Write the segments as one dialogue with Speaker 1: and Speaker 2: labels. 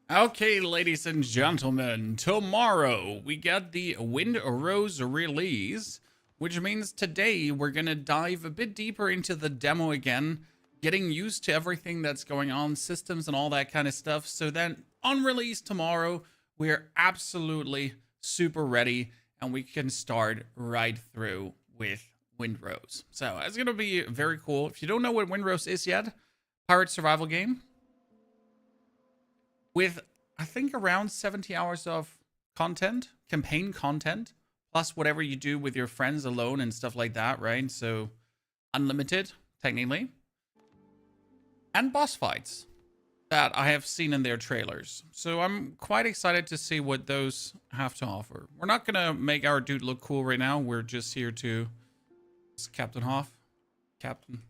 Speaker 1: Okay, ladies and gentlemen, tomorrow we get the Windrose release, which means today we're going to dive a bit deeper into the demo again, getting used to everything that's going on, systems and all that kind of stuff. So then on release tomorrow, we're absolutely super ready and we can start right through with Windrose. So it's going to be very cool. If you don't know what Windrose is yet, pirate survival game with I think around 70 hours of content, campaign content, plus whatever you do with your friends alone and stuff like that, right? So unlimited, technically. And boss fights that I have seen in their trailers. So I'm quite excited to see what those have to offer. We're not going to make our dude look cool right now. We're just here to... It's Captain Hoff. Captain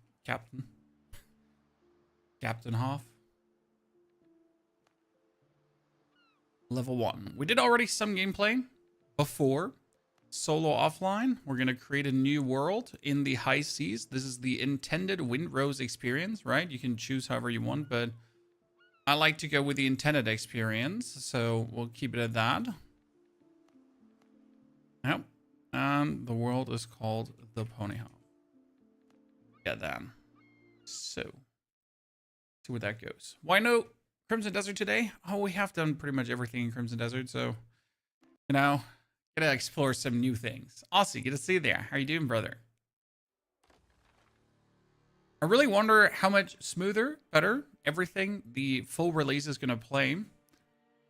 Speaker 1: Hoff. Level 1. We did already some gameplay before. Solo offline. We're going to create a new world in the high seas. This is the intended Windrose experience, right? You can choose however you want, but I like to go with the intended experience. So we'll keep it at that. Yep. And the world is called the Pony Hop. Get that. So, see where that goes. Why no Crimson Desert today? Oh, we have done pretty much everything in Crimson Desert, so, you know, gotta explore some new things. Aussie, good to see you there. How you doing, brother? I really wonder how much smoother, better, everything the full release is gonna play. I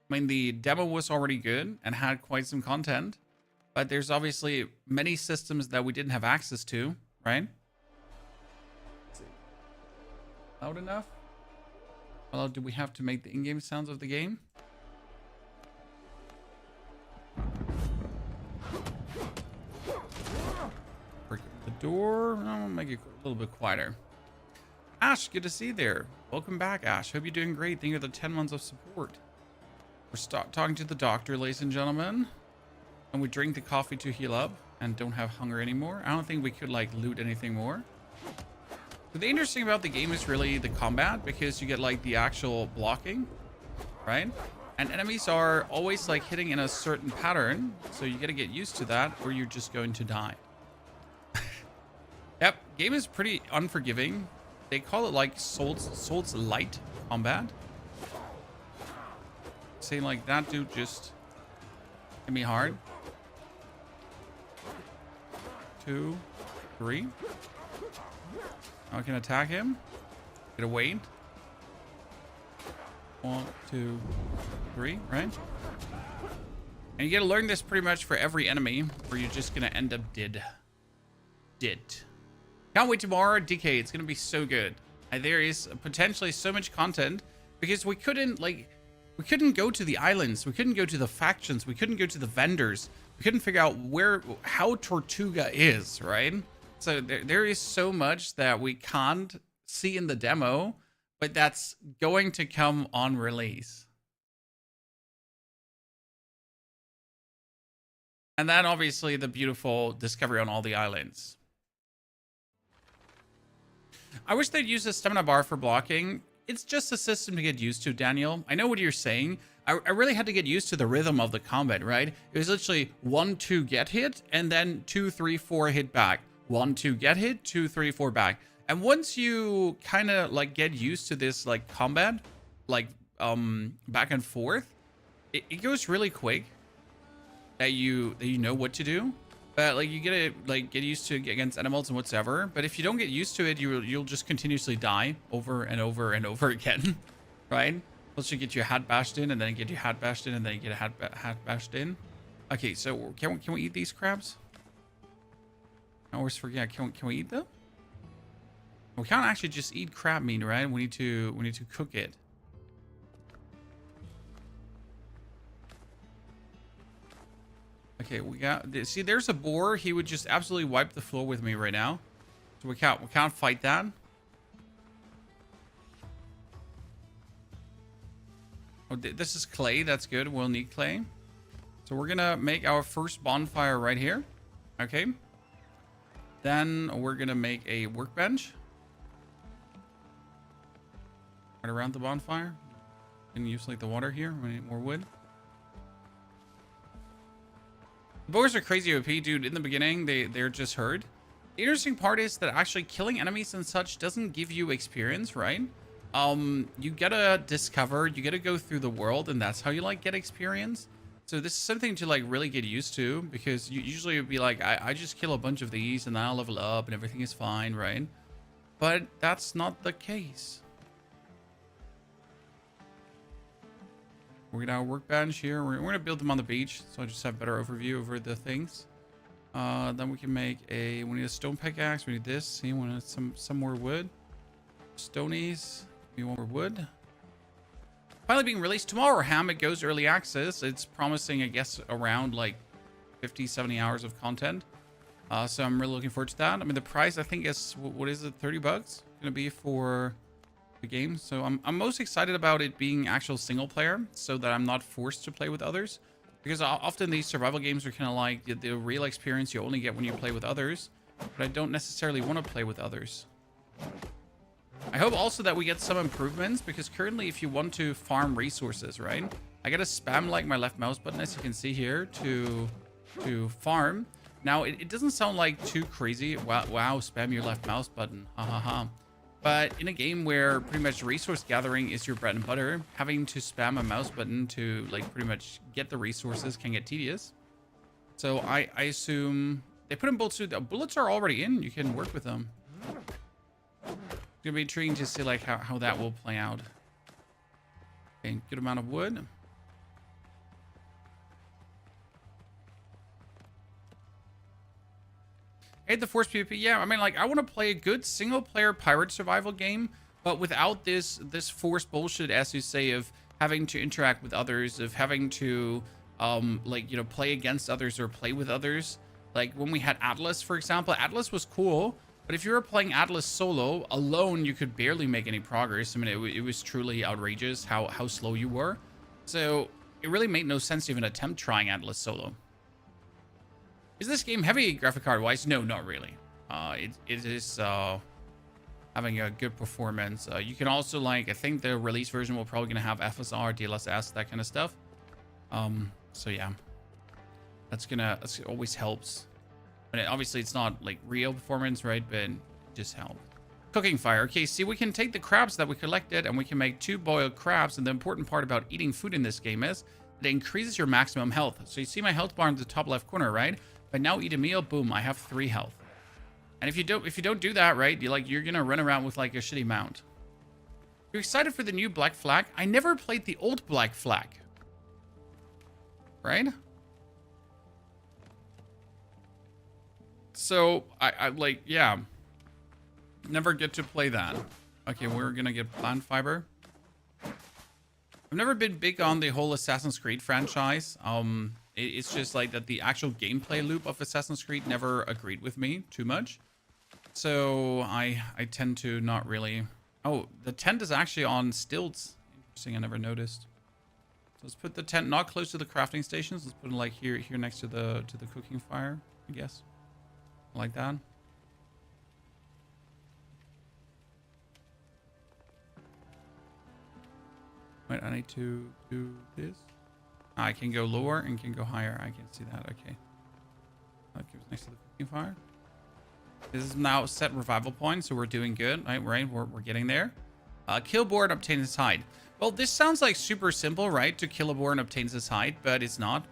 Speaker 1: mean, the demo was already good and had quite some content, but there's obviously many systems that we didn't have access to, right? Let's see. Loud enough? Well, do we have to make the in-game sounds of the game? Break up the door. I'll make it a little bit quieter. Ash, good to see you there. Welcome back, Ash. Hope you're doing great. Thank you for the 10 months of support. We're talking to the doctor, ladies and gentlemen. And we drink the coffee to heal up and don't have hunger anymore. I don't think we could, like, loot anything more. But the interesting about the game is really the combat, because you get like the actual blocking, right? And enemies are always like hitting in a certain pattern, so you got to get used to that or you're just going to die. Yep, game is pretty unforgiving. They call it like Souls light combat. Saying like that dude just hit me hard. 2, 3. I can attack him. Get away. 1, 2, 3, right? And you gotta learn this pretty much for every enemy, or you're just gonna end up dead. Can't wait tomorrow, DK. It's gonna be so good. And there is potentially so much content because we couldn't go to the islands, we couldn't go to the factions, we couldn't go to the vendors, we couldn't figure out how Tortuga is, right? So there is so much that we can't see in the demo, but that's going to come on release. And then obviously the beautiful discovery on all the islands. I wish they'd use a stamina bar for blocking. It's just a system to get used to, Daniel. I know what you're saying. I really had to get used to the rhythm of the combat, right? It was literally 1, 2, get hit, and then 2, 3, 4, hit back. 1, 2, get hit, 2, 3, 4, back. And once you kind of like get used to this like combat, like back and forth, it goes really quick. That you know what to do, but like you get used to against animals and whatsoever. But if you don't get used to it, you'll just continuously die over and over and over again, right? Let's you get your hat bashed in, and then get your hat bashed in, and then you get a hat bashed in. Okay, so can we eat these crabs? I always forget. Can we eat them? We can't actually just eat crab meat, right? We need to cook it. Okay, we got. See, there's a boar. He would just absolutely wipe the floor with me right now. So we can't fight that. Oh, this is clay. That's good. We'll need clay. So we're gonna make our first bonfire right here. Okay. Then we're gonna make a workbench right around the bonfire. Can use like the water here. We need more wood. The boars are crazy OP, dude. In the beginning, they're just herd. The interesting part is that actually killing enemies and such doesn't give you experience, right? You gotta discover, you gotta go through the world, and that's how you like get experience. So this is something to like really get used to, because you usually would be like, I just kill a bunch of these and then I'll level up and everything is fine, right? But that's not the case. We're gonna have a workbench here. We're gonna build them on the beach, so I just have better overview over the things. Then we can make we need a stone pickaxe. We need this. See, we need some more wood. Stonies. We want more wood. Finally being released tomorrow, Ham. It goes early access. It's promising, I guess, around like 50, 70 hours of content. So I'm really looking forward to that. I mean, the price I think is, what is it, 30 bucks? Gonna be for the game. So I'm most excited about it being actual single player, so that I'm not forced to play with others. Because often these survival games are kind of like the real experience you only get when you play with others. But I don't necessarily want to play with others. I hope also that we get some improvements, because currently if you want to farm resources, right? I gotta spam like my left mouse button, as you can see here, to farm. Now, it doesn't sound like too crazy. Wow, spam your left mouse button. Ha ha ha. But in a game where pretty much resource gathering is your bread and butter, having to spam a mouse button to like pretty much get the resources can get tedious. So I assume they put in bullets. Bullets are already in. You can work with them. It's gonna be intriguing to see like how that will play out. Okay, good amount of wood. I hate the force PvP. Yeah, I mean, like, I want to play a good single-player pirate survival game, but without this forced bullshit, as you say, of having to interact with others, of having to, like, you know, play against others or play with others. Like, when we had Atlas, for example, Atlas was cool, but if you were playing Atlas solo, alone, you could barely make any progress. I mean, it was truly outrageous how slow you were. So, it really made no sense to even attempt trying Atlas solo. Is this game heavy graphic card wise? No, not really. It is having a good performance. You can also, like, I think the release version will probably gonna have FSR, DLSS, that kind of stuff. So yeah, that's always helps. But obviously it's not like real performance, right? But it just helps. Cooking fire. Okay, see, we can take the crabs that we collected and we can make 2 boiled crabs. And the important part about eating food in this game is that it increases your maximum health. So you see my health bar in the top left corner, right? But now eat a meal, boom, I have 3 health. And if you don't do that, right, you're gonna run around with like a shitty mount. You're excited for the new Black Flag? I never played the old Black Flag. Right? So I like, yeah. Never get to play that. Okay, we're gonna get plant fiber. I've never been big on the whole Assassin's Creed franchise. It's just like that the actual gameplay loop of Assassin's Creed never agreed with me too much. So I tend to not really... Oh, the tent is actually on stilts. Interesting, I never noticed. So let's put the tent not close to the crafting stations. Let's put it like here next to the cooking fire, I guess. Like that. Wait, I need to do this. I can go lower and can go higher. I can see that. Okay. That keeps next to the cooking fire. This is now set revival point, so we're doing good. Right, we're getting there. Kill boar and obtain his hide. Well, this sounds like super simple, right? To kill a boar and obtain his hide, but it's not.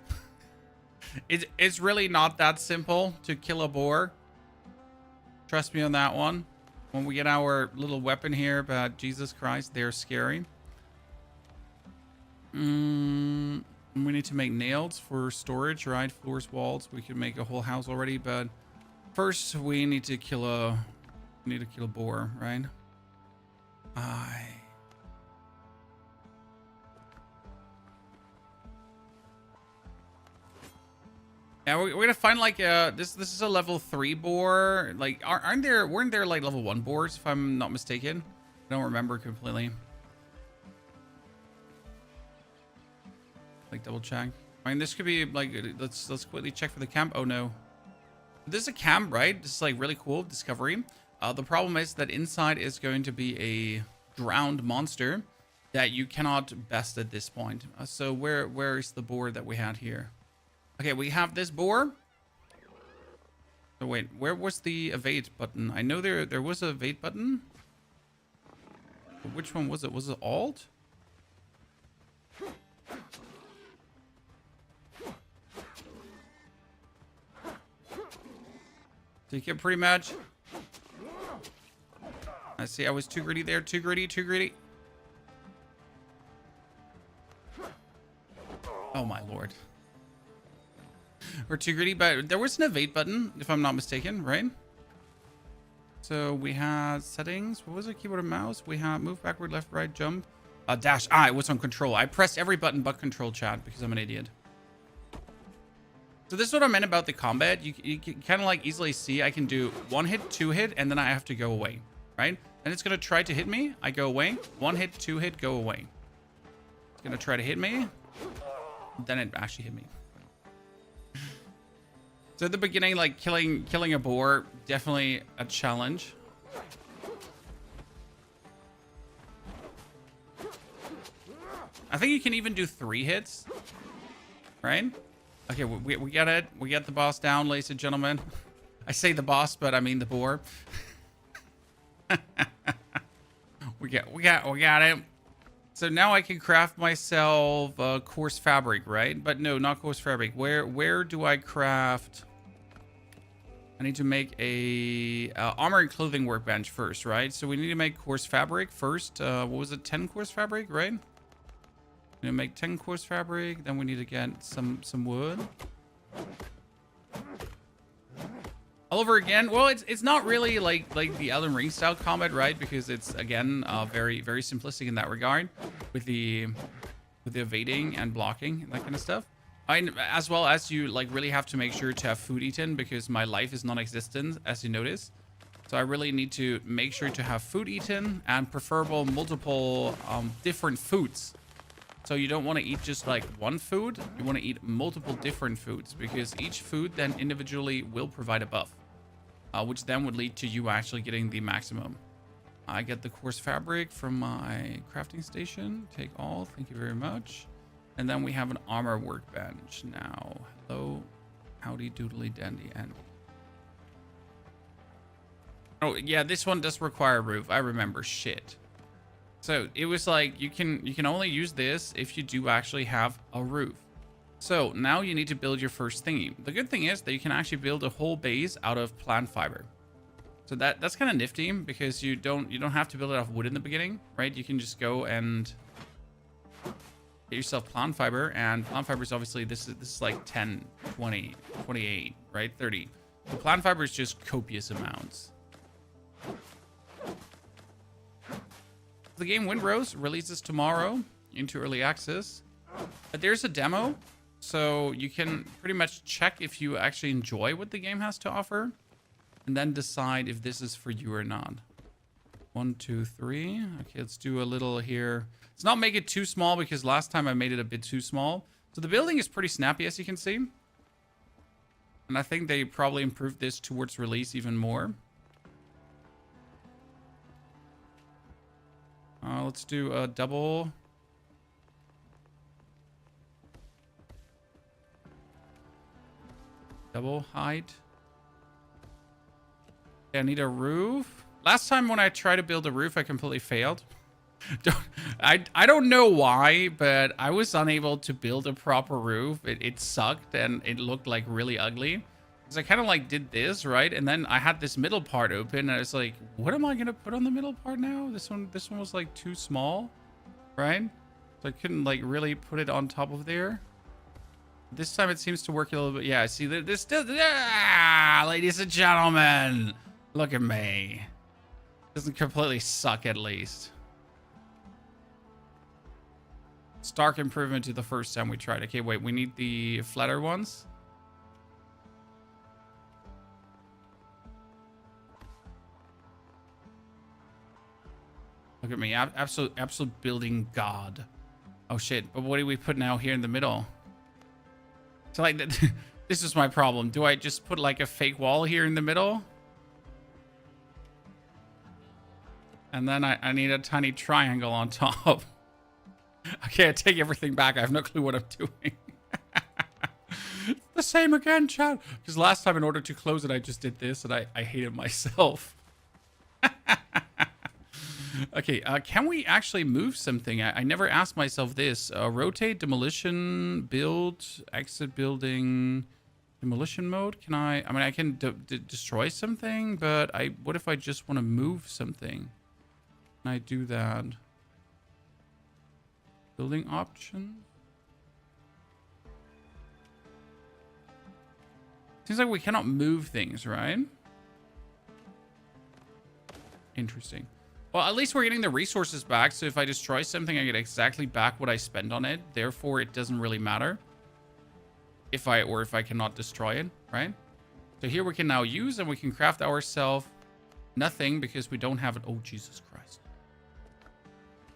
Speaker 1: It's really not that simple to kill a boar. Trust me on that one. When we get our little weapon here, but Jesus Christ, they're scary. We need to make nails for storage, right? Floors, walls. We could make a whole house already, but first we need to kill a boar, right? Yeah, we're gonna find like this is a level 3 boar. Like, weren't there like level 1 boars, if I'm not mistaken? I don't remember completely. Like, double check. I mean, this could be like, let's quickly check for the camp. Oh no, this is a camp, right? This is like really cool discovery. The problem is that inside is going to be a drowned monster that you cannot best at this point. So where is the boar that we had here? Okay, we have this boar. So wait, where was the evade button? I know there was a evade button. Which one was it? Was it Alt? Take it pretty much. I see I was too greedy there. Too greedy, too greedy. Oh my lord. We're too greedy, but there was an evade button, if I'm not mistaken, right? So we had settings. What was it? Keyboard and mouse. We have move backward, left, right, jump. Dash. It was on control. I pressed every button but control, chat, because I'm an idiot. So this is what I meant about the combat. You can kind of like easily see I can do 1 hit, 2 hit, and then I have to go away, right? And it's going to try to hit me. I go away. 1 hit, 2 hit, go away. It's going to try to hit me. Then it actually hit me. So at the beginning, like killing a boar, definitely a challenge. I think you can even do 3 hits, right? Okay, we get it. We get the boss down, ladies and gentlemen. I say the boss, but I mean the boar. we got it. So now I can craft myself coarse fabric, right? But no, not coarse fabric. Where do I craft? I need to make a armor and clothing workbench first, right? So we need to make coarse fabric first. What was it? 10 coarse fabric, right? We need to make 10 coarse fabric. Then we need to get some wood. All over again. Well, it's not really like the Elden Ring style combat, right? Because it's again very simplistic in that regard, with the evading and blocking and that kind of stuff. As well as you like really have to make sure to have food eaten, because my life is non-existent, as you notice. So I really need to make sure to have food eaten, and preferable multiple different foods. So you don't want to eat just like one food. You want to eat multiple different foods, because each food then individually will provide a buff, which then would lead to you actually getting the maximum. I get the coarse fabric from my crafting station. Take all. Thank you very much. And then we have an armor workbench now. Hello. Howdy doodly dandy. And oh yeah, this one does require a roof. I remember. Shit. So it was like you can only use this if you do actually have a roof. So now you need to build your first thingy. The good thing is that you can actually build a whole base out of plant fiber. So that's kind of nifty, because you don't have to build it off wood in the beginning, right? You can just go and get yourself plant fiber, and plant fiber is obviously this is like 10, 20, 28, right? 30. The plant fiber is just copious amounts. The game Windrose releases tomorrow into early access. But there's a demo, so you can pretty much check if you actually enjoy what the game has to offer, and then decide if this is for you or not. 1, 2, 3. Okay, let's do a little here. Let's not make it too small, because last time I made it a bit too small. So the building is pretty snappy, as you can see. And I think they probably improved this towards release even more. Let's do a double height. Yeah, I need a roof. Last time when I tried to build a roof, I completely failed. I don't know why, but I was unable to build a proper roof. It sucked, and it looked like really ugly. Because I kind of like did this, right? And then I had this middle part open, and I was like, what am I going to put on the middle part now? This one was like too small, right? So I couldn't like really put it on top of there. This time it seems to work a little bit. Yeah, see, this still, ladies and gentlemen, look at me. Doesn't completely suck, at least. Stark improvement to the first time we tried. Okay, wait, we need the flatter ones. Look at me, absolute building god. Oh shit, but what do we put now here in the middle? So like, this is my problem. Do I just put like a fake wall here in the middle? And then I need a tiny triangle on top. Okay, I take everything back. I have no clue what I'm doing. The same again, chat. Because last time, in order to close it, I just did this, and I hated myself. Okay, can we actually move something? I never asked myself this. Rotate, demolition, build, exit building, demolition mode. Can I mean, I can destroy something, but what if I just want to move something? Can I do that? Building option? Seems like we cannot move things, right? Interesting. Well, at least we're getting the resources back. So if I destroy something, I get exactly back what I spend on it. Therefore, it doesn't really matter if I cannot destroy it, right? So here we can now use, and we can craft ourselves nothing because we don't have it. Oh, Jesus Christ.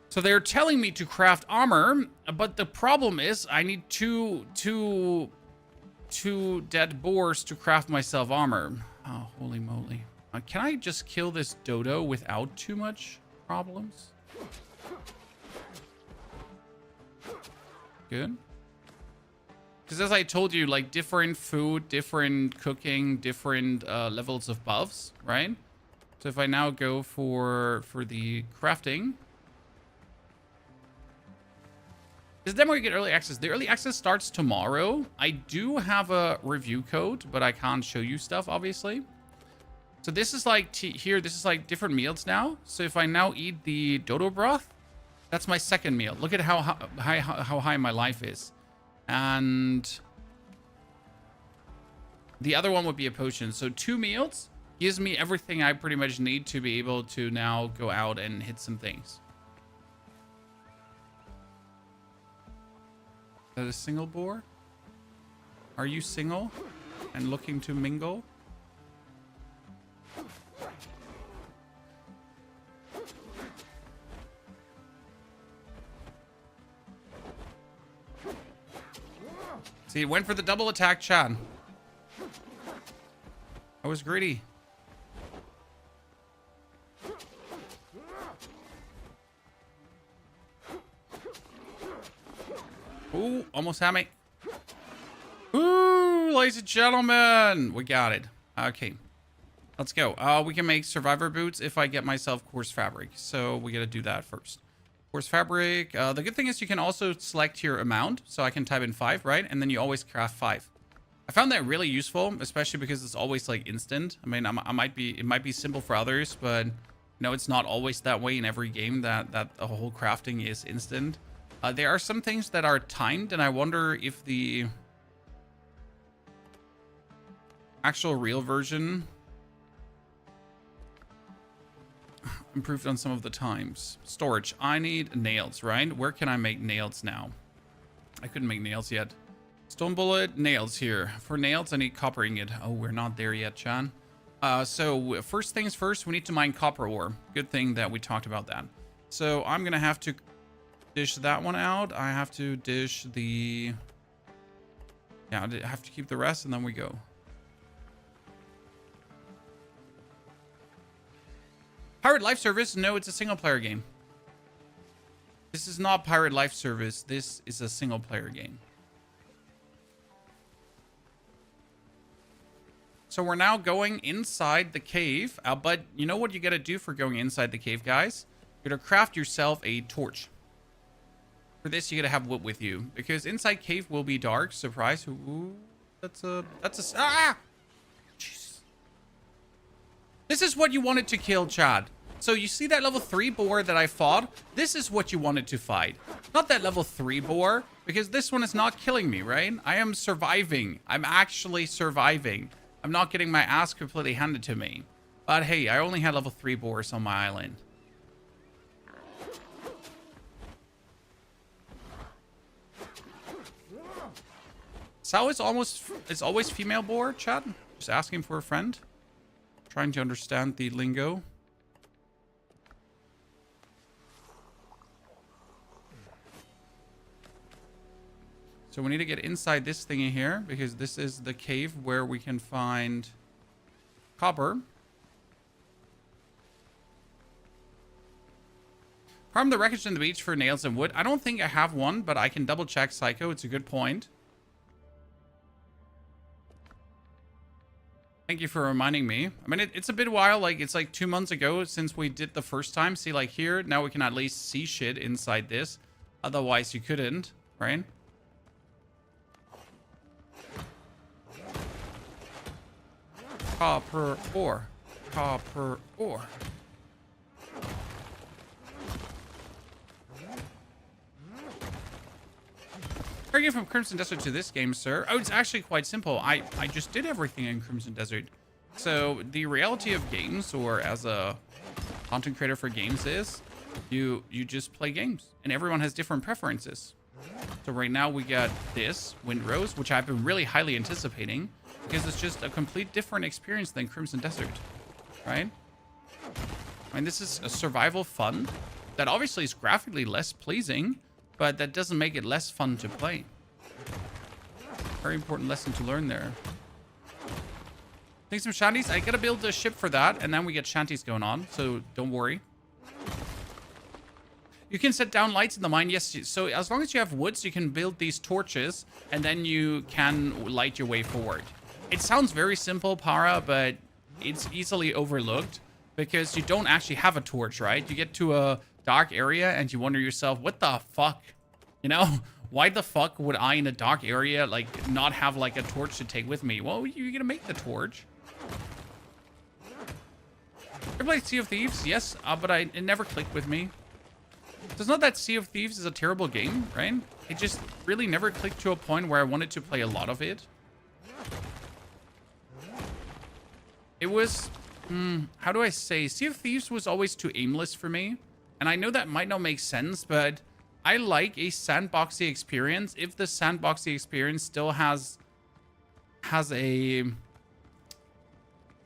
Speaker 1: So they're telling me to craft armor, but the problem is I need two dead boars to craft myself armor. Oh, holy moly. Can I just kill this dodo without too much problems? Good. Because as I told you, like, different food, different cooking, different levels of buffs, right? So if I now go for the crafting. Because then we get early access. The early access starts tomorrow. I do have a review code, but I can't show you stuff, obviously. So this is like here, this is like different meals now. So if I now eat the dodo broth, that's my second meal. Look at how high my life is. And the other one would be a potion. So 2 meals gives me everything I pretty much need to be able to now go out and hit some things. Is that a single boar? Are you single and looking to mingle? See, it went for the double attack, Chan. I was greedy. Ooh, almost had me. Ooh, ladies and gentlemen, we got it. Okay, let's go. We can make survivor boots if I get myself coarse fabric. So we got to do that first. Coarse fabric. The good thing is you can also select your amount. So I can type in 5, right? And then you always craft 5. I found that really useful, especially because it's always like instant. I mean, it might be simple for others, but you know, it's not always that way in every game that the whole crafting is instant. There are some things that are timed, and I wonder if the actual real version improved on some of the times. Storage. I need nails, right? Where can I make nails now? I couldn't make nails yet. Stone bullet, nails here. For nails, I need copper ingot. Oh, we're not there yet, Chan. So first things first, we need to mine copper ore. Good thing that we talked about that. So I'm going to have to dish that one out. I have to dish the... Yeah, I have to keep the rest, and then we go. Pirate Life Service? No, it's a single player game. This is not Pirate Life Service. This is a single player game. So we're now going inside the cave. But you know what you got to do for going inside the cave, guys? You got to craft yourself a torch. For this, you got to have wood with you. Because inside cave will be dark. Surprise. Ooh, that's a... Ah! Jeez. This is what you wanted to kill, Chad. So you see that level 3 boar that I fought? This is what you wanted to fight. Not that level 3 boar. Because this one is not killing me, right? I am surviving. I'm actually surviving. I'm not getting my ass completely handed to me. But hey, I only had level 3 boars on my island. Sao is always female boar, chat. Just asking for a friend. Trying to understand the lingo. So we need to get inside this thingy here, because this is the cave where we can find copper. Farm the wreckage on the beach for nails and wood. I don't think I have one, but I can double check Psycho. It's a good point. Thank you for reminding me. I mean, it's a bit while. Like, it's like 2 months ago since we did the first time. See, like here, now we can at least see shit inside this. Otherwise, you couldn't, right? Copper ore. Copper ore. How are you from Crimson Desert to this game, sir? Oh, it's actually quite simple. I just did everything in Crimson Desert. So the reality of games, or as a content creator for games, is you just play games, and everyone has different preferences. So right now we got this Windrose, which I've been really highly anticipating because it's just a complete different experience than Crimson Desert, right? I mean, this is a survival fun that obviously is graphically less pleasing, but that doesn't make it less fun to play. Very important lesson to learn there. Think some shanties. I gotta build a ship for that, and then we get shanties going on, so don't worry. You can set down lights in the mine, yes. So as long as you have woods, you can build these torches, and then you can light your way forward. It sounds very simple, Para, but it's easily overlooked because you don't actually have a torch, right? You get to a dark area and you wonder yourself, what the fuck? You know, why the fuck would I in a dark area like not have like a torch to take with me? Well, you're gonna make the torch. I played Sea of Thieves, yes, but it never clicked with me. It's not that Sea of Thieves is a terrible game, right? It just really never clicked to a point where I wanted to play a lot of it. It was, how do I say? Sea of Thieves was always too aimless for me. And I know that might not make sense, but I like a sandboxy experience if the sandboxy experience still has a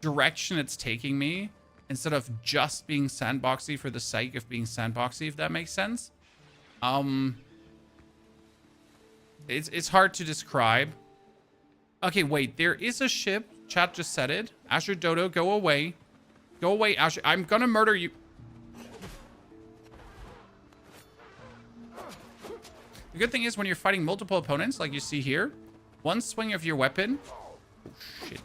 Speaker 1: direction it's taking me instead of just being sandboxy for the sake of being sandboxy, if that makes sense. It's hard to describe. Okay, wait, there is a ship. Chat just said it. Azure Dodo, go away. Go away, Azure. I'm gonna murder you. The good thing is when you're fighting multiple opponents, like you see here, one swing of your weapon, oh shit,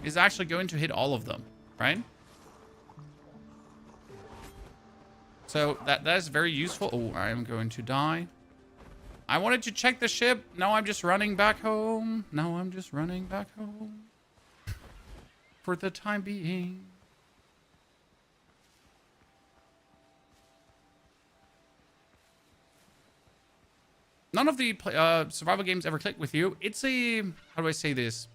Speaker 1: is actually going to hit all of them, right? So that is very useful. Oh, I am going to die. I wanted to check the ship. Now I'm just running back home. Now I'm just running back home. For the time being. None of the survival games ever click with you. It's a, how do I say this?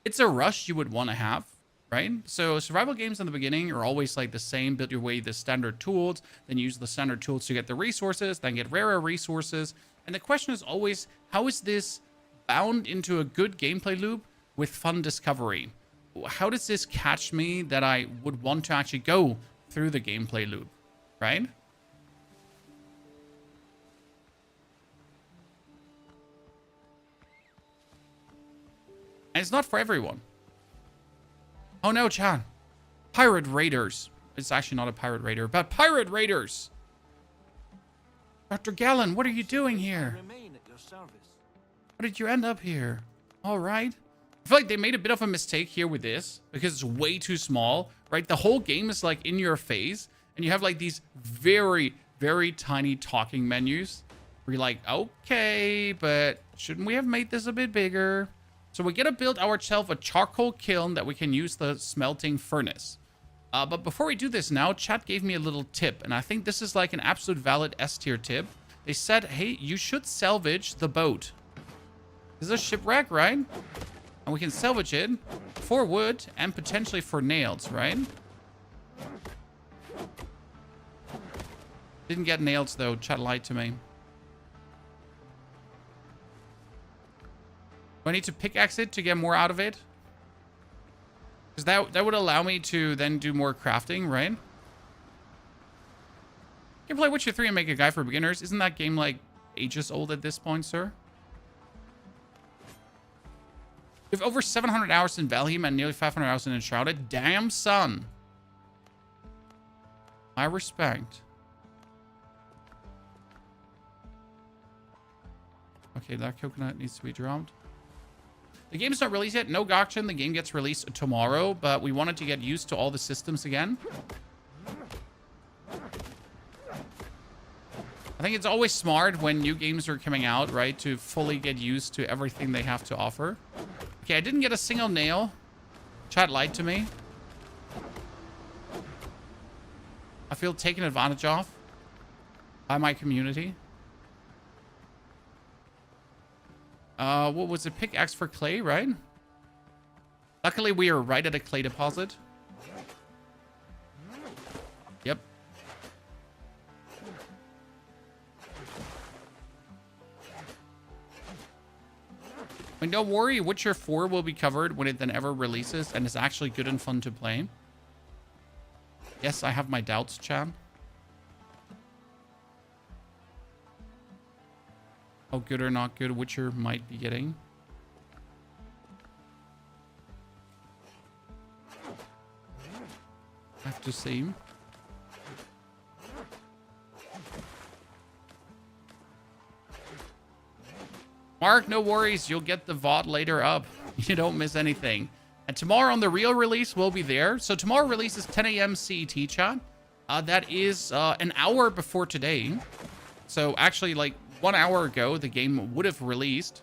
Speaker 1: It's a rush you would want to have, right? So survival games in the beginning are always like the same. Build your way the standard tools, then use the standard tools to get the resources, then get rarer resources. And the question is always, how is this bound into a good gameplay loop with fun discovery? How does this catch me that I would want to actually go through the gameplay loop, right? And it's not for everyone. Oh no, Chan. Pirate Raiders. It's actually not a pirate raider, but pirate raiders. Dr. Gallen, what are you doing here? How did you end up here? All right. I feel like they made a bit of a mistake here with this because it's way too small, right? The whole game is like in your face and you have like these very, very tiny talking menus where you're like, okay, but shouldn't we have made this a bit bigger? So we gotta build ourselves a charcoal kiln that we can use the smelting furnace. But before we do this now, chat gave me a little tip, and I think this is like an absolute valid S tier tip. They said, hey, you should salvage the boat. This is a shipwreck, right? And we can salvage it for wood and potentially for nails, right? Didn't get nails though, chat lied to me. Do I need to pickaxe it to get more out of it? Because that would allow me to then do more crafting, right? You can play Witcher 3 and make a guide for beginners. Isn't that game like ages old at this point, sir? We have over 700 hours in Valheim and nearly 500 hours in Enshrouded. Damn, son. I respect. Okay, that coconut needs to be dropped. The game's not released yet. No gotcha. The game gets released tomorrow, but we wanted to get used to all the systems again. I think it's always smart when new games are coming out, right, to fully get used to everything they have to offer. Okay, I didn't get a single nail. Chat lied to me. I feel taken advantage of by my community. What was it? Pickaxe for clay, right? Luckily, we are right at a clay deposit. Yep. I mean, don't worry, Witcher 4 will be covered when it then ever releases and is actually good and fun to play. Yes, I have my doubts, Chan. How good or not good Witcher might be getting. I have to see. Mark, no worries. You'll get the VOD later up. You don't miss anything. And tomorrow on the real release, we'll be there. So tomorrow release is 10 a.m. CET, chat. That is an hour before today. So actually, like 1 hour ago, the game would have released.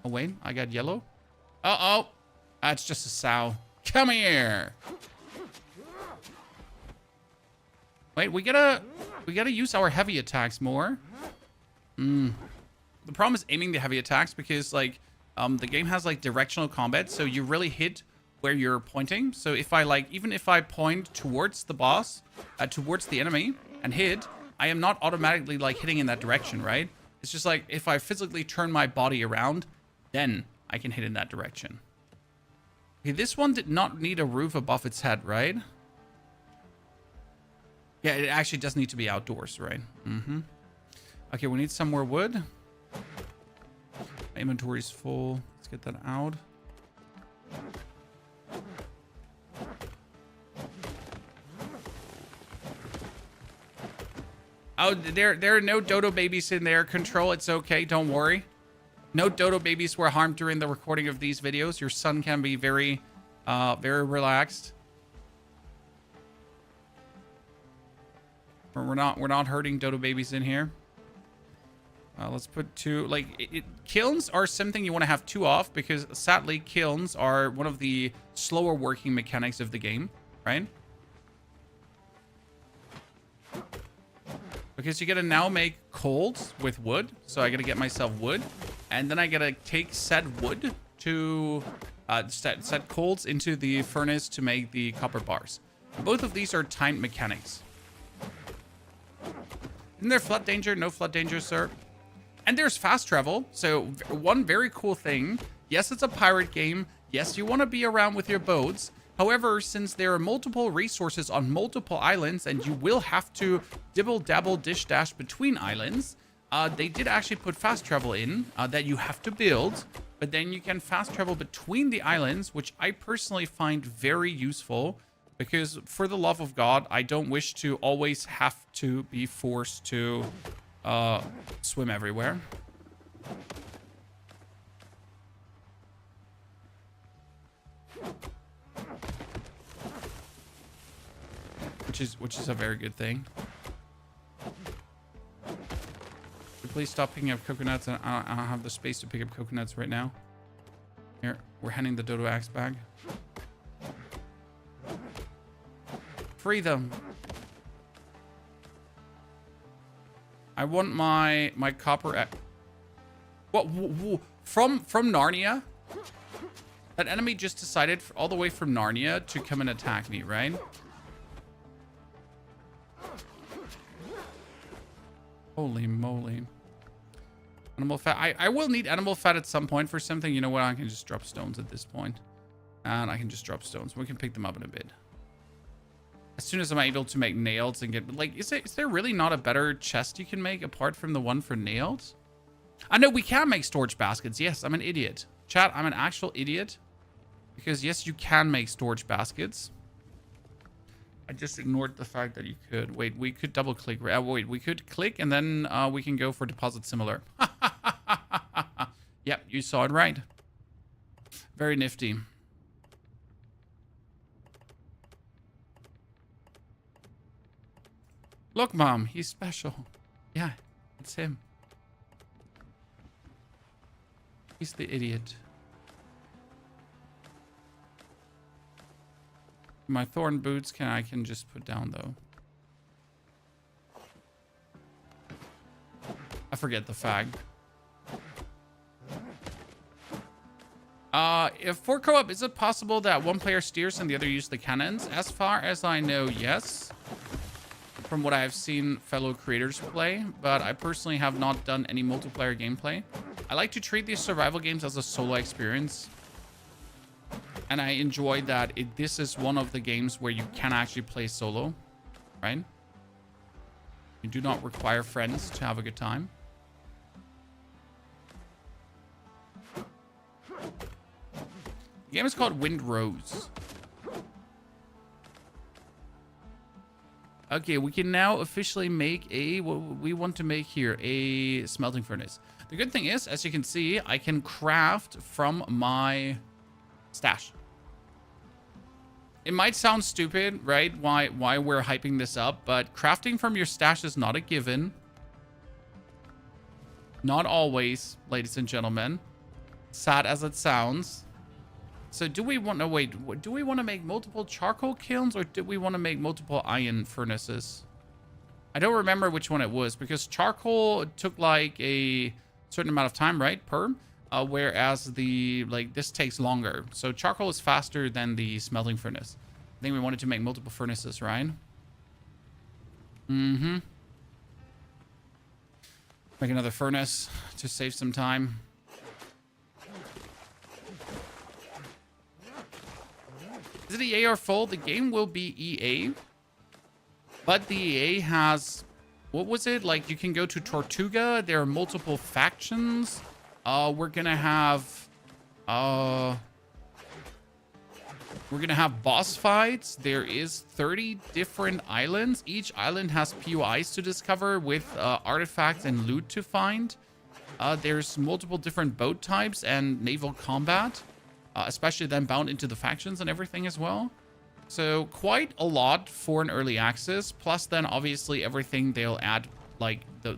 Speaker 1: Oh, wait. I got yellow. Uh-oh. That's just a sow. Come here. Wait, we gotta use our heavy attacks more. The problem is aiming the heavy attacks because, like, the game has, like, directional combat, so you really hit where you're pointing. So if I, like, even if I point towards the boss, towards the enemy, and hit, I am not automatically, like, hitting in that direction, right? It's just, like, if I physically turn my body around, then I can hit in that direction. Okay, this one did not need a roof above its head, right? Yeah, it actually does need to be outdoors, right? Okay, we need some more wood. My inventory's full. Let's get that out. Oh, there are no dodo babies in there. Control, it's okay. Don't worry. No dodo babies were harmed during the recording of these videos. Your son can be very relaxed. We're not hurting dodo babies in here. Let's put two. Like, kilns are something you want to have two of because sadly kilns are one of the slower working mechanics of the game, right? Because you gotta now make coals with wood, so I gotta get myself wood, and then I gotta take said wood to set coals into the furnace to make the copper bars. Both of these are timed mechanics. Isn't there flood danger? No flood danger, sir. And there's fast travel. So one very cool thing. Yes, it's a pirate game. Yes, you want to be around with your boats. However, since there are multiple resources on multiple islands and you will have to dibble dabble dish dash between islands, they did actually put fast travel in that you have to build. But then you can fast travel between the islands, which I personally find very useful. Because for the love of God, I don't wish to always have to be forced to swim everywhere. Which is a very good thing. Please stop picking up coconuts. I don't have the space to pick up coconuts right now. Here, we're handing the dodo axe back. Free them. I want my copper. What? From Narnia? That enemy just decided all the way from Narnia to come and attack me, right? Holy moly. Animal fat. I will need animal fat at some point for something. You know what? I can just drop stones at this point. And I can just drop stones. We can pick them up in a bit. As soon as I'm able to make nails and get... Like, is there really not a better chest you can make apart from the one for nails? I know we can make storage baskets. Yes, I'm an idiot. Chat, I'm an actual idiot. Because, yes, you can make storage baskets. I just ignored the fact that you could. Wait, we could double click. Wait, we could click and then we can go for deposit similar. Yep, you saw it right. Very nifty. Look, Mom, he's special. Yeah, it's him. He's the idiot. My thorn boots I can just put down though. I forget the fag. If for co-op, is it possible that one player steers and the other uses the cannons? As far as I know, yes. From what I have seen fellow creators play, but I personally have not done any multiplayer gameplay. I like to treat these survival games as a solo experience. And I enjoy that this is one of the games where you can actually play solo, right? You do not require friends to have a good time. The game is called Windrose. Okay, we can now officially make what we want to make here, a smelting furnace. The good thing is, as you can see, I can craft from my stash. It might sound stupid, right? Why we're hyping this up, but crafting from your stash is not a given. Not always, ladies and gentlemen. Sad as it sounds. So do we want to wait? Do we want to make multiple charcoal kilns or do we want to make multiple iron furnaces? I don't remember which one it was because charcoal took like a certain amount of time, right? Whereas this takes longer. So charcoal is faster than the smelting furnace. I think we wanted to make multiple furnaces, right? Mm-hmm. Make another furnace to save some time. Is it EA or full? The game will be EA. But the EA has... What was it? Like, you can go to Tortuga. There are multiple factions. We're gonna have boss fights. There is 30 different islands. Each island has POIs to discover with artifacts and loot to find. There's multiple different boat types and naval combat, especially then bound into the factions and everything as well. So quite a lot for an early access. Plus then obviously everything they'll add, like the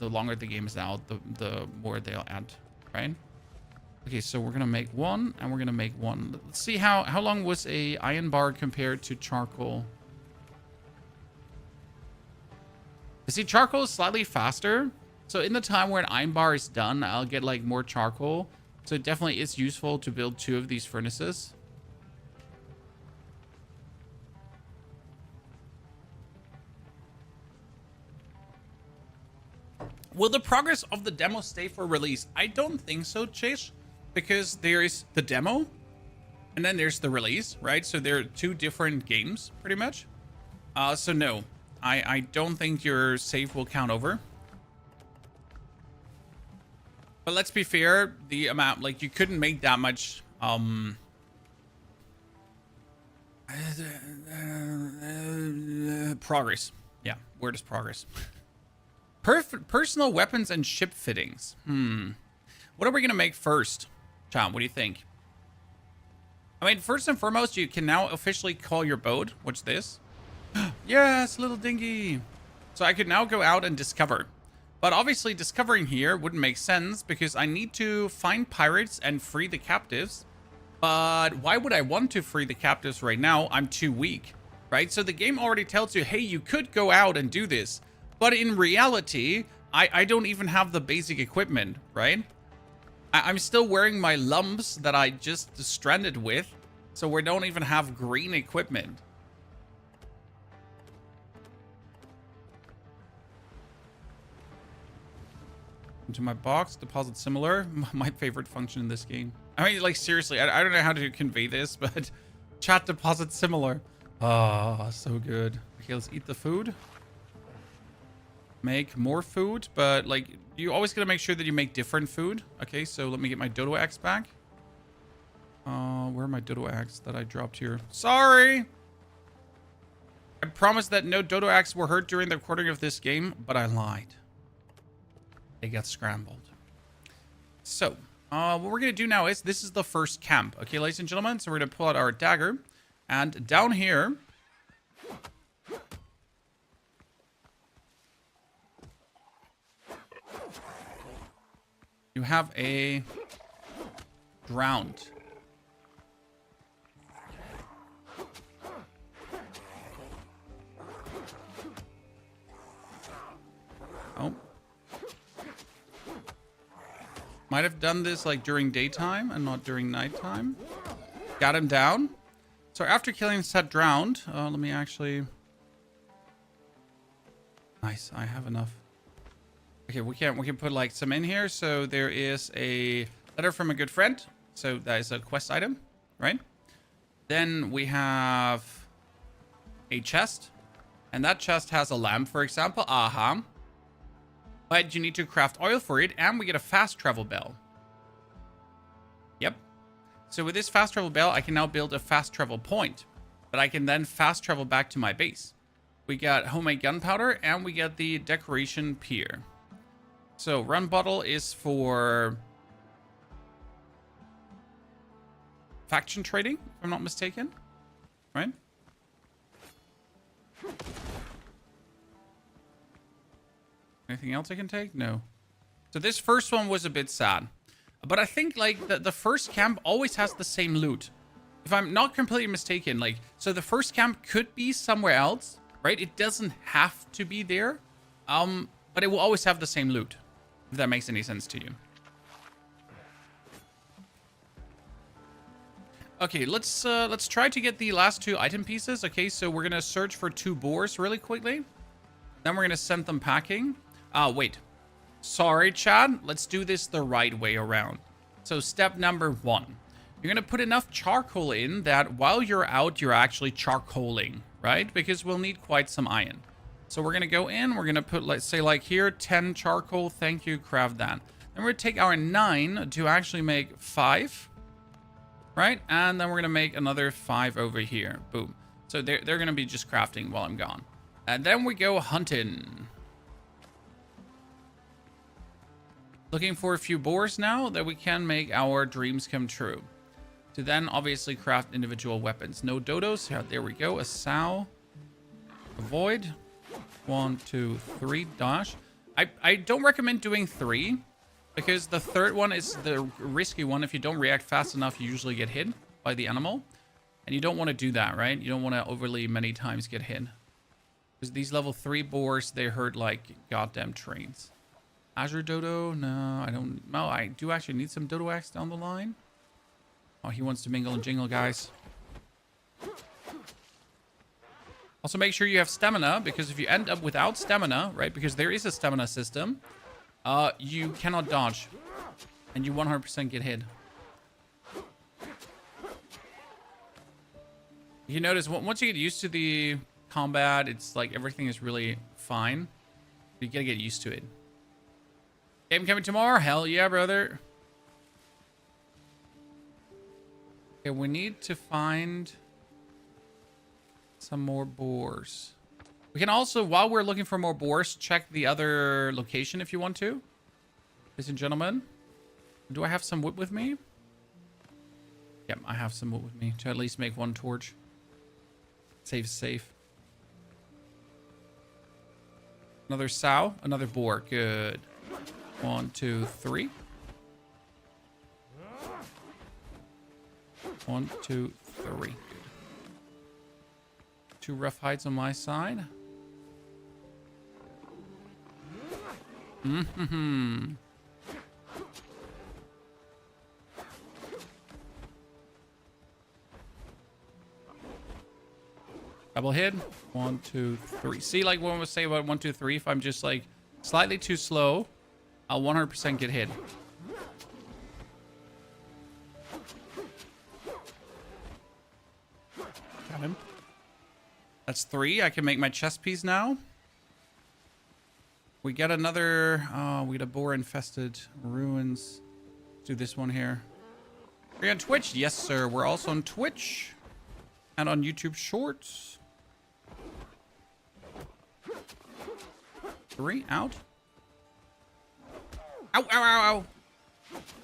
Speaker 1: longer the game is out, the more they'll add, right? Okay, so we're gonna make one and we're gonna make one. Let's see how long was a iron bar compared to charcoal. You see, charcoal is slightly faster. So in the time where an iron bar is done, I'll get like more charcoal. So it definitely is useful to build 2 of these furnaces. Will the progress of the demo stay for release? I don't think so, Chase, because there is the demo and then there's the release, right? So they're 2 different games pretty much. So no, I don't think your save will count over. But let's be fair, the amount, like, you couldn't make that much progress. Yeah, where does progress? Personal weapons and ship fittings. What are we gonna make first? Chan, what do you think? I mean, first and foremost, you can now officially call your boat. What's this? Yes, little dinghy. So I could now go out and discover. But obviously discovering here wouldn't make sense because I need to find pirates and free the captives. But why would I want to free the captives right now? I'm too weak, right? So the game already tells you, hey, you could go out and do this. But in reality, I don't even have the basic equipment, right? I'm still wearing my lumps that I just stranded with. So we don't even have green equipment. Into my box, deposit similar. My favorite function in this game. I mean, like, seriously, I don't know how to convey this, but chat deposit similar. Ah, so good. Okay, let's eat the food. Make more food, but like, you always gotta make sure that you make different food. Okay, so let me get my dodo axe back. Where are my dodo axe that I dropped here? Sorry. I promised that no dodo eggs were hurt during the recording of this game, but I lied. They got scrambled. So, what we're going to do now is, this is the first camp. Okay, ladies and gentlemen, so we're going to pull out our dagger. And down here... you have a drowned. Oh. Might have done this like during daytime and not during nighttime. Got him down. So after killing set drowned, let me actually... Nice, I have enough. Okay, we can put like some in here. So there is a letter from a good friend. So that is a quest item, right? Then we have a chest. And that chest has a lamp, for example. Aha. But you need to craft oil for it. And we get a fast travel bell. Yep. So with this fast travel bell, I can now build a fast travel point. But I can then fast travel back to my base. We got homemade gunpowder. And we get the decoration pier. So, run bottle is for faction trading, if I'm not mistaken. Right? Anything else I can take? No. So, this first one was a bit sad. But I think, like, the first camp always has the same loot. If I'm not completely mistaken, like, so the first camp could be somewhere else, right? It doesn't have to be there. But it will always have the same loot. If that makes any sense to you. Okay, let's try to get the last 2 item pieces. Okay, so we're gonna search for 2 boars really quickly. Then we're gonna send them packing. Wait. Sorry, Chad. Let's do this the right way around. So step number 1. You're gonna put enough charcoal in that while you're out, you're actually charcoaling, right? Because we'll need quite some iron. So we're going to go in. We're going to put, let's say, like here, 10 charcoal. Thank you. Craft that. Then we're going to take our 9 to actually make 5. Right? And then we're going to make another 5 over here. Boom. So they're going to be just crafting while I'm gone. And then we go hunting. Looking for a few boars now that we can make our dreams come true. To then obviously craft individual weapons. No dodos. Yeah, there we go. A sow. Avoid. 1, 2, 3, dash. I don't recommend doing 3 because the third one is the risky one. If you don't react fast enough, you usually get hit by the animal. And you don't want to do that, right? You don't want to overly many times get hit. Because these level 3 boars, they hurt like goddamn trains. Azure Dodo? No, I don't. No, I do actually need some Dodo X down the line. Oh, he wants to mingle and jingle, guys. Also, make sure you have stamina, because if you end up without stamina, right, because there is a stamina system, you cannot dodge. And you 100% get hit. You notice, once you get used to the combat, it's like everything is really fine. You gotta get used to it. Game coming tomorrow? Hell yeah, brother. Okay, we need to find... some more boars. We can also, while we're looking for more boars, check the other location if you want to. Ladies and gentlemen. Do I have some wood with me? Yep, I have some wood with me to at least make 1 torch. Safe is safe. Another sow, another boar. Good. 1, 2, 3. 1, 2, 3. 2 rough hides on my side. Mm-hmm. Double hit. 1, 2, 3. See, like when we say about 1, 2, 3, if I'm just like slightly too slow, I'll 100% get hit. Got him. That's 3. I can make my chest piece now. We get another... we get a boar-infested ruins. Let's do this one here. Are you on Twitch? Yes, sir. We're also on Twitch. And on YouTube Shorts. 3 out. Ow, ow, ow, ow.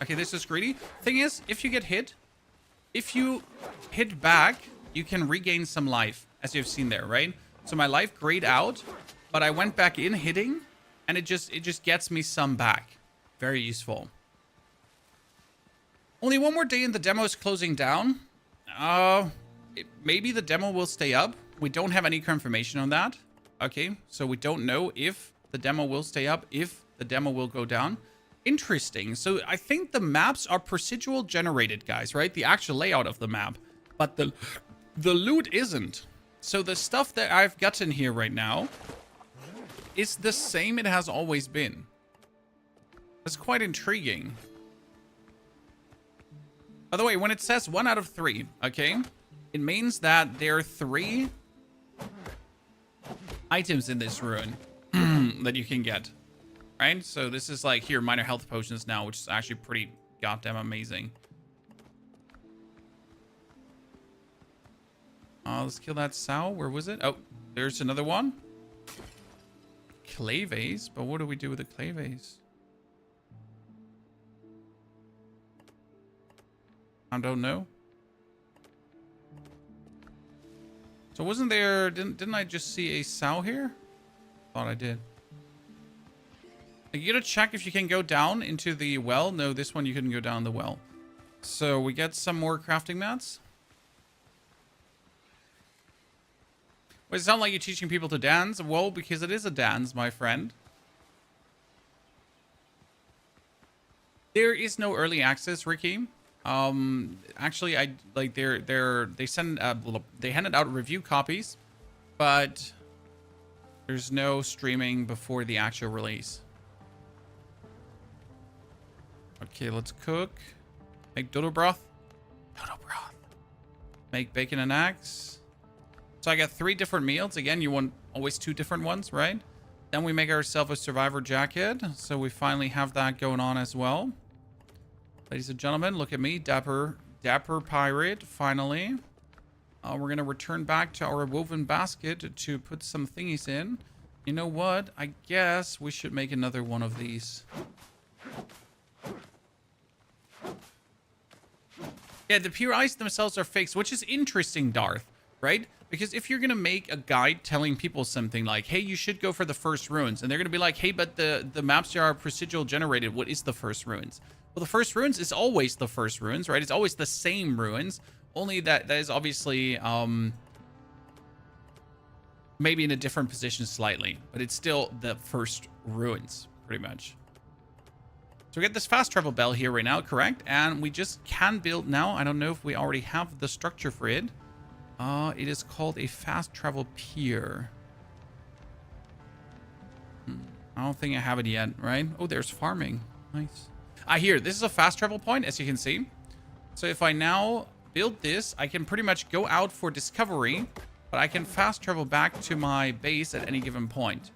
Speaker 1: Okay, this is greedy. Thing is, if you get hit, if you hit back, you can regain some life, as you've seen there, right? So my life grayed out, but I went back in hitting, and it just gets me some back. Very useful. Only one more day and the demo is closing down. Maybe the demo will stay up. We don't have any confirmation on that. Okay, so we don't know if the demo will stay up, if the demo will go down. Interesting. So I think the maps are procedural generated, guys, right? The actual layout of the map. But the loot isn't. So the stuff that I've gotten here right now is the same it has always been. That's quite intriguing. By the way, when it says 1 out of 3, okay, it means that there are 3 items in this ruin that you can get. Right? So this is like here, minor health potions now, which is actually pretty goddamn amazing. Let's kill that sow. Where was it? Oh, there's another one. Clay vase? But what do we do with the clay vase? I don't know. So wasn't there... Didn't I just see a sow here? Thought I did. You gotta check if you can go down into the well. No, this one you couldn't go down the well. So we get some more crafting mats. Well, it sounds like you're teaching people to dance. Well, because it is a dance, my friend. There is no early access, Ricky. Actually, I like they handed out review copies, but there's no streaming before the actual release. Okay, let's cook. Make dodo broth. Dodo broth. Make bacon and eggs. So I got 3 different meals. Again, you want always 2 different ones, right? Then we make ourselves a survivor jacket. So we finally have that going on as well. Ladies and gentlemen, look at me. Dapper pirate, finally. We're going to return back to our woven basket to put some thingies in. You know what? I guess we should make another one of these. Yeah, the pure ice themselves are fakes, which is interesting, Darth, right? Because if you're going to make a guide telling people something like, hey, you should go for the first ruins, and they're going to be like, hey, but the maps are procedural generated. What is the first ruins? Well, the first ruins is always the first ruins, right? It's always the same ruins, only that is obviously maybe in a different position slightly, but it's still the first ruins, pretty much. So we get this fast travel bell here right now, correct? And we just can build now. I don't know if we already have the structure for it. It is called a fast travel pier. I don't think I have it yet, right? Oh, there's farming. Nice. Here, this is a fast travel point, as you can see. So if I now build this, I can pretty much go out for discovery, but I can fast travel back to my base at any given point.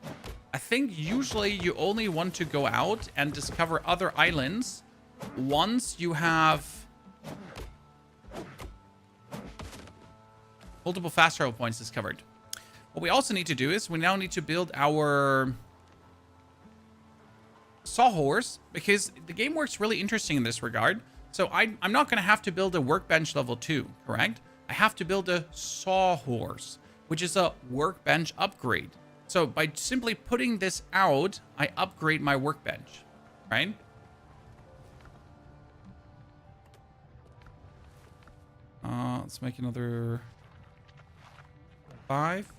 Speaker 1: I think usually you only want to go out and discover other islands once you have multiple fast travel points discovered. What we also need to do is we now need to build our sawhorse, because the game works really interesting in this regard. So I'm not going to have to build a workbench level 2, correct? I have to build a sawhorse, which is a workbench upgrade. So by simply putting this out, I upgrade my workbench, right? Let's make another 5.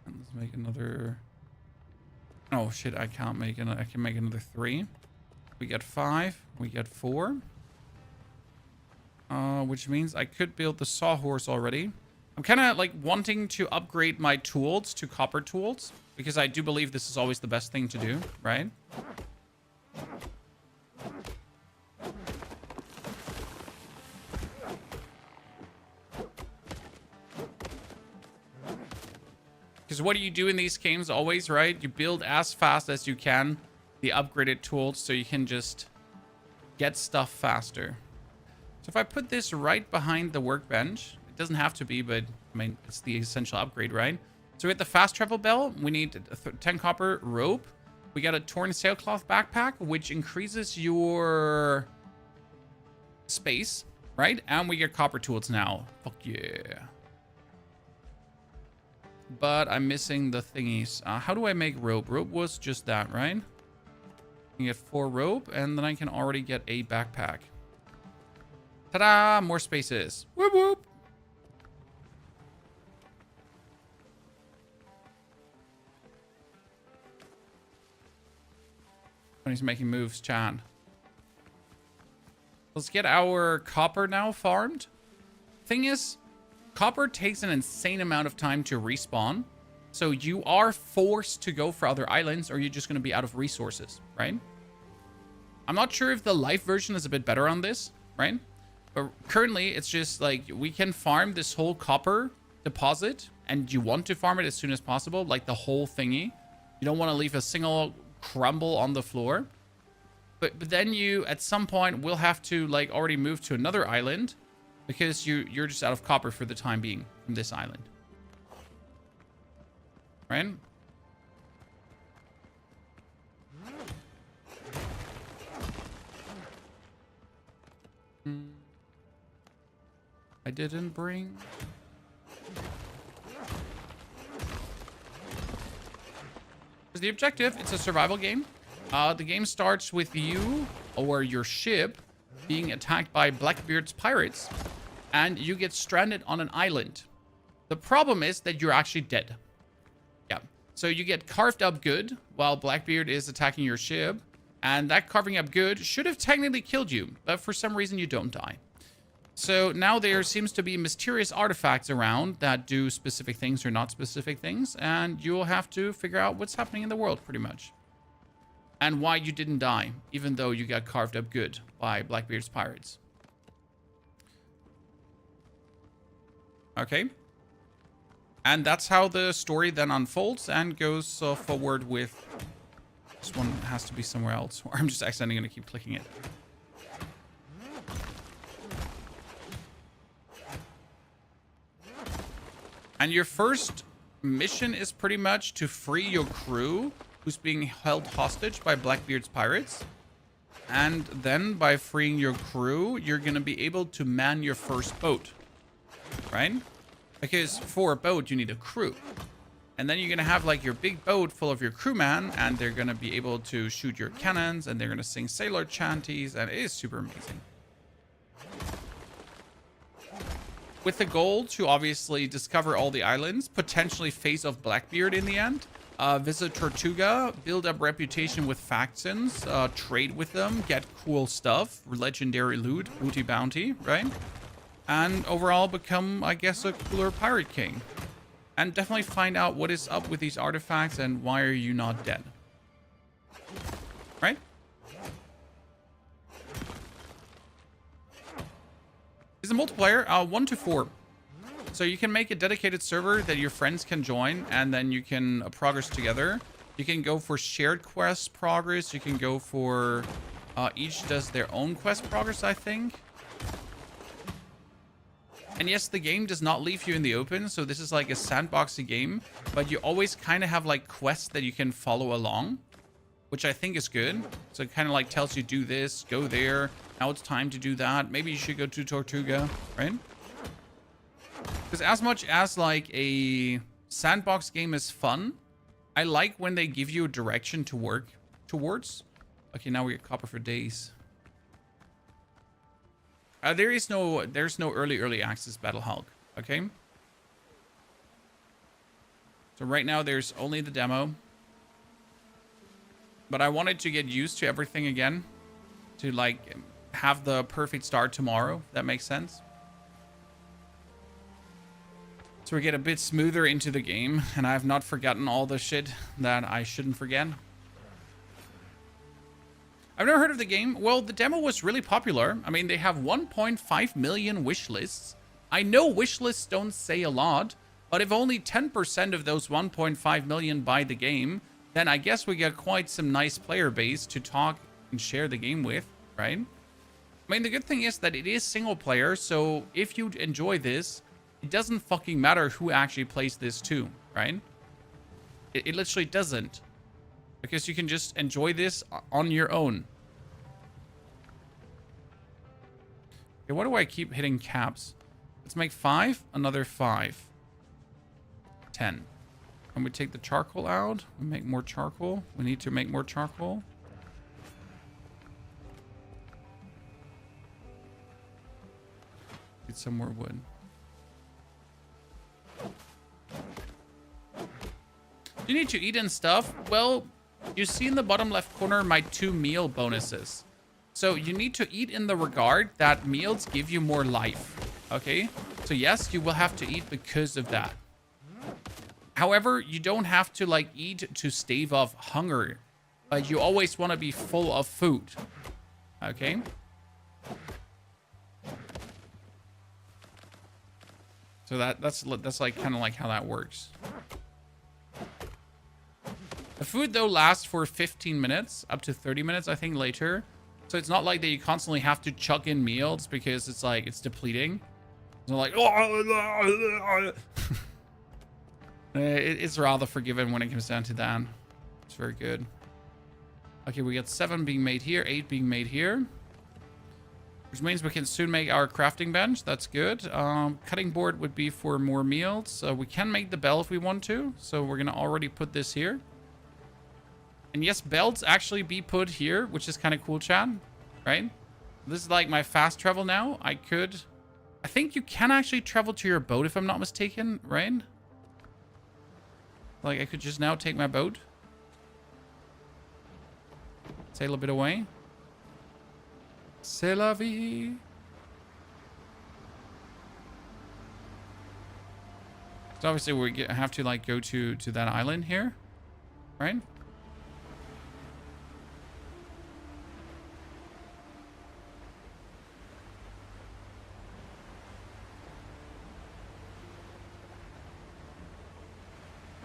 Speaker 1: And let's make another... Oh shit, I can't make another. I can make another 3. We get 5. We get 4. Which means I could build the sawhorse already. I'm kind of like wanting to upgrade my tools to copper tools, because I do believe this is always the best thing to do, right? Because what do you do in these games always, right? You build as fast as you can the upgraded tools so you can just get stuff faster. So if I put this right behind the workbench, doesn't have to be, but I mean, it's the essential upgrade, right? So we get the fast travel bell. We need 10 copper rope. We got a torn sailcloth backpack, which increases your space, right? And we get copper tools now. Fuck yeah. But I'm missing the thingies. How do I make rope? Rope was just that, right? I can get 4 rope, and then I can already get a backpack. Ta-da! More spaces. Whoop whoop! When he's making moves, Chan. Let's get our copper now farmed. Thing is, copper takes an insane amount of time to respawn. So you are forced to go for other islands, or you're just going to be out of resources, right? I'm not sure if the life version is a bit better on this, right? But currently, it's just like we can farm this whole copper deposit, and you want to farm it as soon as possible, like the whole thingy. You don't want to leave a single crumble on the floor. But then you, at some point, will have to, like, already move to another island because you're just out of copper for the time being from this island. Right? I didn't bring... Here's the objective. It's a survival game. The game starts with you or your ship being attacked by Blackbeard's pirates, and you get stranded on an island. The problem is that you're actually dead. Yeah. So you get carved up good while Blackbeard is attacking your ship, and that carving up good should have technically killed you, but for some reason you don't die. So now there seems to be mysterious artifacts around that do specific things or not specific things, and you'll have to figure out what's happening in the world, pretty much. And why you didn't die, even though you got carved up good by Blackbeard's pirates. Okay. And that's how the story then unfolds and goes forward with... This one has to be somewhere else, or I'm just accidentally going to keep clicking it. And your first mission is pretty much to free your crew who's being held hostage by Blackbeard's pirates. And then by freeing your crew, you're going to be able to man your first boat. Right? Because for a boat, you need a crew. And then you're going to have like your big boat full of your crewmen, and they're going to be able to shoot your cannons, and they're going to sing sailor chanties, and it is super amazing. With the goal to obviously discover all the islands, potentially face off Blackbeard in the end, visit Tortuga, build up reputation with factions, trade with them, get cool stuff, legendary loot, booty bounty, right? And overall become, I guess, a cooler pirate king. And definitely find out what is up with these artifacts and why are you not dead. Right? It's a multiplayer, 1 to 4. So you can make a dedicated server that your friends can join, and then you can progress together. You can go for shared quest progress. You can go for... each does their own quest progress, I think. And yes, the game does not leave you in the open, so this is like a sandboxy game, but you always kind of have like quests that you can follow along, which I think is good. So it kind of like tells you do this, go there, now it's time to do that. Maybe you should go to Tortuga, right? Because as much as like a sandbox game is fun, I like when they give you a direction to work towards. Okay, now we get copper for days. There's no early access Battle Hulk, okay? So right now there's only the demo. But I wanted to get used to everything again. To like have the perfect start tomorrow, if that makes sense. So we get a bit smoother into the game, and I have not forgotten all the shit that I shouldn't forget. I've never heard of the game. Well, the demo was really popular. I mean, they have 1.5 million wish lists. I know wish lists don't say a lot, but if only 10% of those 1.5 million buy the game, then I guess we get quite some nice player base to talk and share the game with, right? I mean, the good thing is that it is single player, so if you enjoy this, it doesn't fucking matter who actually plays this too, right? It literally doesn't. Because you can just enjoy this on your own. Okay, why do I keep hitting caps? Let's make 5, another 5. 10. Can we take the charcoal out? We make more charcoal. We need to make more charcoal. Get some more wood. You need to eat and stuff. Well, you see in the bottom left corner my 2 meal bonuses. So you need to eat in the regard that meals give you more life. Okay? So yes, you will have to eat because of that. However, you don't have to like eat to stave off hunger. But you always want to be full of food. Okay? So that's like kind of like how that works. The food though lasts for 15 minutes, up to 30 minutes, I think, later. So it's not like that you constantly have to chuck in meals because it's like it's depleting. It's not like it's rather forgiving when it comes down to that. It's very good. Okay, we got 7 being made here, 8 being made here. Which means we can soon make our crafting bench. That's good. Cutting board would be for more meals. We can make the bell if we want to. So we're going to already put this here. And yes, belts actually be put here, which is kind of cool, chat. Right? This is like my fast travel now. I think you can actually travel to your boat if I'm not mistaken, right? Like I could just now take my boat. Sail a bit away. C'est la vie. So obviously we have to like go to that island here, right?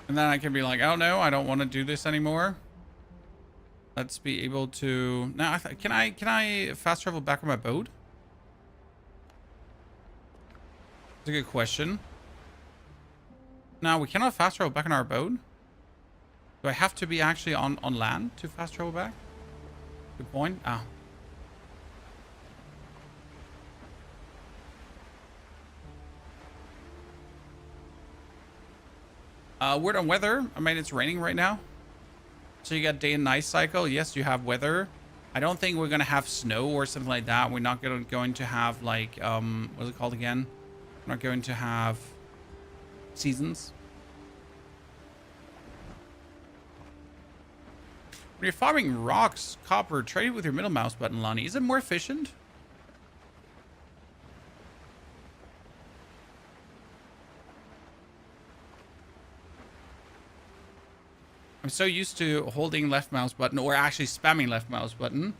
Speaker 1: And then I can be like, oh no, I don't want to do this anymore. Let's be able to... Now, can I fast travel back on my boat? That's a good question. No, we cannot fast travel back on our boat. Do I have to be actually on land to fast travel back? Good point. Ah. Word on weather. I mean, it's raining right now. So you got day and night cycle. Yes, you have weather. I don't think we're going to have snow or something like that. We're not going to have like, what's it called again? We're not going to have seasons. When you're farming rocks, copper, trade it with your middle mouse button, Lonnie. Is it more efficient? I'm so used to holding left mouse button or actually spamming left mouse button,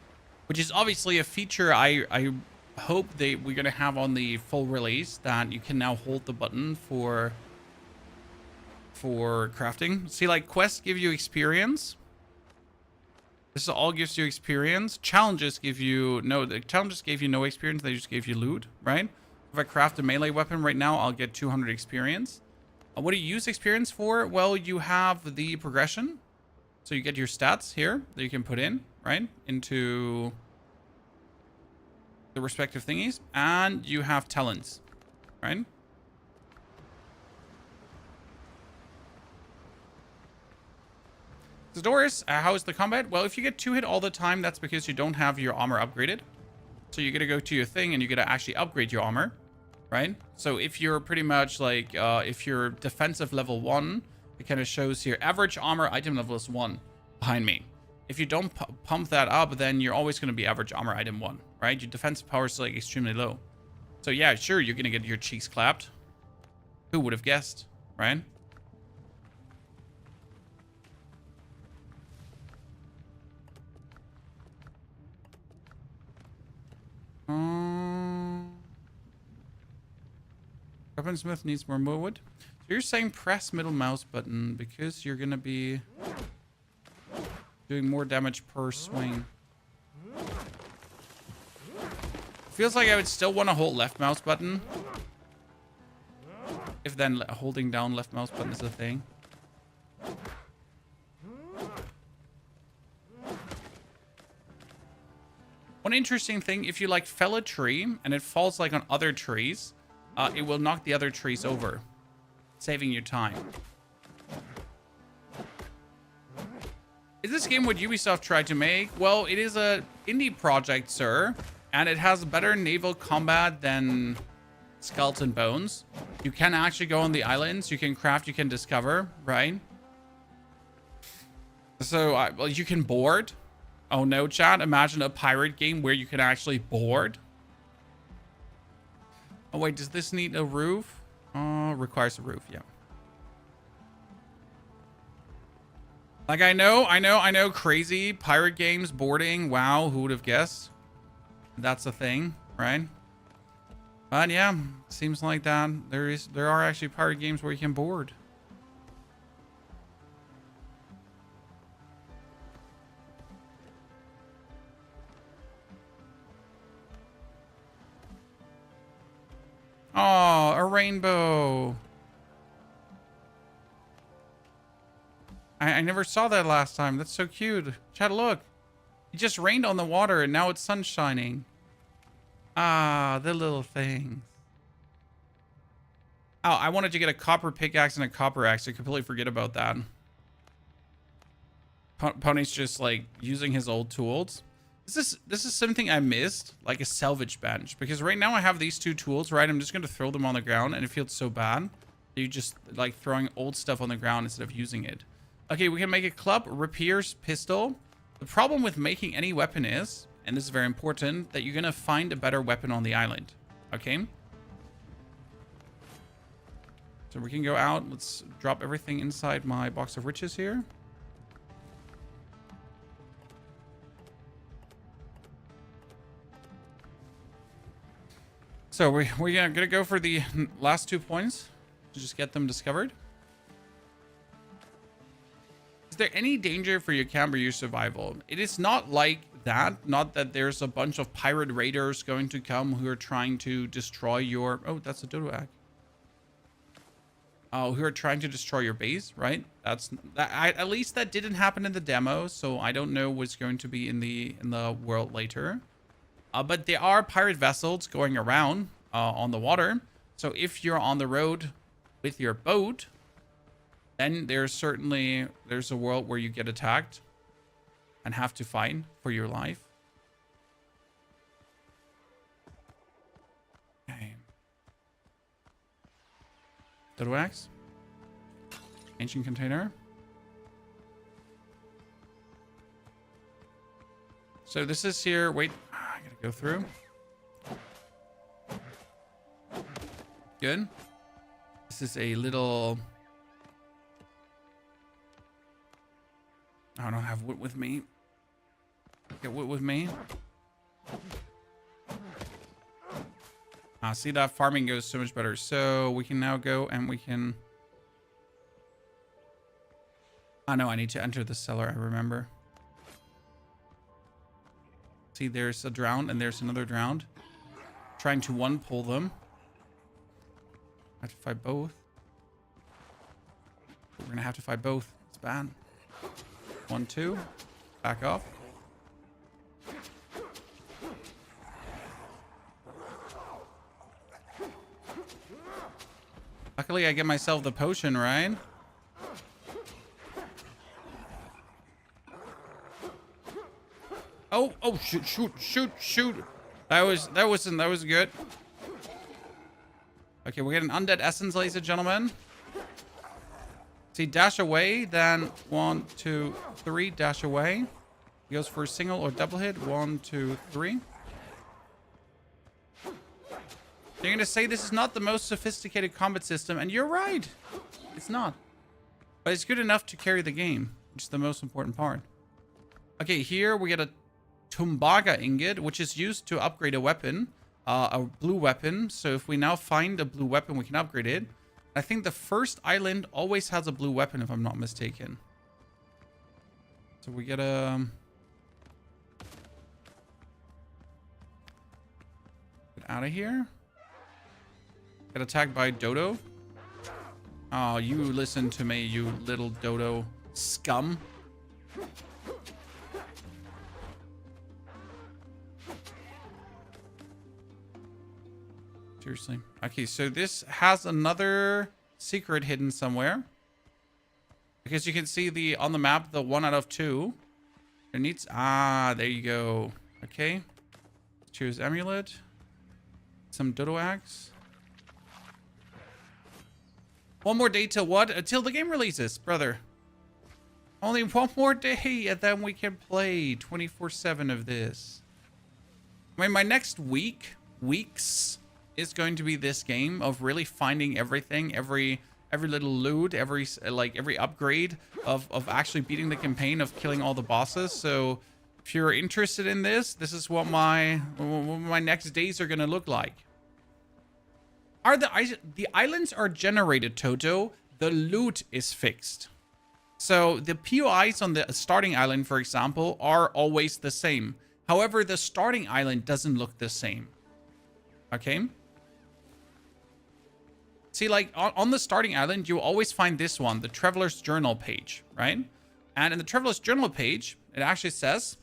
Speaker 1: which is obviously a feature I hope that we're going to have on the full release, that you can now hold the button for crafting. See, like quests give you experience. This all gives you experience. Challenges give you the challenges gave you no experience. They just gave you loot, right? If I craft a melee weapon right now, I'll get 200 experience. What do you use experience for? Well, you have the progression. So you get your stats here that you can put in, right? Into the respective thingies. And you have talents, right? So Doris, how is the combat? Well, if you get 2 hit all the time, that's because you don't have your armor upgraded. So you're going to go to your thing and you're going to actually upgrade your armor. Right? So if you're pretty much like, if you're defensive level 1, it kind of shows here, average armor item level is 1 behind me. If you don't pump that up, then you're always going to be average armor item 1, right? Your defensive power is like extremely low. So yeah, sure, you're going to get your cheeks clapped. Who would have guessed, right? Weaponsmith needs more wood. So you're saying press middle mouse button because you're going to be doing more damage per swing. Feels like I would still want to hold left mouse button. If then holding down left mouse button is a thing. One interesting thing, if you like fell a tree and it falls like on other trees, it will knock the other trees over, saving you time. Is this game what Ubisoft tried to make? Well, it is a indie project, sir, and it has better naval combat than Skeleton Bones. You can actually go on the islands, you can craft, you can discover, right? So, well, you can board. Oh no, chat. Imagine a pirate game where you can actually board. Oh wait, does this need a roof? Requires a roof, yeah. Like, I know, crazy pirate games, boarding. Wow, who would have guessed? That's a thing, right? But yeah, seems like that. There are actually pirate games where you can board. Oh, a rainbow. I never saw that last time. That's so cute. Chat, look. It just rained on the water and now it's sun shining. Ah, the little things. Oh, I wanted to get a copper pickaxe and a copper axe. I completely forget about that. Pony's just like using his old tools. This is something I missed, like a salvage bench, because right now I have these two tools, right? I'm just going to throw them on the ground and it feels so bad. You just like throwing old stuff on the ground instead of using it. Okay, we can make a club, rapiers, pistol. The problem with making any weapon is, and this is very important, that you're going to find a better weapon on the island. Okay? So we can go out. Let's drop everything inside my box of riches here. So we're going to go for the last 2 points to just get them discovered. Is there any danger for your camp or your survival? It is not like that. Not that there's a bunch of pirate raiders going to come who are trying to destroy your... Oh, that's a dodo egg. Oh, who are trying to destroy your base, right? At least that didn't happen in the demo, so I don't know what's going to be in the world later. But there are pirate vessels going around on the water. So if you're on the road with your boat, then there's a world where you get attacked and have to fight for your life. Okay. Dodo axe. Ancient container. So this is here. Wait, I gotta go through. Good. This is a little... I don't have wood with me. Get wood with me. See, that farming goes so much better. So we can now go and we can... Oh no, I need to enter the cellar, I remember. See, there's a drowned and there's another drowned. Trying to one pull them. I have to fight both. We're gonna have to fight both. It's bad. 1, 2. Back off. Luckily, I get myself the potion, right? Oh, shoot. That was good. Okay, we're getting undead essence, ladies and gentlemen. See, dash away, then 1, 2, 3, dash away. He goes for a single or double hit. 1, 2, 3. You're gonna say this is not the most sophisticated combat system, and you're right. It's not. But it's good enough to carry the game, which is the most important part. Okay, here we get a Tumbaga ingot, which is used to upgrade a weapon, a blue weapon. So if we now find a blue weapon, we can upgrade it. I think the first island always has a blue weapon, if I'm not mistaken. So we get a... Get out of here. Get attacked by Dodo. Oh, you listen to me, you little dodo scum. Seriously. Okay, so this has another secret hidden somewhere. Because you can see the on the map, the 1 out of 2. It needs... Ah, there you go. Okay. Choose amulet. Some dodo axe. One more day till what? Until the game releases, brother. Only one more day, and then we can play 24/7 of this. I mean, my next weeks, is going to be this game of really finding everything, every little loot, every upgrade of actually beating the campaign, of killing all the bosses. So, if you're interested in this, this is what my next days are gonna look like. The islands are generated, Toto. The loot is fixed. So the POIs on the starting island, for example, are always the same. However, the starting island doesn't look the same. Okay? See, like on the starting island, you always find this one, the Traveler's Journal page, right? And in the Traveler's Journal page, it actually says...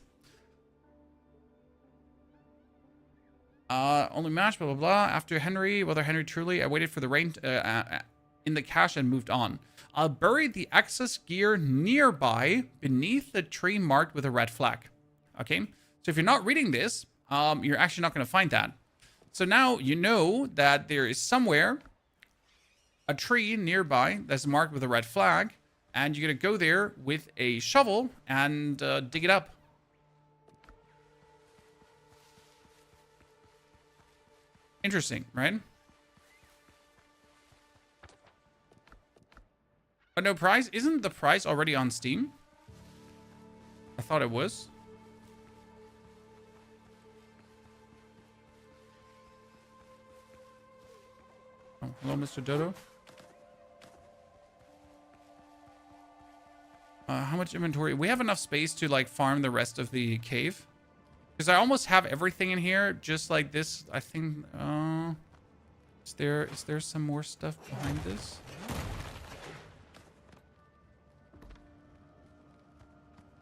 Speaker 1: only match, blah, blah, blah. After Henry, whether Henry truly, I waited for the rain in the cache and moved on. I'll bury the excess gear nearby beneath the tree marked with a red flag. Okay? So if you're not reading this, you're actually not going to find that. So now you know that there is somewhere a tree nearby that's marked with a red flag, and you're going to go there with a shovel and dig it up. Interesting, right? But no prize? Isn't the prize already on Steam? I thought it was. Oh, hello, Mr. Dodo. How much inventory? We have enough space to like farm the rest of the cave. Because I almost have everything in here, just like this. I think, is there some more stuff behind this?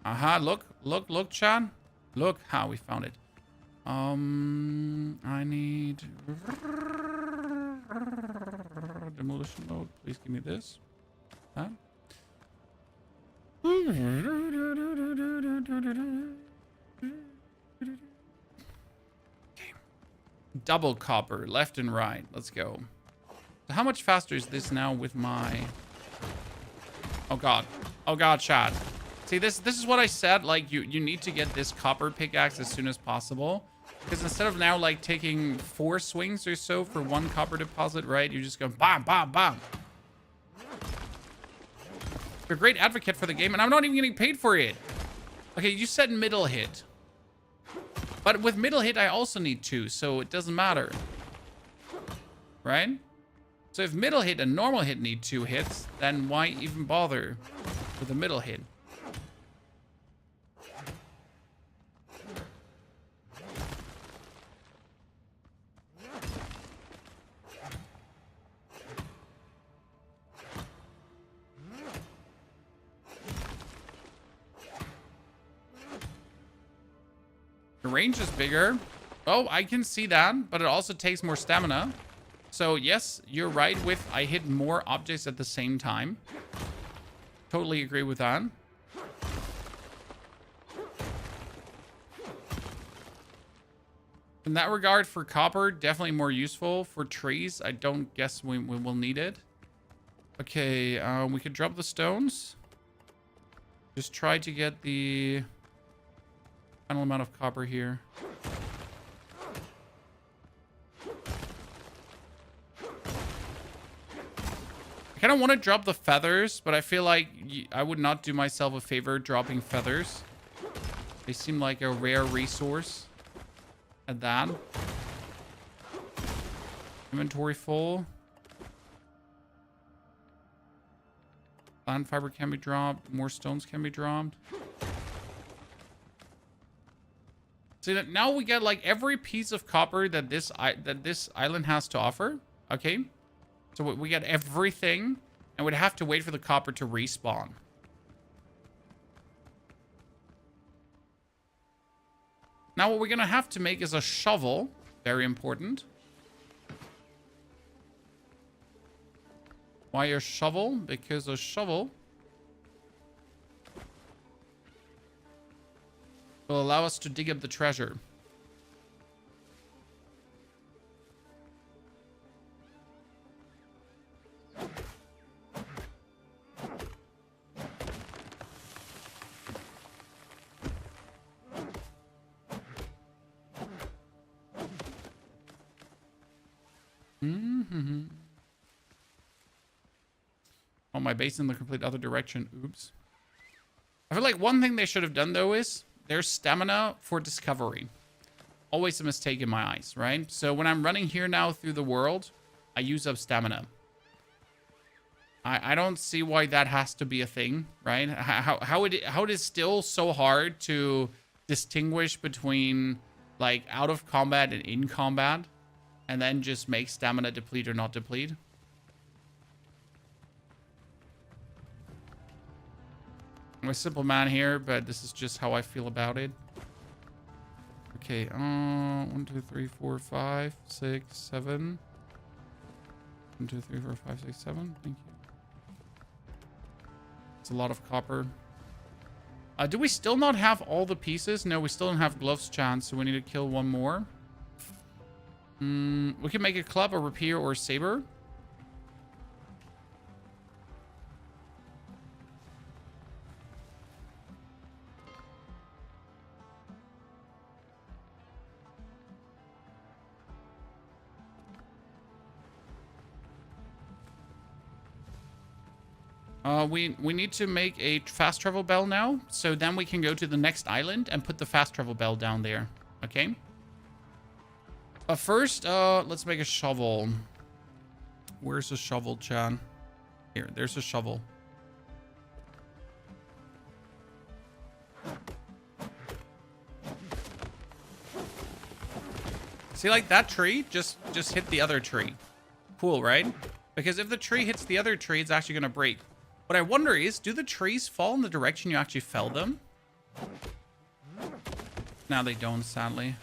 Speaker 1: Aha, look, Chad. Look how we found it. I need demolition mode. Please give me this. That. Okay. Double copper, left and right. Let's go. So how much faster is this now with my... Oh god. Oh god, Chad. See, this is what I said. Like, you need to get this copper pickaxe as soon as possible. Because instead of now, like, taking 4 swings or so for 1 copper deposit, right? You just go bam, bam, bam. You're a great advocate for the game, and I'm not even getting paid for it. Okay, you said middle hit. But with middle hit, I also need 2, so it doesn't matter. Right? So if middle hit and normal hit need 2 hits, then why even bother with the middle hit? The range is bigger. Oh, I can see that, but it also takes more stamina. So yes, you're right with I hit more objects at the same time. Totally agree with that. In that regard, for copper, definitely more useful. For trees, I don't guess we will need it. Okay, we could drop the stones. Just try to get the final amount of copper here. I kind of want to drop the feathers, but I feel like I would not do myself a favor dropping feathers. They seem like a rare resource at that. Inventory full. Plant fiber can be dropped. More stones can be dropped. See that now we get like every piece of copper that this island has to offer. Okay, so we get everything, And we'd have to wait for the copper to respawn. Now what we're going to have to make is a shovel. Very important. Why a shovel? Because a shovel will allow us to dig up the treasure. Oh, my base in the complete other direction. Oops. I feel like one thing they should have done, though, is there's stamina for discovery. Always a mistake in my eyes, right? So when I'm running here now through the world, I use up stamina. I don't see why that has to be a thing, right? How it is still so hard to distinguish between, like, out of combat and in combat, and then just make stamina deplete or not deplete. I'm a simple man here, but this is just how I feel about it. Okay, 1, 2, 3, 4, 5, 6, 7. 1, 2, 3, 4, 5, 6, 7. Thank you. It's a lot of copper. Do we still not have all the pieces? No, we still don't have gloves chance, so we need to kill one more. We can make a club, a rapier, or a saber. We need to make a fast travel bell now, so then we can go to the next island and put the fast travel bell down there. Okay. But first, let's make a shovel. Where's the shovel, Chan? Here, there's a shovel. See, like that tree just hit the other tree. Cool, right? Because if the tree hits the other tree, it's actually gonna break. What I wonder is, do the trees fall in the direction you actually fell them? No, they don't, sadly.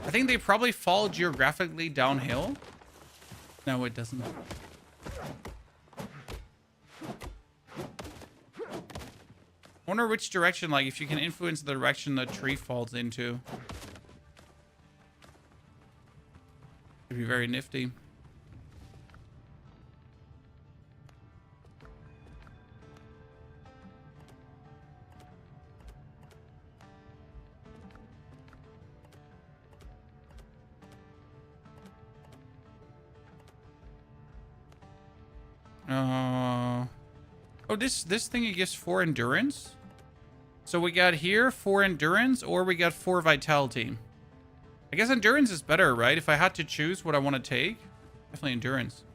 Speaker 1: I think they probably fall geographically downhill. No, it doesn't. I wonder which direction, like, if you can influence the direction the tree falls into. It'd be very nifty. Oh, this thingy gives 4 endurance. So we got here 4 endurance, or we got 4 vitality. I guess endurance is better, right? If I had to choose what I want to take, definitely endurance.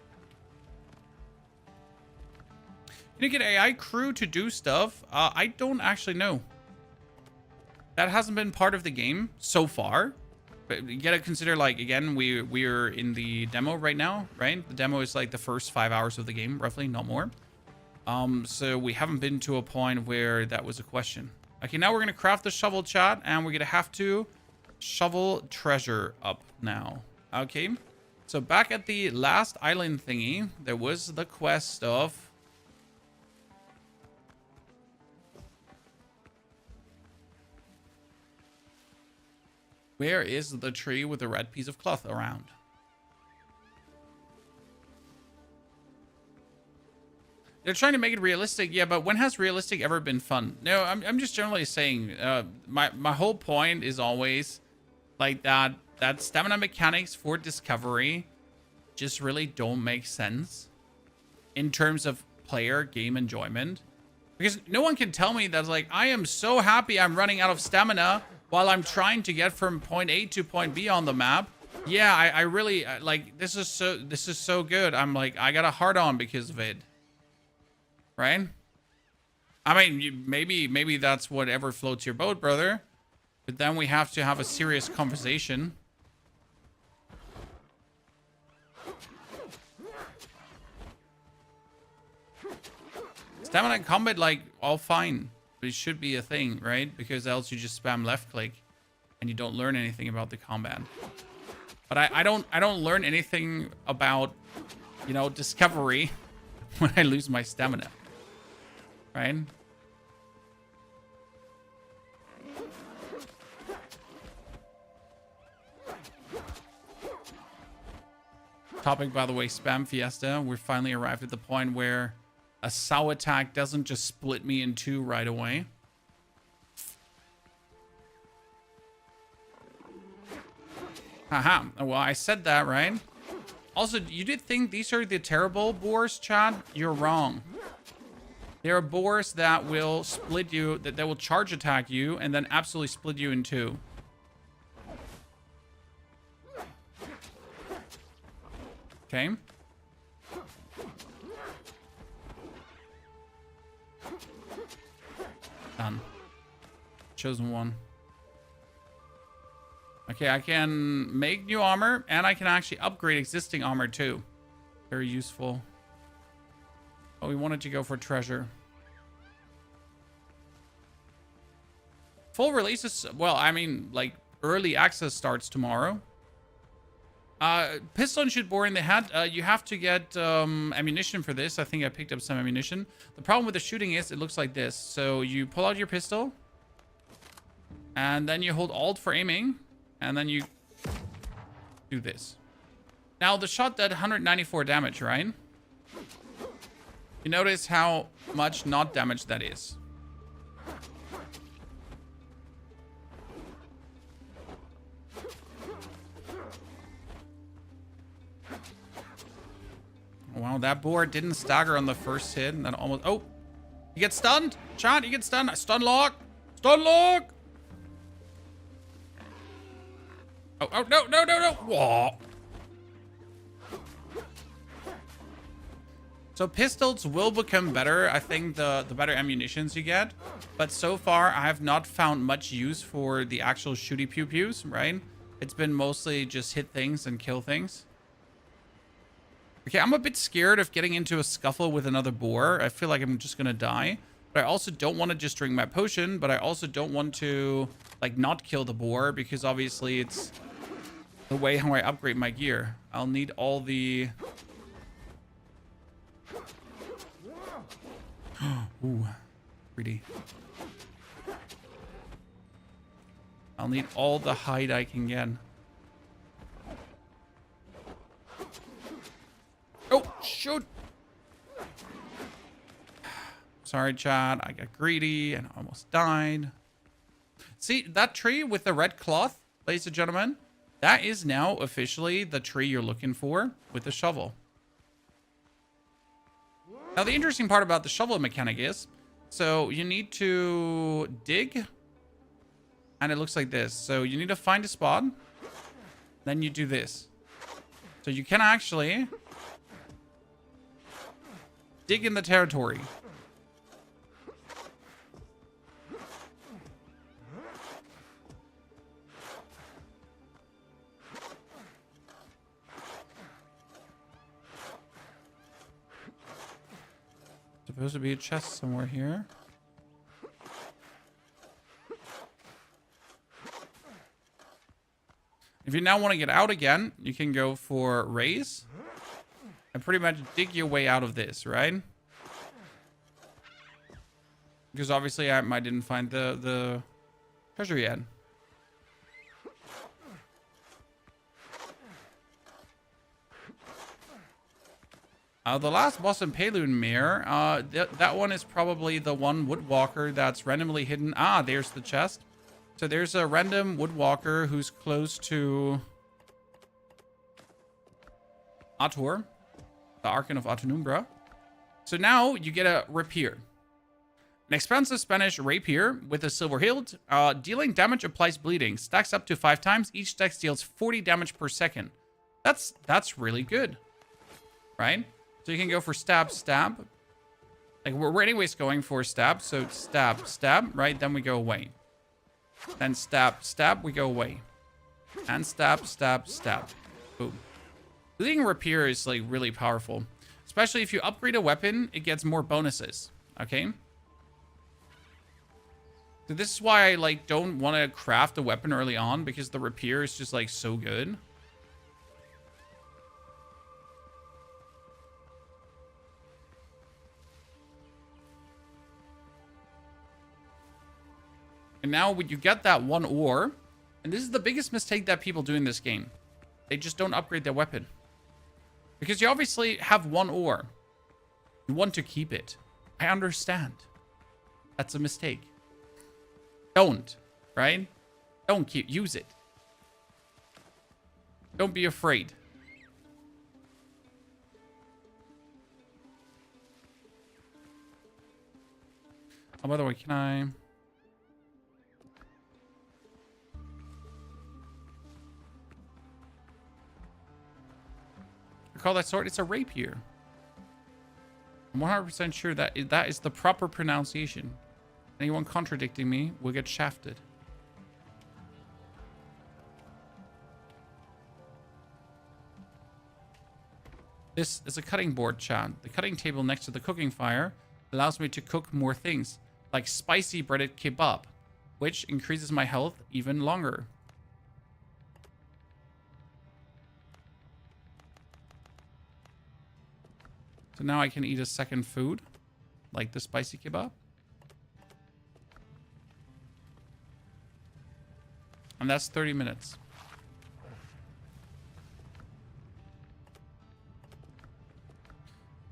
Speaker 1: Can you get AI crew to do stuff? I don't actually know. That hasn't been part of the game so far. But you gotta consider, like, again, we're in the demo right now, right? The demo is like the first 5 hours of the game, roughly, not more. So we haven't been to a point where that was a question. Okay, now we're gonna craft the shovel, chat, and we're gonna have to shovel treasure up now. Okay, so back at the last island thingy, there was the quest of... Where is the tree with the red piece of cloth around? They're trying to make it realistic. Yeah, but when has realistic ever been fun? No, I'm just generally saying, my whole point is always like that stamina mechanics for discovery just really don't make sense in terms of player game enjoyment. Because no one can tell me that, like, I am so happy I'm running out of stamina while I'm trying to get from point A to point B on the map. Yeah, I really, like, this is so good. I'm like, I got a hard on because of it. Right? I mean, maybe that's whatever floats your boat, brother. But then we have to have a serious conversation. Stamina in combat, like, all fine. But it should be a thing, right? Because else you just spam left click and you don't learn anything about the combat. But I don't learn anything about, you know, discovery when I lose my stamina. Right? Topic, by the way, spam fiesta. We're finally arrived at the point where a sow attack doesn't just split me in two right away. Haha. Well, I said that, right? Also, you did think these are the terrible boars, Chad? You're wrong. There are boars that will split you, that will charge attack you, and then absolutely split you in two. Okay. Done. Chosen one. Okay, I can make new armor, and I can actually upgrade existing armor too. Very useful. Oh, we wanted to go for treasure. Full releases, well, I mean, like, early access starts tomorrow. Piston shoot bore in the head. You have to get ammunition for this. I think I picked up some ammunition. The problem with the shooting is it looks like this. So you pull out your pistol, and then you hold Alt for aiming, and then you do this. Now, the shot did 194 damage, right? You notice how much not damage that is. Wow, that boar didn't stagger on the first hit, and then almost... Oh! You get stunned! Shot, you get stunned! Stun lock! Stun lock! Oh, oh, no, no, no, no! Whoa! So pistols will become better, I think, the better ammunitions you get. But so far, I have not found much use for the actual shooty pew-pews, right? It's been mostly just hit things and kill things. Okay, I'm a bit scared of getting into a scuffle with another boar. I feel like I'm just gonna die. But I also don't want to just drink my potion, but I also don't want to, like, not kill the boar, because obviously it's the way how I upgrade my gear. I'll need all the... Ooh, pretty. I'll need all the hide I can get. Oh, shoot. Sorry, Chad. I got greedy and almost died. See, that tree with the red cloth, ladies and gentlemen, that is now officially the tree you're looking for with the shovel. Now, the interesting part about the shovel mechanic is, so you need to dig, and it looks like this. So you need to find a spot, then you do this. So you can actually dig in the territory. Supposed to be a chest somewhere here. If you now want to get out again, you can go for raise and pretty much dig your way out of this, right? Because obviously I didn't find the treasure yet. The last boss in Payloon Mere, that one is probably the one Woodwalker that's randomly hidden. Ah, there's the chest. So there's a random Woodwalker who's close to Ator, the Archon of Atunumbra. So now you get a rapier. An expensive Spanish rapier with a silver hilt. Dealing damage applies bleeding. Stacks up to 5 times. Each stack deals 40 damage per second. That's really good, right? So you can go for stab, stab. Like, we're anyways going for stab. So stab, stab, right? Then we go away. Then stab, stab, we go away. And stab, stab, stab. Boom. Bleeding rapier is, like, really powerful. Especially if you upgrade a weapon, it gets more bonuses. Okay. So this is why I like don't want to craft a weapon early on, because the rapier is just like so good. And now when you get that one ore, and this is the biggest mistake that people do in this game, they just don't upgrade their weapon. Because you obviously have one ore. You want to keep it. I understand. That's a mistake. Don't, right? Don't use it. Don't be afraid. Oh, by the way, can I call that sword? It's a rapier. I'm 100% sure that that is the proper pronunciation. Anyone contradicting me will get shafted. This is a cutting board, chat. The cutting table next to the cooking fire allows me to cook more things, like spicy breaded kebab, which increases my health even longer. So now I can eat a second food, like the spicy kebab. And that's 30 minutes.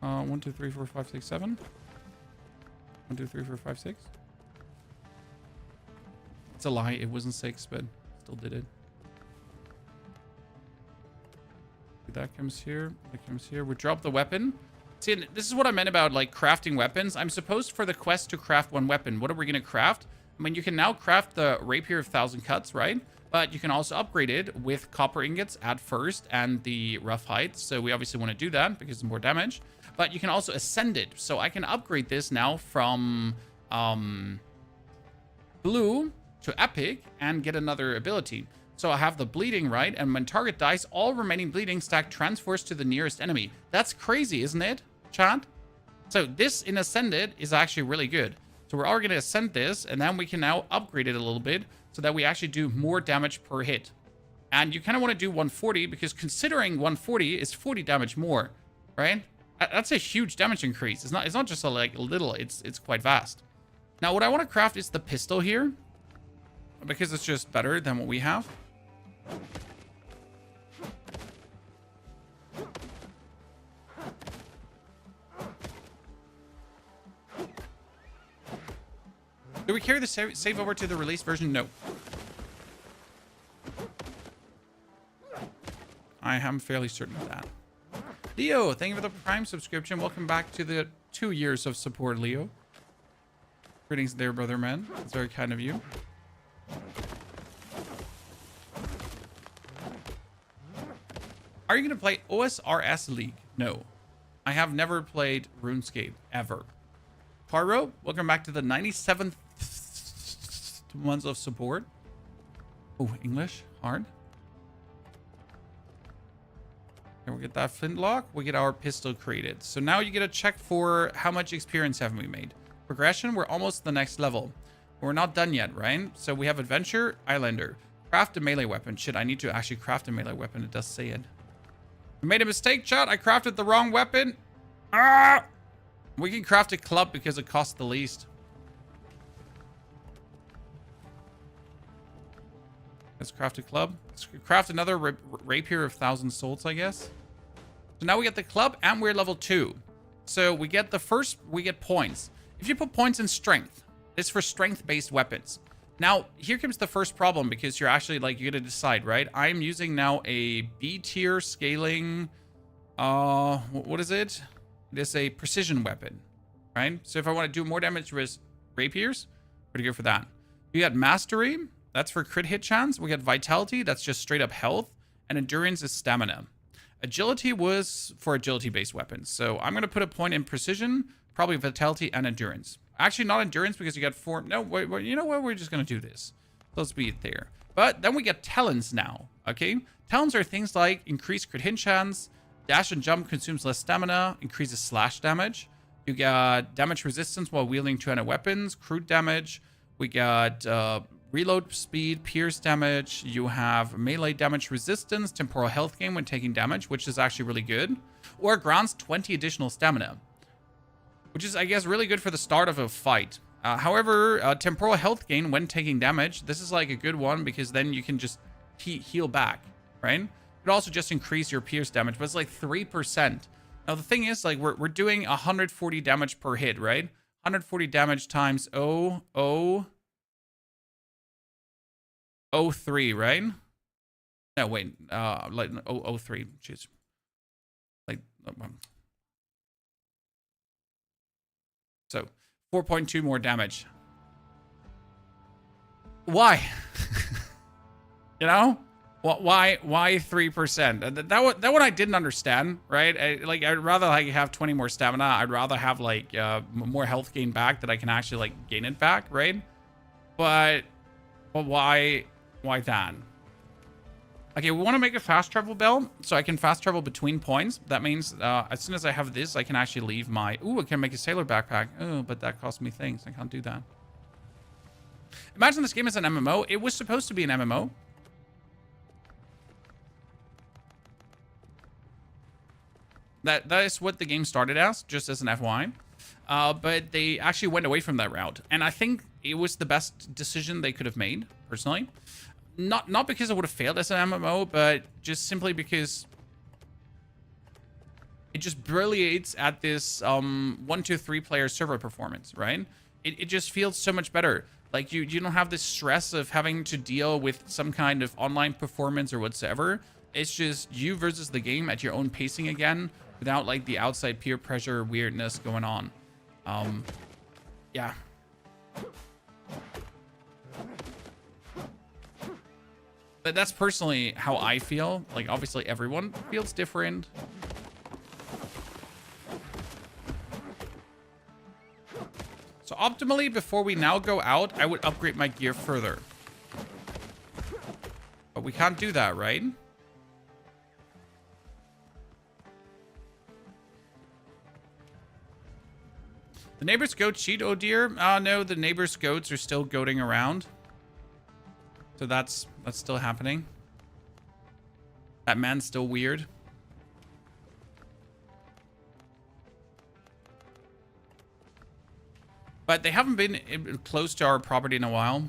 Speaker 1: One, two, three, four, five, six, 7. 1, 2, 3, 4, 5, 6. It's a lie. It wasn't 6, but still did it. That comes here. That comes here. We drop the weapon. See, and this is what I meant about like crafting weapons. I'm supposed for the quest to craft one weapon. What are we going to craft? I mean, you can now craft the Rapier of 1,000 Cuts, right? But you can also upgrade it with copper ingots at first and the rough height. So we obviously want to do that because it's more damage. But you can also ascend it. So I can upgrade this now from blue to epic and get another ability. So I have the bleeding, right? And when target dies, all remaining bleeding stack transfers to the nearest enemy. That's crazy, isn't it, chat? So this in ascended is actually really good. So we're all going to ascend this, and then we can now upgrade it a little bit so that we actually do more damage per hit. And you kind of want to do 140 because considering 140 is 40 damage more, right? That's a huge damage increase. It's not just a like little, it's quite vast. Now what I want to craft is the pistol here because it's just better than what we have. Do we carry the save over to the release version? No. I am fairly certain of that. Leo, thank you for the Prime subscription. Welcome back to the 2 years of support, Leo. Greetings there, brother man. It's very kind of you. Are you going to play OSRS League? No. I have never played RuneScape, ever. Caro, welcome back to the 97th months of support. Oh, English? Hard. And we get that flintlock. We get our pistol created. So now you get a check for how much experience haven't we made. Progression, we're almost the next level. We're not done yet, right? So we have Adventure, Islander. Craft a melee weapon. Shit, I need to actually craft a melee weapon. It does say it. We made a mistake, chat. I crafted the wrong weapon. Ah! We can craft a club because it costs the least. Let's craft a club. Let's craft another rapier of 1,000 souls, I guess. So now we get the club and we're level 2. So we get we get points. If you put points in strength, it's for strength-based weapons. Now, here comes the first problem because you're actually like, you got to decide, right? I'm using now a B tier scaling, what is it? It is a precision weapon, right? So if I want to do more damage with rapiers, we're going to go for that. You got mastery. That's for crit hit chance. We got vitality. That's just straight up health. And endurance is stamina. Agility was for agility-based weapons. So I'm going to put a point in precision, probably vitality and endurance. Actually, not endurance because you got 4. No, wait, you know what? We're just going to do this. Let's be it there. But then we get talents now, okay? Talents are things like increased crit hit chance, dash and jump consumes less stamina, increases slash damage. You got damage resistance while wielding two-handed weapons, crude damage. We got reload speed, pierce damage. You have melee damage resistance, temporal health gain when taking damage, which is actually really good. Or grants 20 additional stamina, which is, I guess, really good for the start of a fight. However, temporal health gain when taking damage. This is like a good one because then you can just heal back, right? It also just increase your pierce damage, but it's like 3%. Now, the thing is, like, we're doing 140 damage per hit, right? 140 damage times 0.003, right? No, wait. Like 0.003. Jeez. Like, so 4.2 more damage. Why? You know? Why 3%? That one I didn't understand, right? I'd rather like have 20 more stamina. I'd rather have like more health gain back that I can actually like gain it back, right? But why that? Okay, we want to make a fast travel bell so I can fast travel between points. That means as soon as I have this, I can actually leave my... Ooh, I can make a sailor backpack. Oh, but that costs me things. I can't do that. Imagine this game is an MMO. It was supposed to be an MMO. That is what the game started as, just as an FYI. But they actually went away from that route. And I think it was the best decision they could have made, personally. Not because it would have failed as an MMO, but just simply because it just brilliates at this 1-2-3 player server performance, right? It just feels so much better. Like you don't have this stress of having to deal with some kind of online performance or whatsoever. It's just you versus the game at your own pacing again, without like the outside peer pressure weirdness going on. Yeah. But that's personally how I feel. Like obviously everyone feels different. So optimally, before we now go out, I would upgrade my gear further. But we can't do that, right? The neighbor's goat cheat, oh dear. No, the neighbor's goats are still goating around. So that's still happening. That man's still weird. But they haven't been close to our property in a while.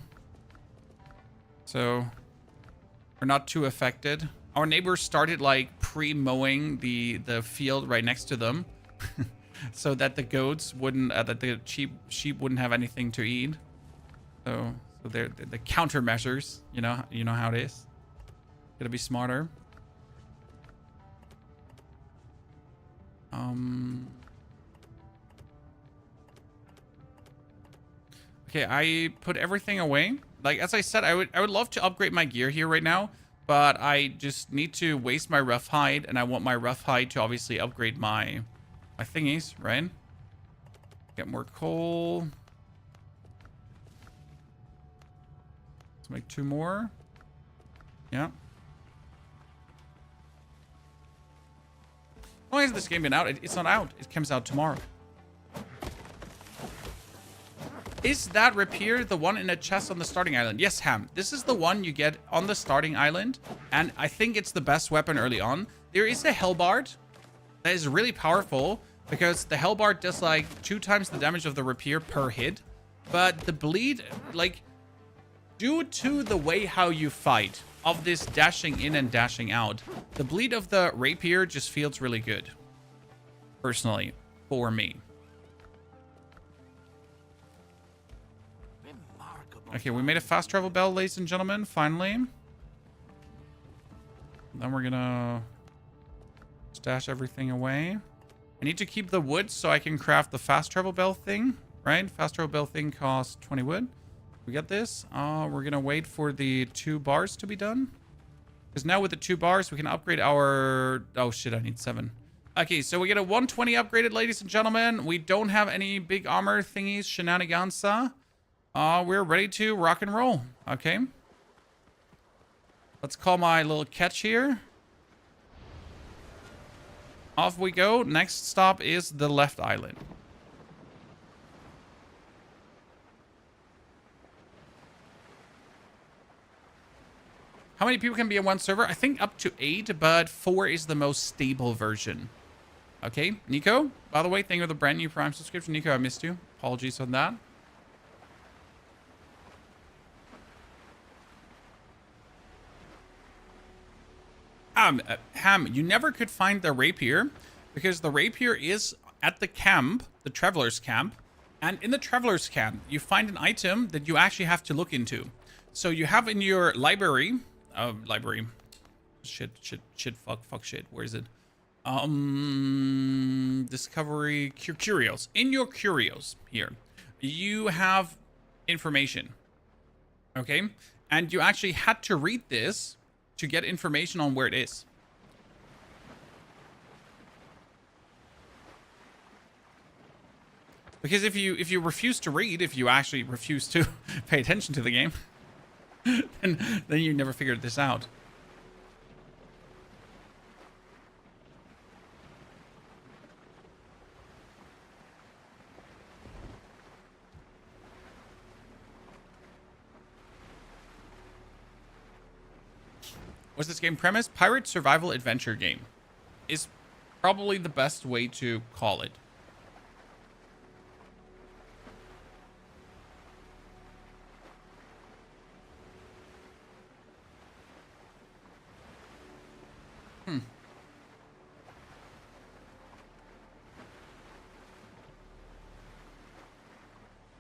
Speaker 1: So we're not too affected. Our neighbors started like pre-mowing the field right next to them. So that the goats wouldn't, that the sheep wouldn't have anything to eat. So they're the countermeasures, you know how it is. Gotta be smarter. Okay, I put everything away. Like as I said, I would love to upgrade my gear here right now, but I just need to waste my rough hide, and I want my rough hide to obviously upgrade my thingies, right? Get more coal. Let's make 2 more. Yeah. How long has this game been out? It's not out. It comes out tomorrow. Is that rapier the one in a chest on the starting island? Yes, Ham. This is the one you get on the starting island, and I think it's the best weapon early on. There is a hellbard that is really powerful because the hellbard does like 2 times the damage of the rapier per hit, but the bleed, like, due to the way how you fight of this dashing in and dashing out, the bleed of the rapier just feels really good, personally, for me. Okay, we made a fast travel bell, ladies and gentlemen, finally. Then we're gonna stash everything away. I need to keep the wood so I can craft the fast travel bell thing, right? Fast travel bell thing costs 20 wood. We got this. We're gonna wait for the 2 bars to be done. Because now with the 2 bars, we can upgrade our... Oh shit, I need 7. Okay, so we get a 120 upgraded, ladies and gentlemen. We don't have any big armor thingies, shenanigansa. We're ready to rock and roll. Okay. Let's call my little catch here. Off we go. Next stop is the left island. How many people can be in one server? I think up to 8, but 4 is the most stable version. Okay, Nico, by the way, thank you for the brand new Prime subscription. Nico, I missed you. Apologies on that. Ham, you never could find the rapier because the rapier is at the camp, the traveler's camp. And in the traveler's camp, you find an item that you actually have to look into. So you have in your library, fuck shit. Where is it? Discovery, curios. In your curios here, you have information. Okay. And you actually had to read this to get information on where it is. Because if you refuse to read, if you actually refuse to pay attention to the game, then you never figured this out. What's this game premise? Pirate survival adventure game is probably the best way to call it.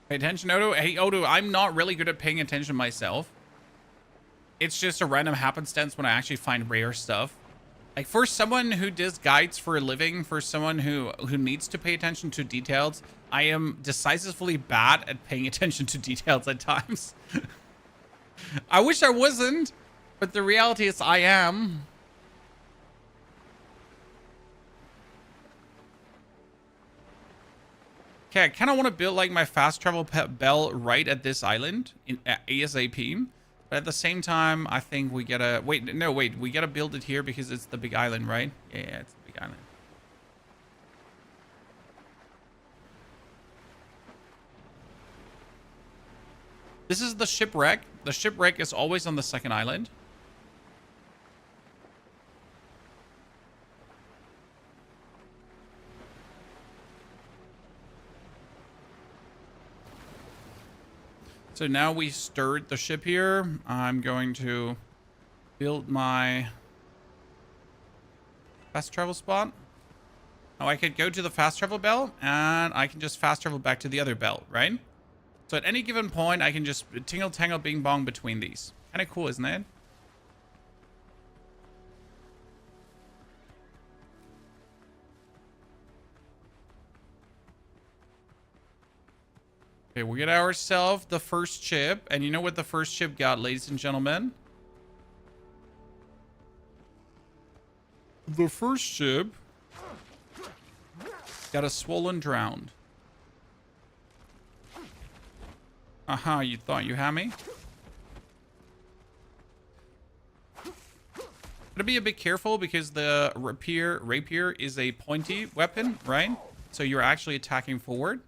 Speaker 1: Pay attention, Odo. Hey, Odo, I'm not really good at paying attention myself. It's just a random happenstance when I actually find rare stuff. Like, for someone who does guides for a living, for someone who needs to pay attention to details, I am decisively bad at paying attention to details at times. I wish I wasn't, but the reality is I am. Okay, I kind of want to build like my fast travel bell right at this island in ASAP. But at the same time, I think we gotta wait. No, wait, we gotta build it here because it's the big island, right? Yeah, it's the big island. This is the shipwreck. The shipwreck is always on the second island. So now we stirred the ship here. I'm going to build my fast travel spot. Now I could go to the fast travel belt and I can just fast travel back to the other belt, right? So at any given point, I can just tingle tangle bing bong between these. Kind of cool, isn't it? Okay, we get ourselves the first ship. And you know what the first ship got, ladies and gentlemen? The first ship got a swollen drowned. Aha, you thought you had me? Gotta be a bit careful because the rapier is a pointy weapon, right? So you're actually attacking forward.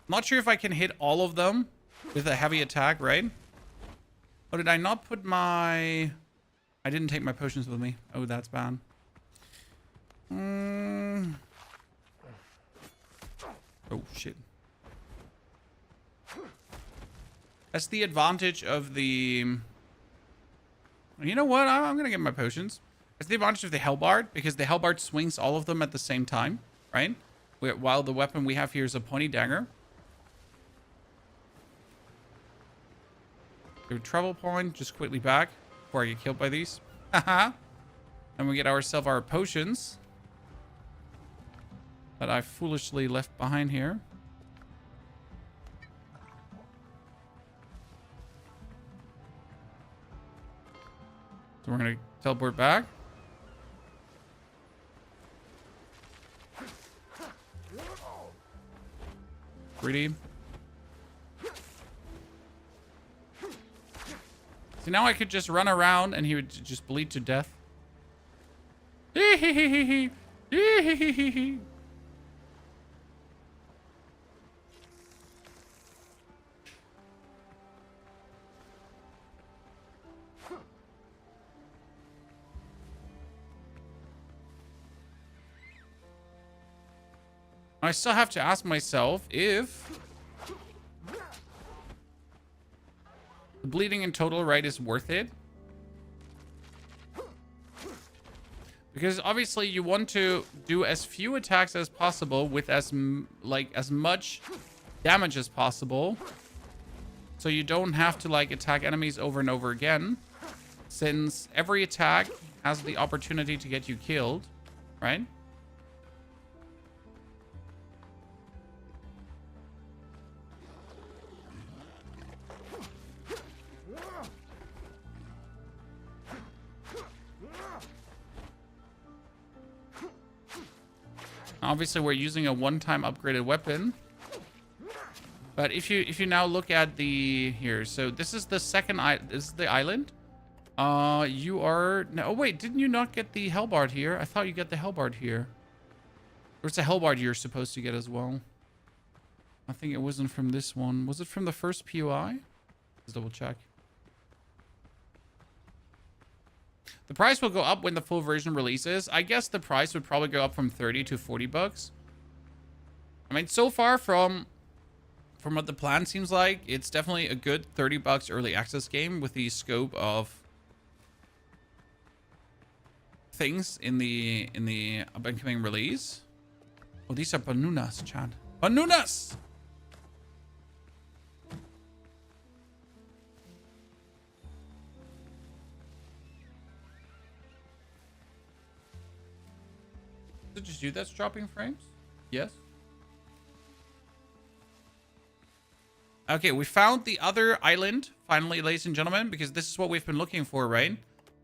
Speaker 1: Not sure if I can hit all of them with a heavy attack, right? Oh, did I not put my... I didn't take my potions with me. Oh, that's bad. Oh, shit. That's the advantage of the... You know what? I'm going to get my potions. That's the advantage of the Hellbard, because the Hellbard swings all of them at the same time, right? While the weapon we have here is a pointy dagger. Do travel point, just quickly back before I get killed by these. Haha. And we get ourselves our potions that I foolishly left behind here. So we're gonna teleport back. Pretty. So now I could just run around and he would just bleed to death. I still have to ask myself if the bleeding in total, right, is worth it. Because obviously you want to do as few attacks as possible with as much damage as possible. So you don't have to like attack enemies over and over again. Since every attack has the opportunity to get you killed, right? Obviously, we're using a one-time upgraded weapon. But if you now look at the here, so this is the second this is the island. You are no. Oh wait, didn't you not get the Hellbard here? I thought you get the Hellbard here. There's a Hellbard you're supposed to get as well. I think it wasn't from this one. Was it from the first POI? Let's double check. The price will go up when the full version releases. I guess the price would probably go up from 30 to 40 bucks. I mean, so far from what the plan seems like, it's definitely a good 30 bucks early access game with the scope of things in the upcoming release. Oh, these are bananas, Chad. Bananas! Is it just you that's dropping frames? Yes. Okay, we found the other island, finally, ladies and gentlemen, because this is what we've been looking for, right?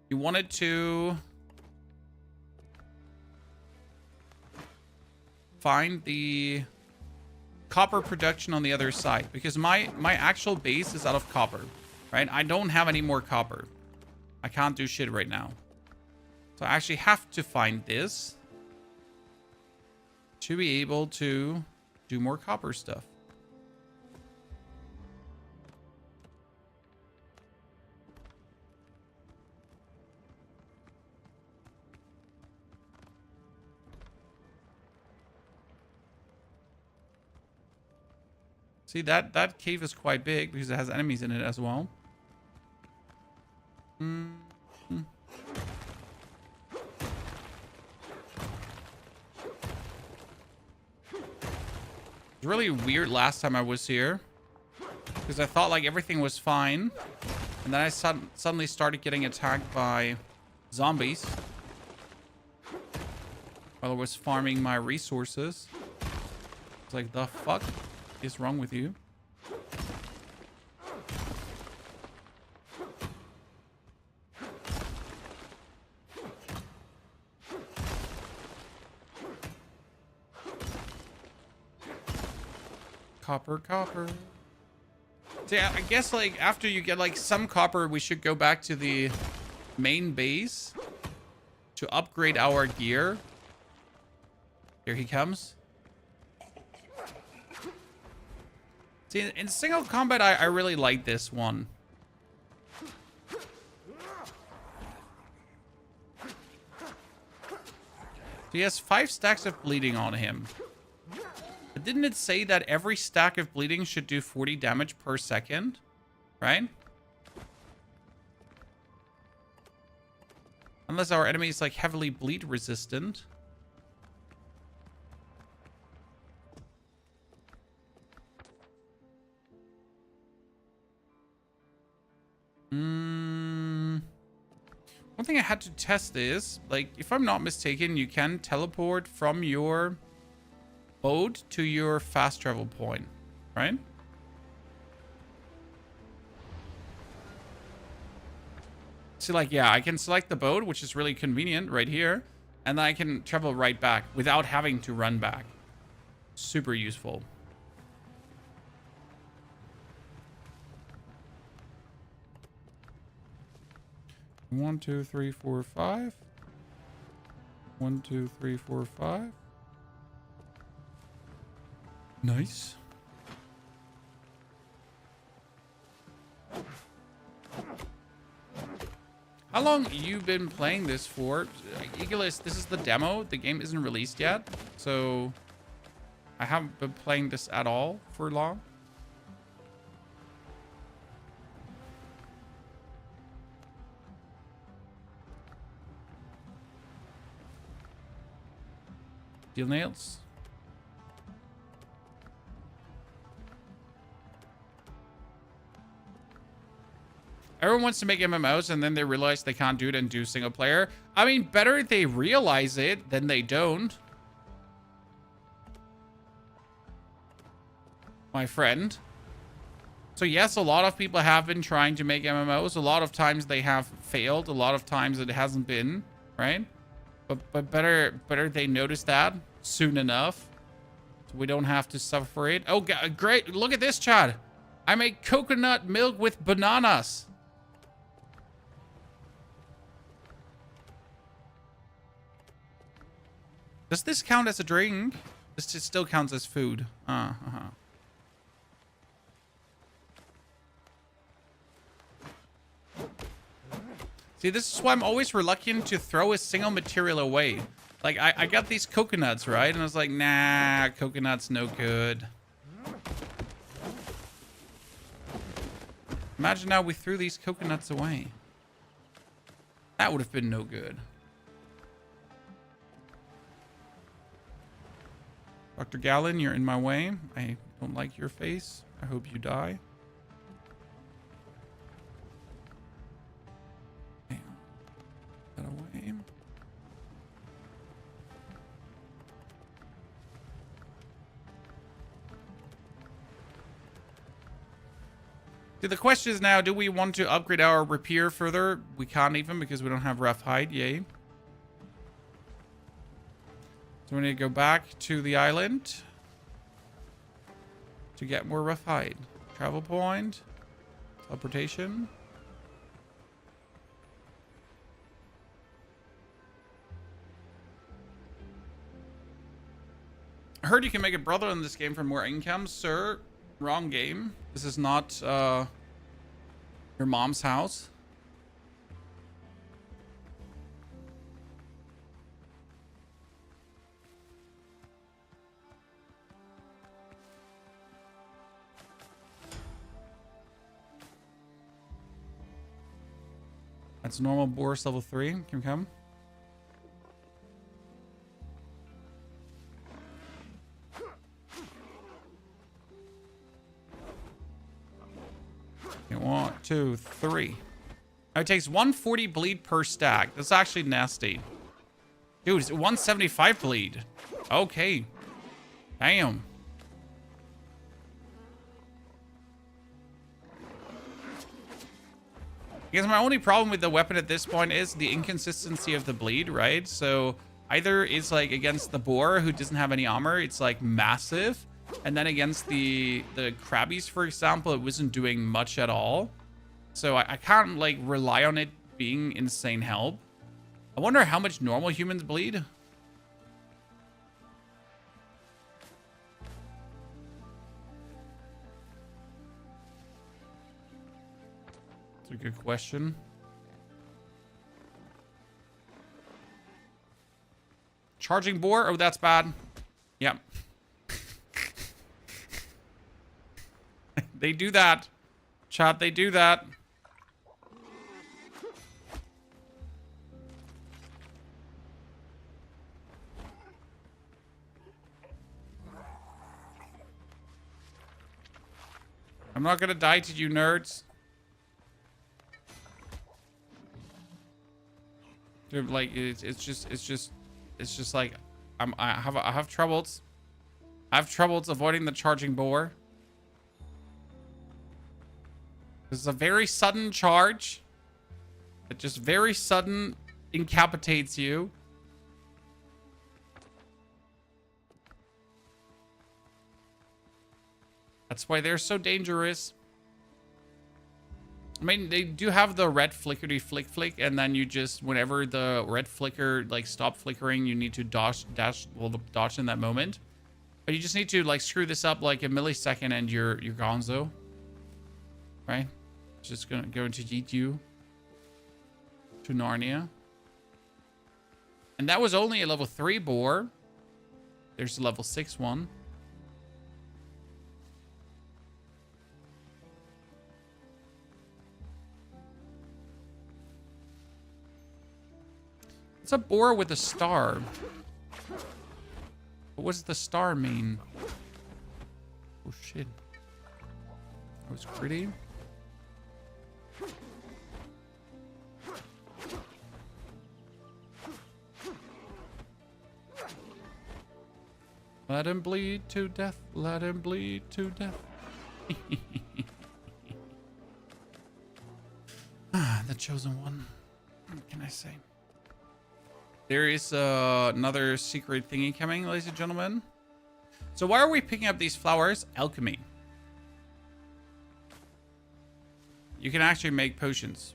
Speaker 1: You wanted to find the copper production on the other side, because my actual base is out of copper, right? I don't have any more copper. I can't do shit right now. So I actually have to find this to be able to do more copper stuff. See, that cave is quite big because it has enemies in it as well. It's really weird last time I was here because I thought like everything was fine, and then I suddenly started getting attacked by zombies while I was farming my resources. It's like, the fuck is wrong with you? Copper. So yeah, I guess like after you get like some copper, we should go back to the main base to upgrade our gear. Here he comes. See, in single combat, I really like this one. He has 5 stacks of bleeding on him. But didn't it say that every stack of bleeding should do 40 damage per second? Right? Unless our enemy is like heavily bleed resistant. One thing I had to test is, like, if I'm not mistaken, you can teleport from your boat to your fast travel point, right? So, like, yeah, I can select the boat, which is really convenient right here, and then I can travel right back without having to run back. Super useful. One, two, three, four, 5. 1, 2, 3, 4, 5. Nice. How long you been playing this for? Eagleist, this is the demo. The game isn't released yet, so I haven't been playing this at all for long. Steel nails. Everyone wants to make MMOs and then they realize they can't do it and do single player. I mean, better if they realize it than they don't. My friend. So yes, a lot of people have been trying to make MMOs. A lot of times they have failed. A lot of times it hasn't been, right? But better they notice that soon enough. So we don't have to suffer it. Oh, great. Look at this, Chad. I make coconut milk with bananas. Does this count as a drink? This still counts as food. See, this is why I'm always reluctant to throw a single material away. Like, I got these coconuts, right? And I was like, nah, coconut's no good. Imagine now we threw these coconuts away. That would have been no good. Dr. Gallon, you're in my way. I don't like your face. I hope you die. Damn. That away. See, the question is now, do we want to upgrade our rapier further? We can't even because we don't have rough hide. Yay. So we need to go back to the island to get more rough hide. Travel point. Teleportation. I heard you can make a brother in this game for more income, sir. Wrong game. This is not your mom's house. That's normal Boris level 3. Can you come? Okay, 1, 2, 3. It takes 140 bleed per stack. That's actually nasty. Dude, it's 175 bleed. Okay. Damn. I guess my only problem with the weapon at this point is the inconsistency of the bleed, right? So either it's like against the boar who doesn't have any armor, it's like massive. And then against the crabbies, for example, it wasn't doing much at all. So I can't like rely on it being insane help. I wonder how much normal humans bleed. That's a good question. Charging boar? Oh, that's bad. Yep. They do that. Chat, they do that. I'm not gonna die to you nerds. Dude, like it's just like I have troubles. I have troubles avoiding the charging boar. This is a very sudden charge. It just very sudden incapitates you. That's why they're so dangerous. I mean, they do have the red flickery flick, and then you just, whenever the red flicker, like, stop flickering, you need to dodge in that moment. But you just need to, like, screw this up, like, a millisecond, and you're gonzo. Right? It's just going to yeet you to Narnia. And that was only a level 3 boar. There's a level 6 one. What's a boar with a star? What does the star mean? Oh shit. That was pretty. Let him bleed to death. Let him bleed to death. The chosen one. What can I say? There is another secret thingy coming, ladies and gentlemen. So why are we picking up these flowers? Alchemy. You can actually make potions.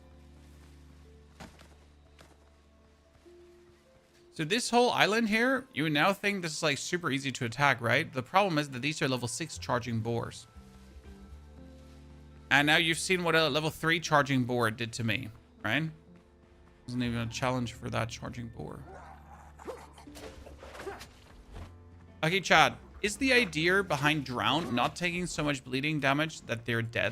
Speaker 1: So this whole island here, you would now think this is like super easy to attack, right? The problem is that these are level 6 charging boars. And now you've seen what a level 3 charging boar did to me, right? Wasn't even a challenge for that charging boar. Okay, Chad. Is the idea behind Drown not taking so much bleeding damage that they're dead?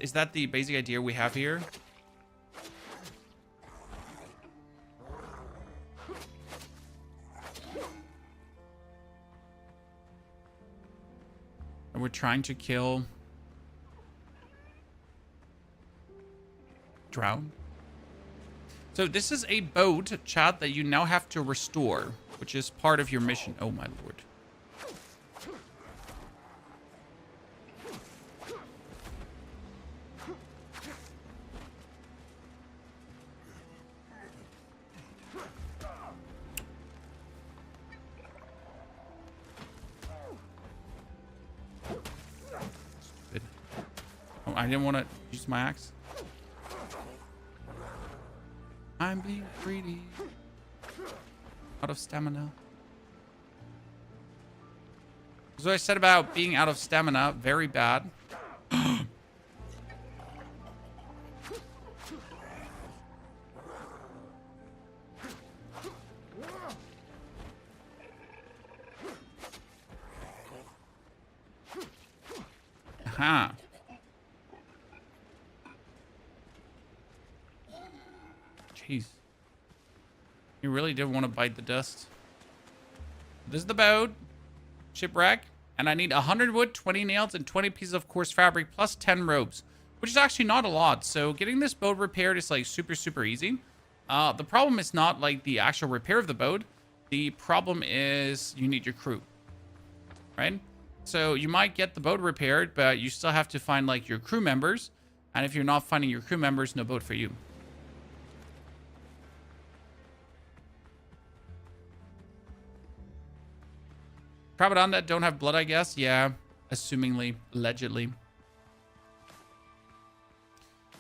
Speaker 1: Is that the basic idea we have here? And we're trying to kill Drown. So this is a boat, chat, that you now have to restore, which is part of your mission. Oh my lord. Stupid. Oh, I didn't want to use my axe. I'm being greedy. Out of stamina. So I said about being out of stamina, very bad. Aha. Jeez. You really did want to bite the dust. This is the boat. Shipwreck. And I need 100 wood, 20 nails, and 20 pieces of coarse fabric, plus 10 ropes. Which is actually not a lot. So getting this boat repaired is like super, super easy. The problem is not like the actual repair of the boat. The problem is you need your crew. Right? So you might get the boat repaired, but you still have to find like your crew members. And if you're not finding your crew members, no boat for you. Crabadon that don't have blood, I guess. Yeah, assumingly, allegedly.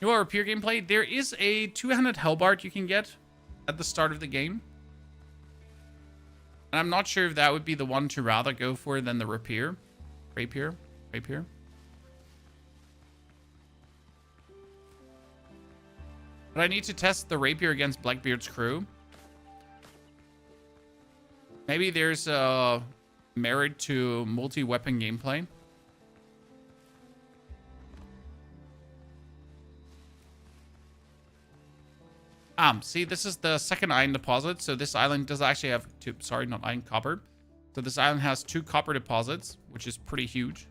Speaker 1: You want repair gameplay? There is a 200 Hellbart you can get at the start of the game. And I'm not sure if that would be the one to rather go for than the rapier. Rapier. But I need to test the rapier against Blackbeard's crew. Maybe there's a merit to multi-weapon gameplay. See, this is the second iron deposit. So this island does actually have two, sorry, not iron, copper. So this island has 2 copper deposits, which is pretty huge.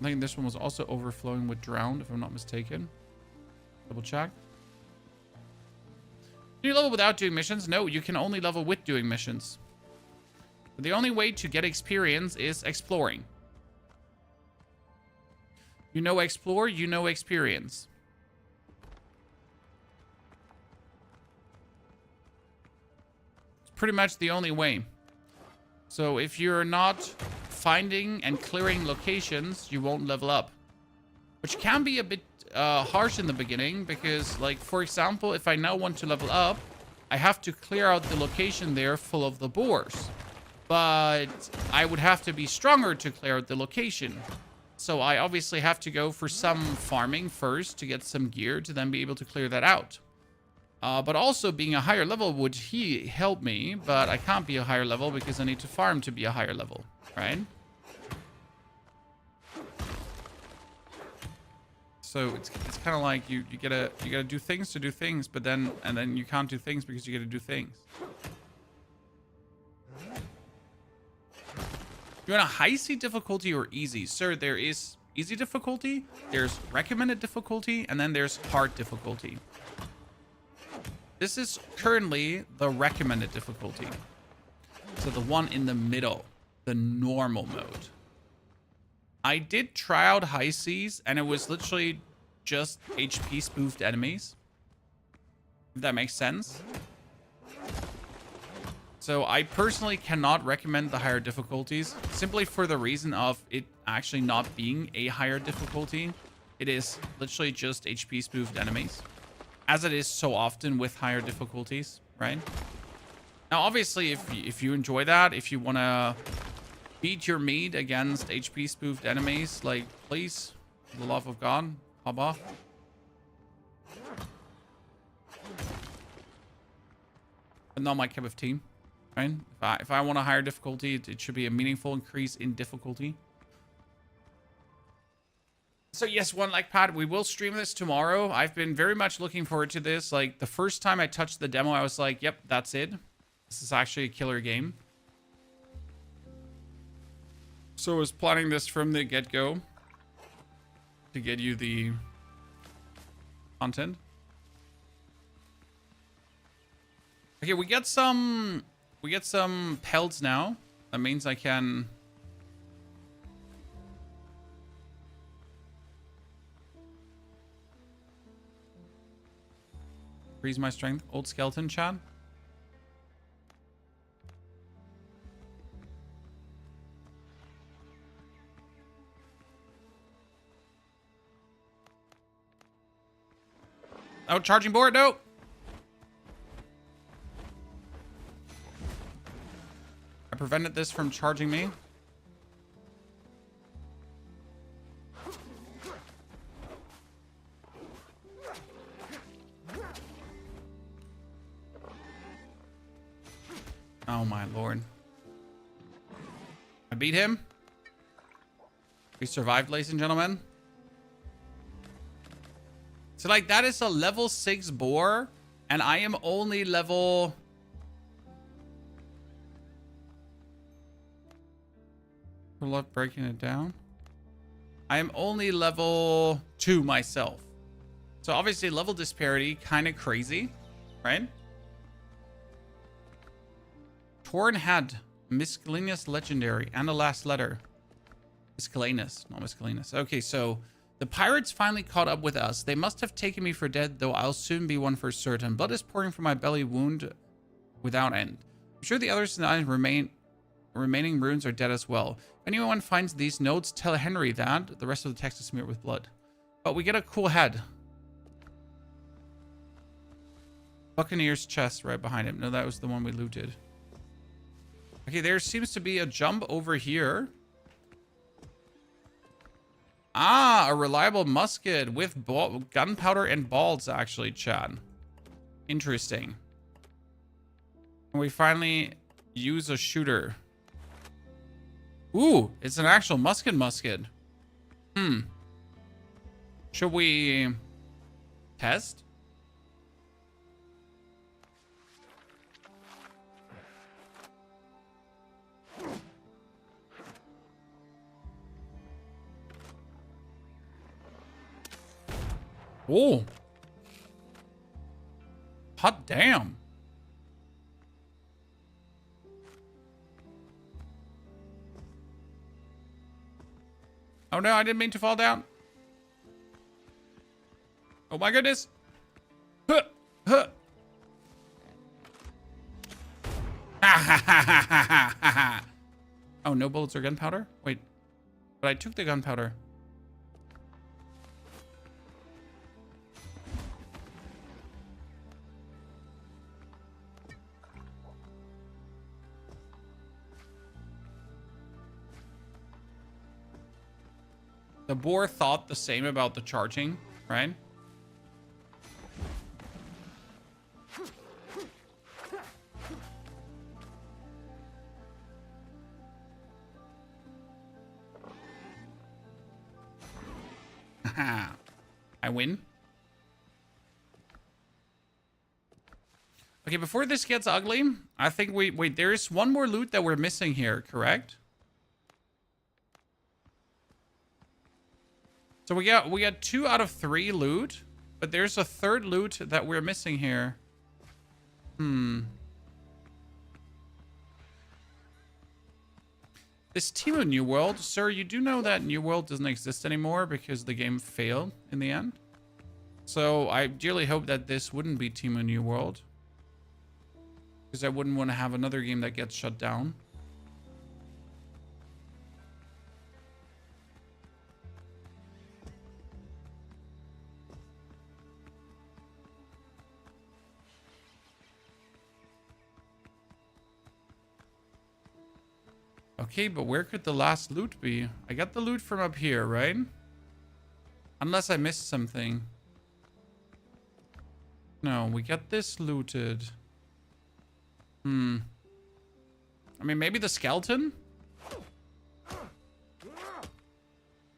Speaker 1: I think this one was also overflowing with drowned, if I'm not mistaken. Double check. Can you level without doing missions? No, you can only level with doing missions. But the only way to get experience is exploring. You know explore, you know experience. It's pretty much the only way. So if you're not finding and clearing locations, you won't level up. Which can be a bit harsh in the beginning because, like, for example, if I now want to level up, I have to clear out the location there full of the boars. But I would have to be stronger to clear out the location. So I obviously have to go for some farming first to get some gear to then be able to clear that out. But also being a higher level would help me, but I can't be a higher level because I need to farm to be a higher level, right? So it's kind of like you gotta do things to do things, but then you can't do things because you gotta do things. You want a high C difficulty or easy? Sir, there is easy difficulty, there's recommended difficulty, and then there's hard difficulty. This is currently the recommended difficulty. So the one in the middle, the normal mode. I did try out high C's, and it was literally just HP spoofed enemies. If that makes sense. So I personally cannot recommend the higher difficulties, simply for the reason of it actually not being a higher difficulty. It is literally just HP spoofed enemies, as it is so often with higher difficulties, right? Now, obviously, if you enjoy that, if you want to beat your meat against HP spoofed enemies, like, please, for the love of God, hop off. But not my cup of tea. Right? If I want a higher difficulty, it should be a meaningful increase in difficulty. So yes, one like Pat, we will stream this tomorrow. I've been very much looking forward to this. Like the first time I touched the demo, I was like, yep, that's it. This is actually a killer game. So I was planning this from the get-go to get you the content. Okay, we get some pelts now. That means I can increase my strength. Old skeleton, Chad. Oh, charging board, no. I prevented this from charging me. Oh my lord. I beat him. We survived, ladies and gentlemen. So like that is a level 6 boar, and I am only level... I love breaking it down. I am only level 2 myself. So obviously level disparity, kind of crazy, right? Torn head, miscellaneous legendary, and the last letter. Miscellaneous, not miscellaneous. Okay, so the pirates finally caught up with us. They must have taken me for dead, though I'll soon be one for certain. Blood is pouring from my belly wound without end. I'm sure the others and I remaining runes are dead as well. If anyone finds these notes, tell Henry that. The rest of the text is smeared with blood. But we get a cool head. Buccaneer's chest right behind him. No, that was the one we looted. Okay, there seems to be a jump over here. Ah, a reliable musket with gunpowder and balls, actually, Chad. Interesting. And we finally use a shooter. Ooh, it's an actual musket. Should we test? Oh. Hot damn. Oh no, I didn't mean to fall down. Oh my goodness. Huh. Huh. Oh, no bullets or gunpowder? Wait. But I took the gunpowder. The boar thought the same about the charging, right? I win. Okay, before this gets ugly, I think wait, there's one more loot that we're missing here, correct? So we got 2 out of 3 loot, but there's a third loot that we're missing here. This Timo New World, sir, you do know that New World doesn't exist anymore because the game failed in the end. So I dearly hope that this wouldn't be Timo New World, because I wouldn't want to have another game that gets shut down. Okay, but where could the last loot be? I got the loot from up here, right? Unless I missed something. No, we got this looted. I mean, maybe the skeleton?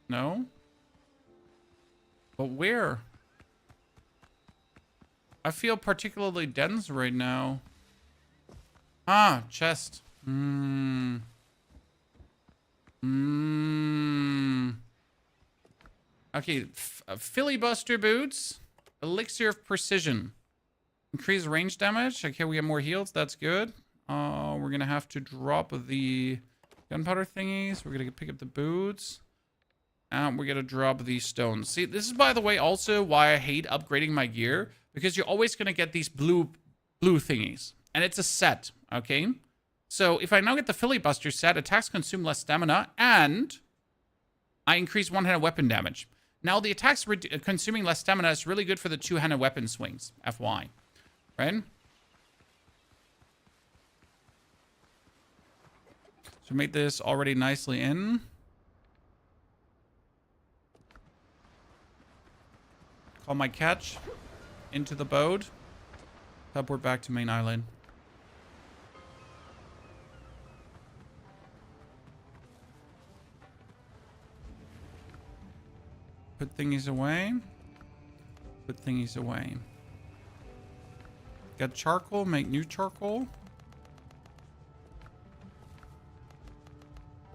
Speaker 1: No? But where? I feel particularly dense right now. Ah, chest. Okay, filibuster boots. Elixir of precision. Increase range damage. Okay, we have more heals. That's good. We're gonna have to drop the gunpowder thingies. We're gonna pick up the boots. And we're gonna drop these stones. See, this is, by the way, also why I hate upgrading my gear. Because you're always gonna get these blue thingies. And it's a set, okay? So if I now get the filibuster set, attacks consume less stamina, and I increase one-handed weapon damage. Now, the attacks consuming less stamina is really good for the two-handed weapon swings, FY. Right? So make this already nicely in. Call my catch into the boat. Teleport back to main island. Put thingies away. Put thingies away. Got charcoal. Make new charcoal.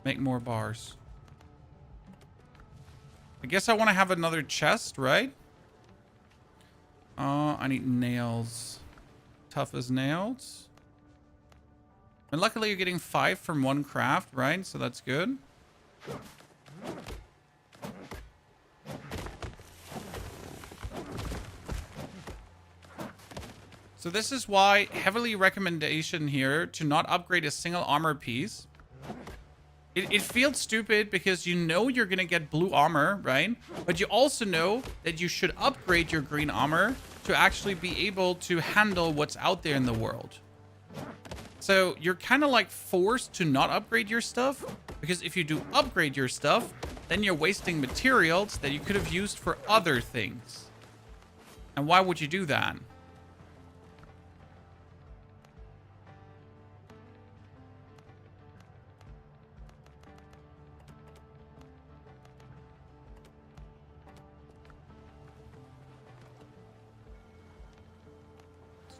Speaker 1: Make more bars. I guess I want to have another chest, right? I need nails. Tough as nails. And luckily you're getting 5 from 1 craft, right? So that's good. So this is why heavily recommendation here to not upgrade a single armor piece. It feels stupid because you know you're going to get blue armor, right? But you also know that you should upgrade your green armor to actually be able to handle what's out there in the world. So you're kind of like forced to not upgrade your stuff, because if you do upgrade your stuff, then you're wasting materials that you could have used for other things. And why would you do that?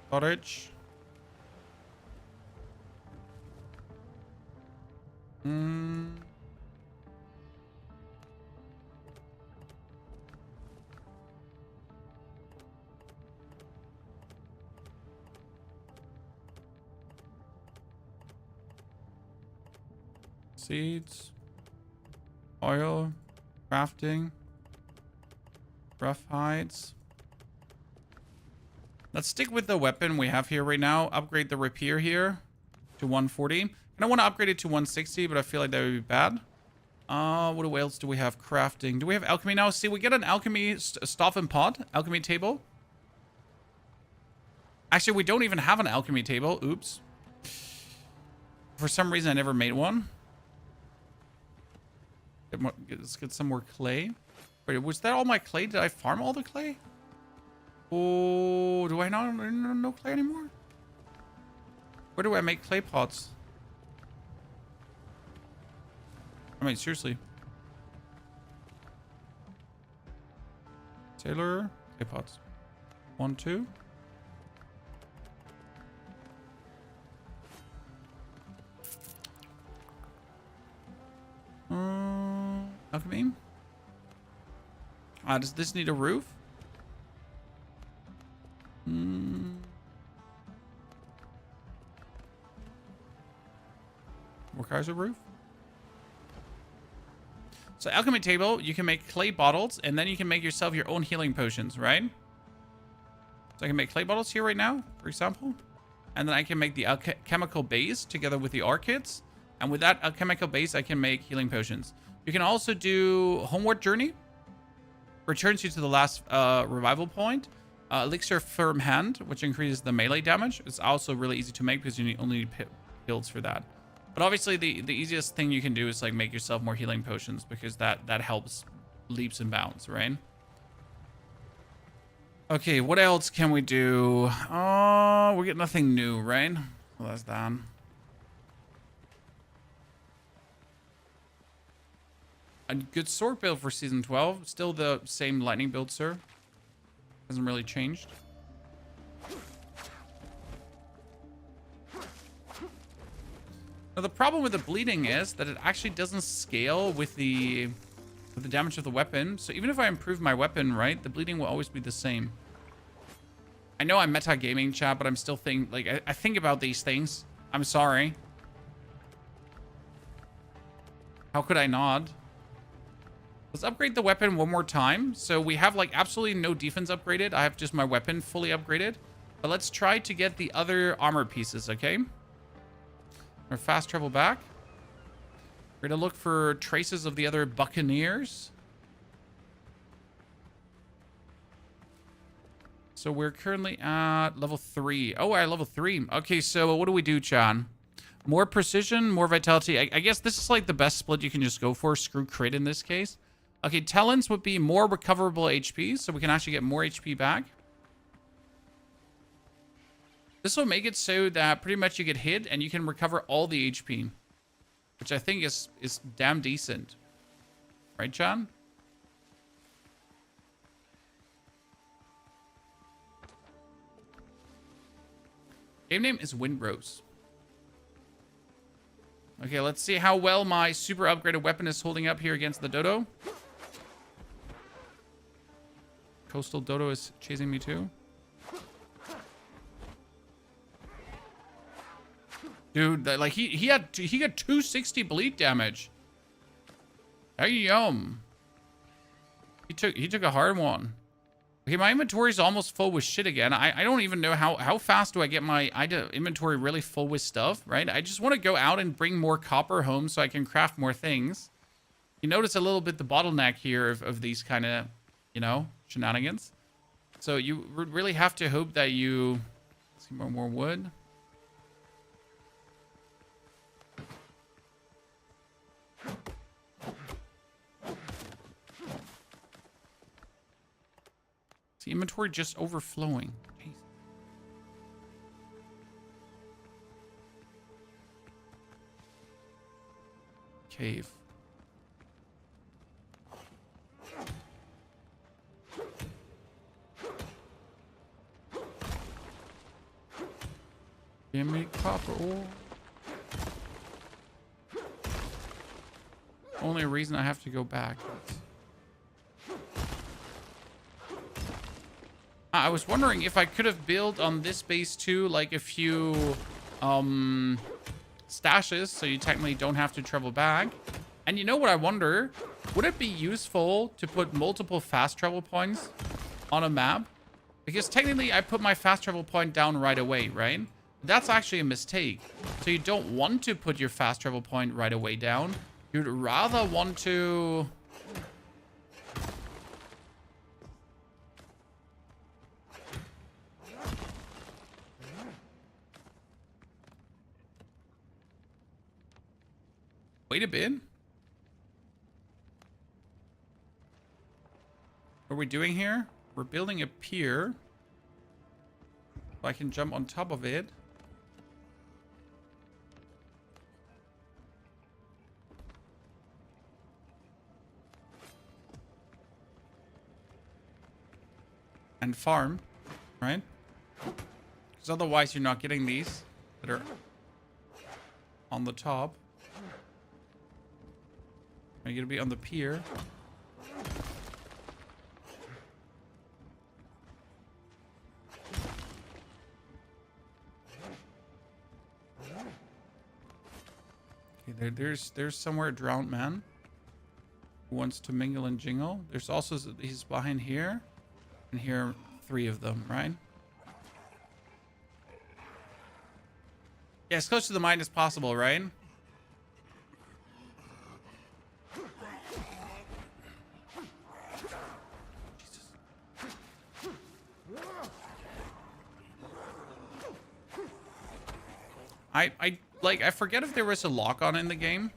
Speaker 1: Storage. Seeds. Oil. Crafting. Rough hides. Let's stick with the weapon we have here right now. Upgrade the rapier here to 140. I don't want to upgrade it to 160, but I feel like that would be bad. What else do we have? Crafting. Do we have alchemy now? See, we get an alchemy staff and pot. Alchemy table. Actually, we don't even have an alchemy table. Oops. For some reason, I never made one. Let's get some more clay. Wait, was that all my clay? Did I farm all the clay? Oh, do I not no clay anymore? Where do I make clay pots? I mean, seriously. Taylor, clay pots. 1, 2. Alchemy. Does this need a roof? Requires a roof. So alchemy table, you can make clay bottles, and then you can make yourself your own healing potions, right? So I can make clay bottles here right now, for example. And then I can make the alchemical base together with the orchids. And with that alchemical base, I can make healing potions. You can also do Homeward Journey. Returns you to the last revival point. Elixir Firm Hand, which increases the melee damage. It's also really easy to make because you only need builds for that. But obviously, the easiest thing you can do is like make yourself more healing potions because that helps leaps and bounds, right? Okay, what else can we do? Oh, we get nothing new, right? Well, that's done. A good sword build for season 12. Still the same lightning build, sir. Hasn't really changed. Now, the problem with the bleeding is that it actually doesn't scale with the damage of the weapon. So even if I improve my weapon, right, the bleeding will always be the same. I know I'm metagaming, chat, but I'm still I think about these things. I'm sorry. How could I not? Let's upgrade the weapon one more time. So we have like absolutely no defense upgraded. I have just my weapon fully upgraded. But let's try to get the other armor pieces, okay? Or fast travel back. We're gonna look for traces of the other buccaneers. So we're currently at level 3. Oh, we're at level 3. Okay, so what do we do, Chan? More precision, more vitality. I guess this is like the best split you can just go for. Screw crit in this case. Okay, talents would be more recoverable HP, so we can actually get more HP back. This will make it so that pretty much you get hit and you can recover all the HP, which I think is damn decent. Right, John? Game name is Windrose. Okay, let's see how well my super upgraded weapon is holding up here against the dodo. Coastal dodo is chasing me too. Dude, like he got 260 bleed damage. Yum. He took a hard one. Okay, my inventory is almost full with shit again. I don't even know how fast do I get my inventory really full with stuff, right? I just want to go out and bring more copper home so I can craft more things. You notice a little bit the bottleneck here of these kind of, you know, shenanigans. So you really have to hope that you see more wood. The inventory just overflowing. Jeez. Cave. Give me copper ore. Only reason I have to go back. I was wondering if I could have built on this base too, like a few stashes, so you technically don't have to travel back. And you know what I wonder? Would it be useful to put multiple fast travel points on a map? Because technically I put my fast travel point down right away, right? That's actually a mistake. So you don't want to put your fast travel point right away down. You'd rather want to... Wait a bit. What are we doing here? We're building a pier. So I can jump on top of it. and farm, right? Because otherwise you're not getting these that are on the top. Are you gonna be on the pier? Okay, there's somewhere a drowned man who wants to mingle and jingle. There's also, he's behind here, and here 3 of them, right? Yeah, as close to the mine as possible, right? I forget if there was a lock on in the game.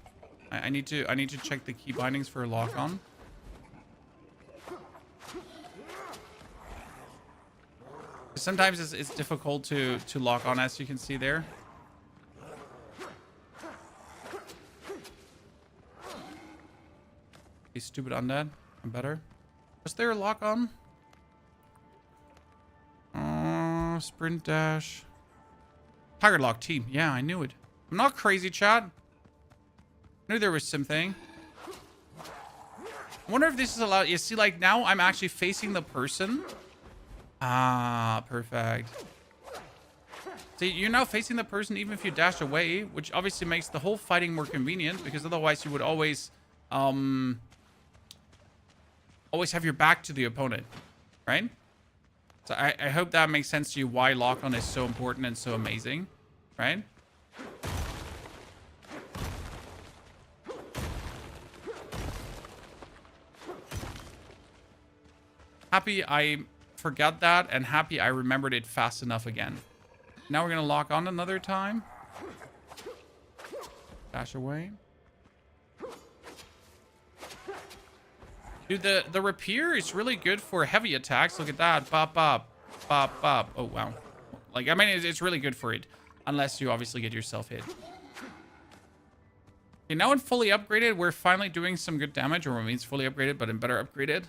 Speaker 1: I need to check the key bindings for a lock on. Sometimes it's difficult to lock on, as you can see there. You stupid undead. I'm better. Was there a lock on? Sprint dash. Target lock team. Yeah, I knew it. I'm not crazy, chat. I knew there was something. I wonder if this is allowed. You see, like, now I'm actually facing the person. Ah, perfect. See, you're now facing the person even if you dash away, which obviously makes the whole fighting more convenient, because otherwise you would always have your back to the opponent, right? So I hope that makes sense to you why lock-on is so important and so amazing, right? Happy I forgot that, and happy I remembered it fast enough again. Now we're gonna lock on another time. Dash away. Dude, the rapier is really good for heavy attacks. Look at that. Bop, bop. Bop, bop. Oh, wow. Like, I mean, it's really good for it. Unless you obviously get yourself hit. Okay, now in fully upgraded, we're finally doing some good damage. Or it means fully upgraded, but in better upgraded.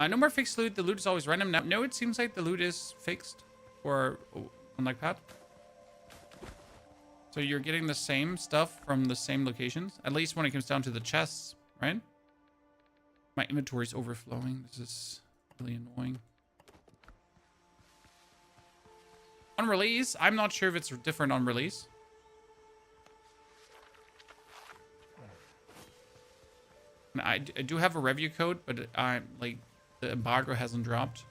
Speaker 1: No more fixed loot. The loot is always random. Now, no, it seems like the loot is fixed. Or, unlike that. So you're getting the same stuff from the same locations. At least when it comes down to the chests, right? My inventory is overflowing. This is really annoying. On release, I'm not sure if it's different on release. And I do have a review code, but like the embargo hasn't dropped.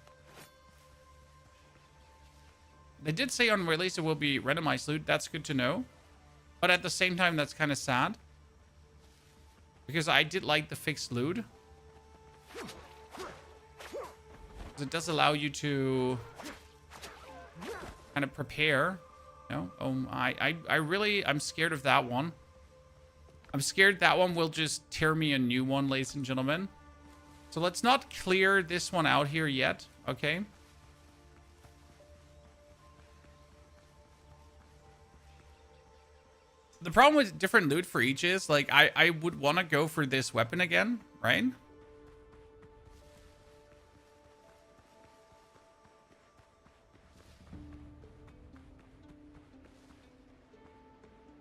Speaker 1: They did say on release it will be randomized loot. That's good to know. But at the same time, that's kind of sad. Because I did like the fixed loot. It does allow you to kind of prepare. You know? I'm scared of that one. I'm scared that one will just tear me a new one, ladies and gentlemen. So let's not clear this one out here yet, okay? The problem with different loot for each is, like, I would want to go for this weapon again, right?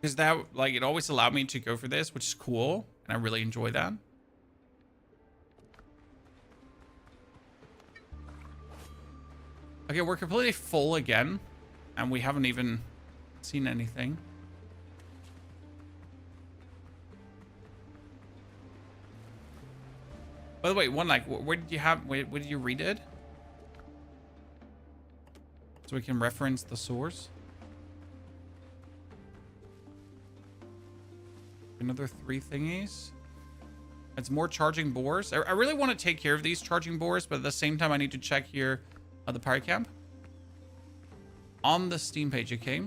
Speaker 1: Because that, like, it always allowed me to go for this, which is cool. And I really enjoy that. Okay, we're completely full again. And we haven't even seen anything. By the way, one like, where did you have, where did you read it? So we can reference the source. Another 3 thingies. It's more charging boars. I really want to take care of these charging boars, but at the same time, I need to check here the pirate camp. On the Steam page, okay?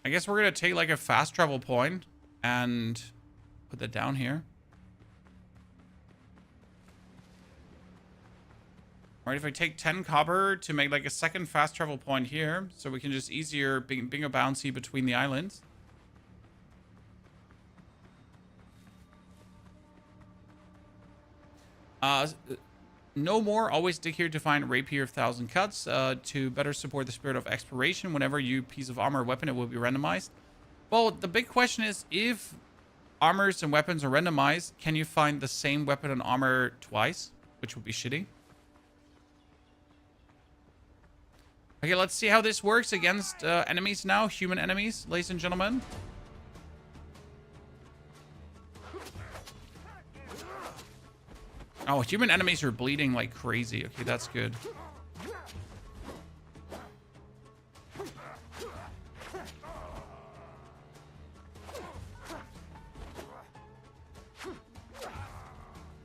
Speaker 1: I guess we're going to take like a fast travel point and put that down here. All right, if I take 10 copper to make like a second fast travel point here, so we can just easier bingo bouncy between the islands. No more. Always dig here to find Rapier of 1,000 Cuts to better support the spirit of exploration. Whenever you piece of armor or weapon, it will be randomized. Well, the big question is, if armors and weapons are randomized, can you find the same weapon and armor twice? Which would be shitty. Okay, let's see how this works against enemies now. Human enemies, ladies and gentlemen. Oh, human enemies are bleeding like crazy. Okay, that's good.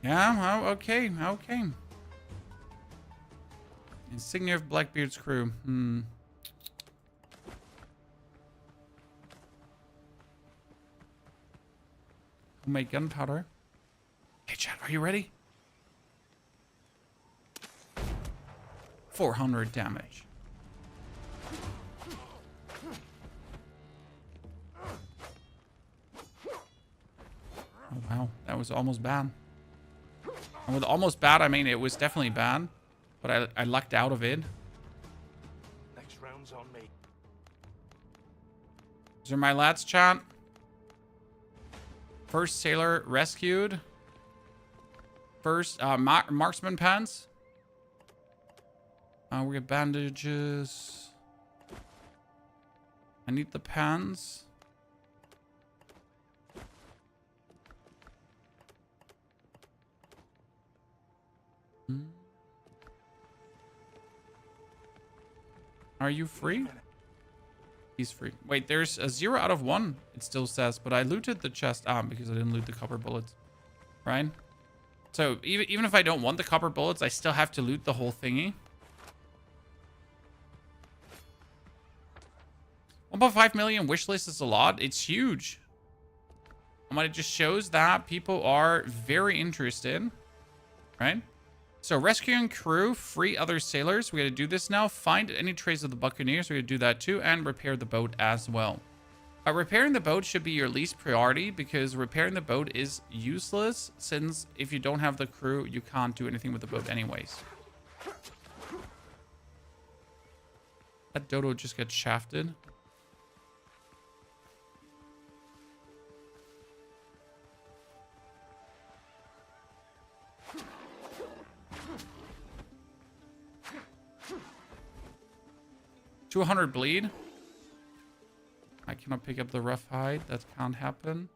Speaker 1: Yeah, oh, okay, okay. Insignia of Blackbeard's crew. Homemade gunpowder. Hey, chat, are you ready? 400 damage. Oh, wow. That was almost bad. And with almost bad, I mean, it was definitely bad. But I lucked out of it.
Speaker 2: Next round's on me.
Speaker 1: These are my lads, chat. First sailor rescued. First, marksman pants. We got bandages. I need the pants. Are you free? He's free. Wait, there's a 0 out of 1. It still says, but I looted the chest because I didn't loot the copper bullets. Right? So even if I don't want the copper bullets, I still have to loot the whole thingy. 1.5 million wish list is a lot. It's huge. But it just shows that people are very interested. Right? So rescuing crew, free other sailors. We got to do this now. Find any trace of the buccaneers. We got to do that too. And repair the boat as well. Repairing the boat should be your least priority, because repairing the boat is useless, since if you don't have the crew, you can't do anything with the boat anyways. That dodo just got shafted. $200 bleed. I cannot pick up the rough hide. That can't happen.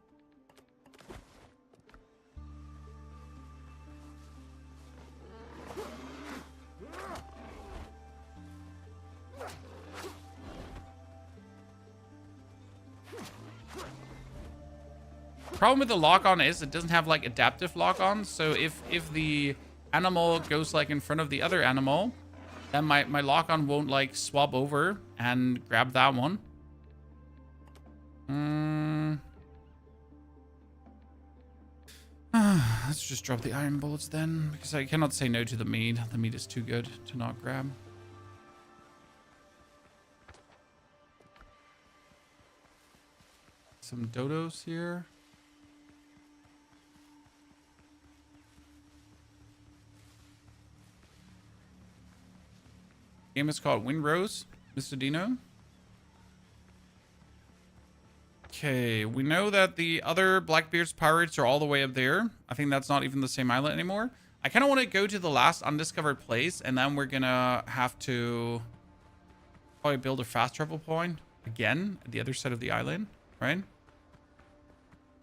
Speaker 1: Problem with the lock-on is it doesn't have like adaptive lock-on. So if the animal goes like in front of the other animal, then my lock-on won't like swap over and grab that one. Let's just drop the iron bullets then, because I cannot say no to the meat. The meat is too good to not grab. Some dodos here. Game is called Windrose, Mr. Dino. Okay, we know that the other Blackbeard's pirates are all the way up there. I think that's not even the same island anymore. I kind of want to go to the last undiscovered place, and then we're gonna have to probably build a fast travel point again at the other side of the island, right?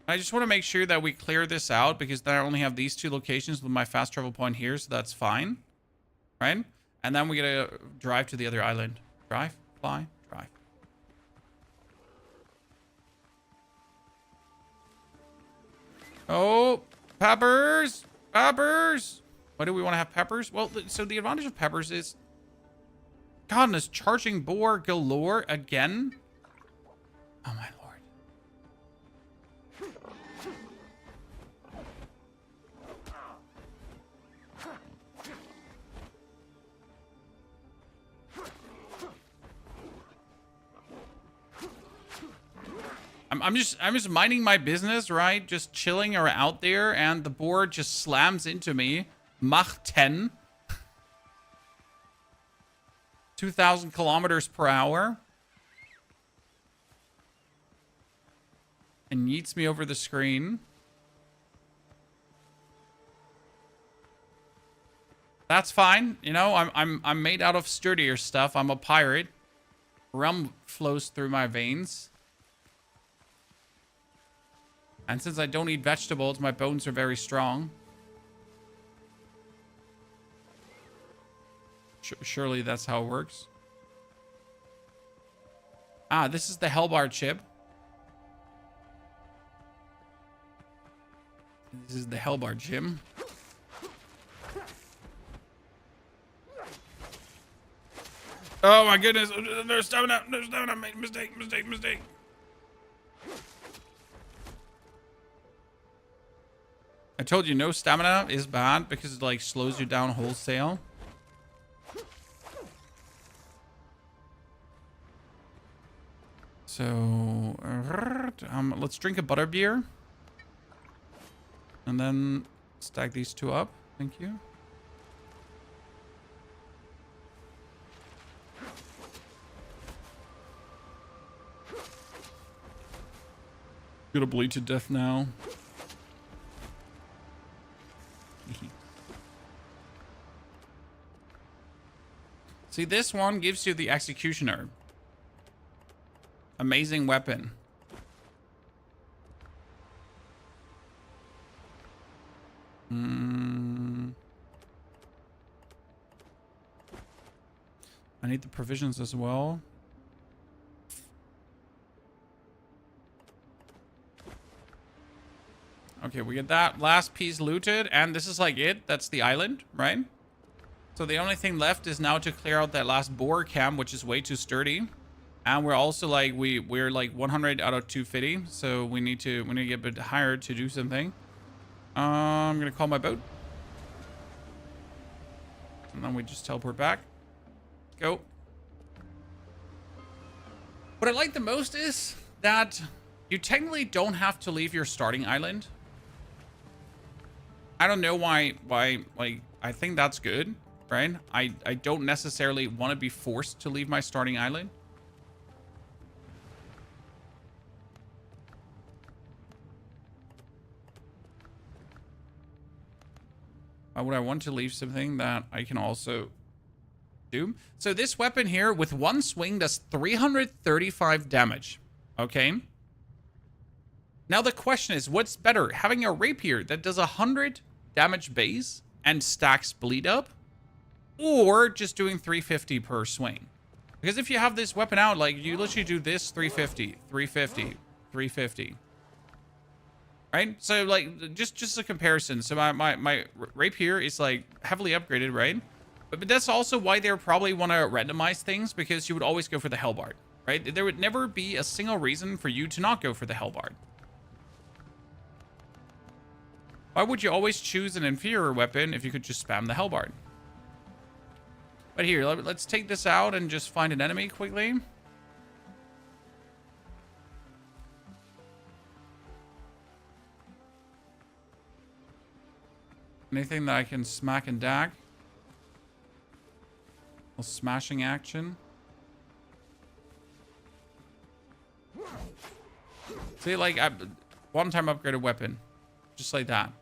Speaker 1: I just want to make sure that we clear this out, because then I only have these two locations with my fast travel point here, so that's fine, right? And then we gotta drive to the other island. Drive, fly, drive. Oh, peppers! Peppers! Why do we want to have peppers? Well, so the advantage of peppers is... God, this charging boar galore again? Oh, my lord. I'm just minding my business, right? Just chilling or out there, and the board just slams into me. Mach 10. 2,000 kilometers per hour. And yeets me over the screen. That's fine. You know, I'm made out of sturdier stuff. I'm a pirate. Rum flows through my veins. And since I don't eat vegetables, my bones are very strong. Surely that's how it works. Ah, this is the Hellbar chip. This is the Hellbar gym. Oh my goodness, no stamina, no stamina, mistake, mistake, mistake. I told you no stamina is bad because it like slows you down wholesale. So, let's drink a butterbeer. And then stack these two up. Thank you. Gonna bleed to death now. See, this one gives you the Executioner. Amazing weapon. I need the provisions as well. Okay, we get that last piece looted, and this is like it. That's the island, right? So the only thing left is now to clear out that last boar camp, which is way too sturdy. And we're also like, we're like 100 out of 250. So we need to get a bit higher to do something. I'm going to call my boat. And then we just teleport back. Go. What I like the most is that you technically don't have to leave your starting island. I don't know why, like, I think that's good, right? I don't necessarily want to be forced to leave my starting island. Why would I want to leave something that I can also do? So this weapon here with one swing does 335 damage. Okay. Now the question is, what's better? Having a rapier that does 100 damage base and stacks bleed up, or just doing 350 per swing? Because if you have this weapon out, like you literally do this 350, 350, 350. Right? So like just a comparison. So my rapier is like heavily upgraded, right? But that's also why they probably want to randomize things, because you would always go for the Hellbard, right? There would never be a single reason for you to not go for the Hellbard. Why would you always choose an inferior weapon if you could just spam the Hellbard? But here, let's take this out and just find an enemy quickly. Anything that I can smack and dag? A smashing action. See, like, one-time upgraded weapon. Just like that.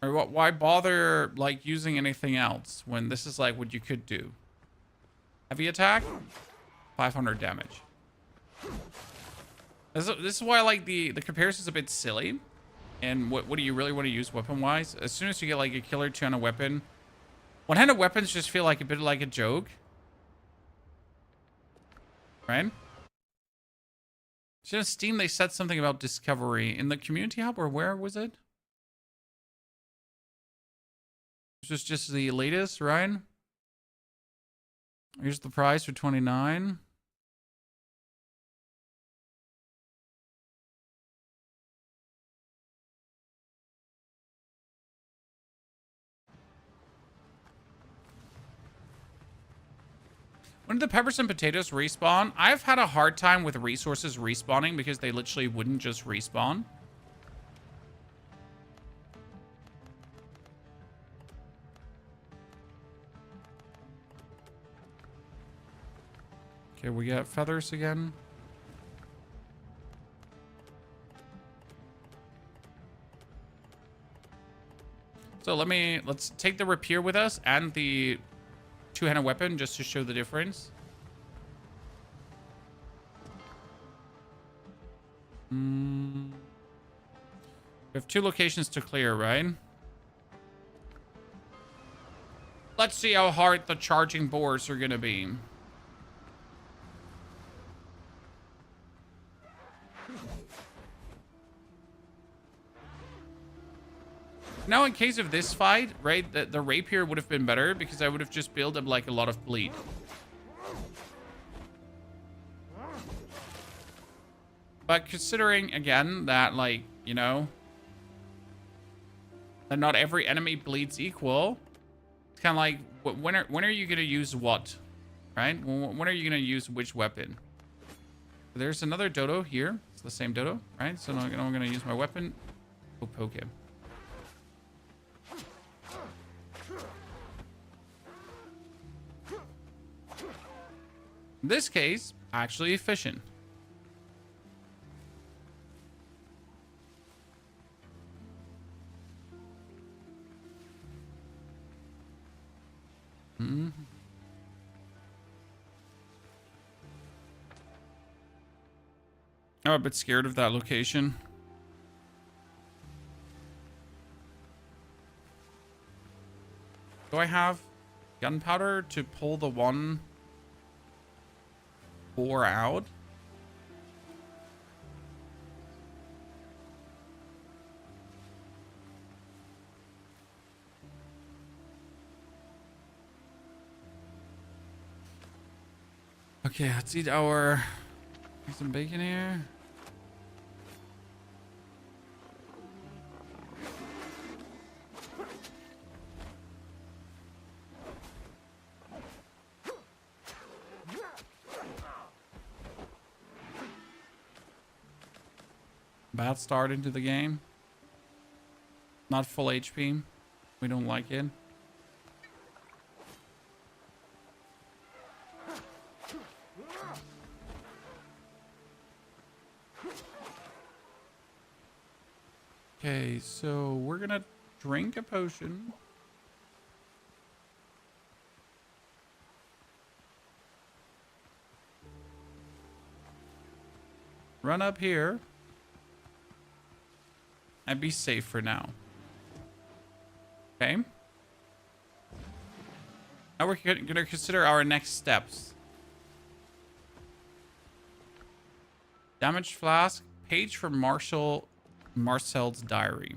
Speaker 1: Or why bother, like, using anything else when this is, like, what you could do? Heavy attack? 500 damage. This is why I like the comparison's a bit silly. And what do you really want to use weapon-wise? As soon as you get, like, a killer two-handed weapon, one-handed weapons just feel like a bit like a joke. Right? So on Steam, they said something about discovery. In the community hub, or where was it? This was just the latest, right? Here's the price for 29. When did the peppers and potatoes respawn? I've had a hard time with resources respawning because they literally wouldn't just respawn. Okay, we got feathers again. So let's take the rapier with us and the two-handed weapon just to show the difference. We have 2 locations to clear, right? Let's see how hard the charging boars are gonna be. Now, in case of this fight, right, the rapier would have been better because I would have just built up like a lot of bleed. But considering, again, that, like, you know, that not every enemy bleeds equal, it's kind of like, when are you going to use what, right? When are you going to use which weapon? There's another dodo here. It's the same dodo, right? So now I'm going to use my weapon. Go poke him. In this case, actually efficient. I'm a bit scared of that location. Do I have gunpowder to pull the one boar out? Okay, let's eat our some bacon here. Bad start into the game. Not full HP. We don't like it. Okay, so we're gonna drink a potion. Run up here. And be safe for now. Okay. Now we're gonna consider our next steps. Damaged flask. Page from Marcel's diary.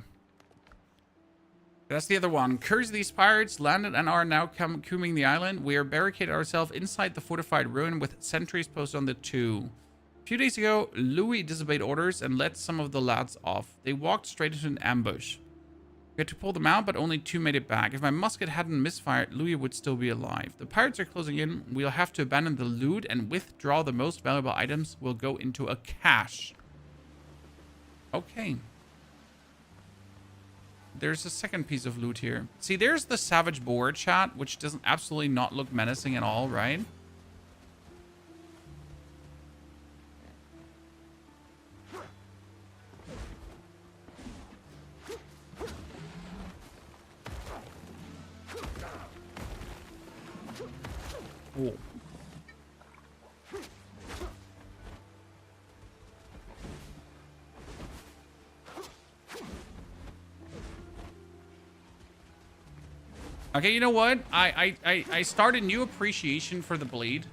Speaker 1: That's the other one. Curse these pirates landed and are now combing the island. We are barricaded ourselves inside the fortified ruin with sentries posted on the 2. A few days ago, Louis disobeyed orders and let some of the lads off. They walked straight into an ambush. We had to pull them out, but only 2 made it back. If my musket hadn't misfired, Louis would still be alive. The pirates are closing in. We'll have to abandon the loot and withdraw the most valuable items. Will go into a cache. Okay. There's a second piece of loot here. See, there's the savage boar chat, which doesn't absolutely not look menacing at all, right? Cool. Okay, you know what? I started new appreciation for the bleed.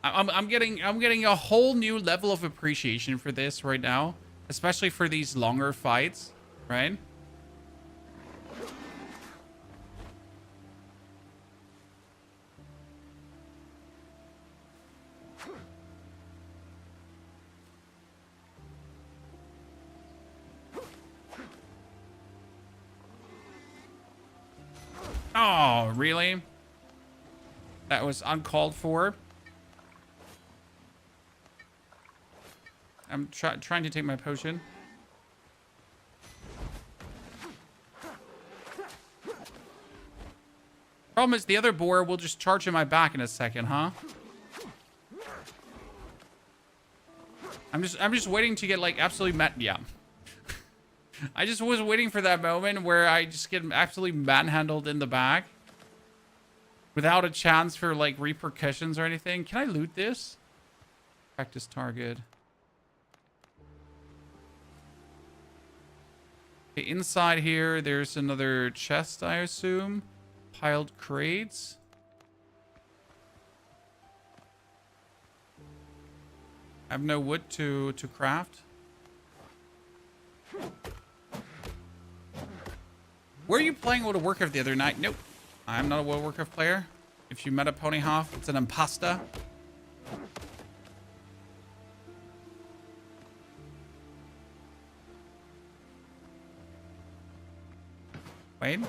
Speaker 1: I'm getting a whole new level of appreciation for this right now, especially for these longer fights, right? Oh, really? That was uncalled for. I'm trying to take my potion. Problem is the other boar will just charge in my back in a second, huh? I'm just waiting to get like absolutely yeah. I just was waiting for that moment where I just get absolutely manhandled in the back without a chance for like repercussions or anything. Can I loot this? Practice target. Okay, inside here, there's another chest, I assume. Piled crates. I have no wood to craft. Were you playing World of Warcraft the other night? Nope. I'm not a World of Warcraft player. If you met a pony half, it's an impasta. Wait.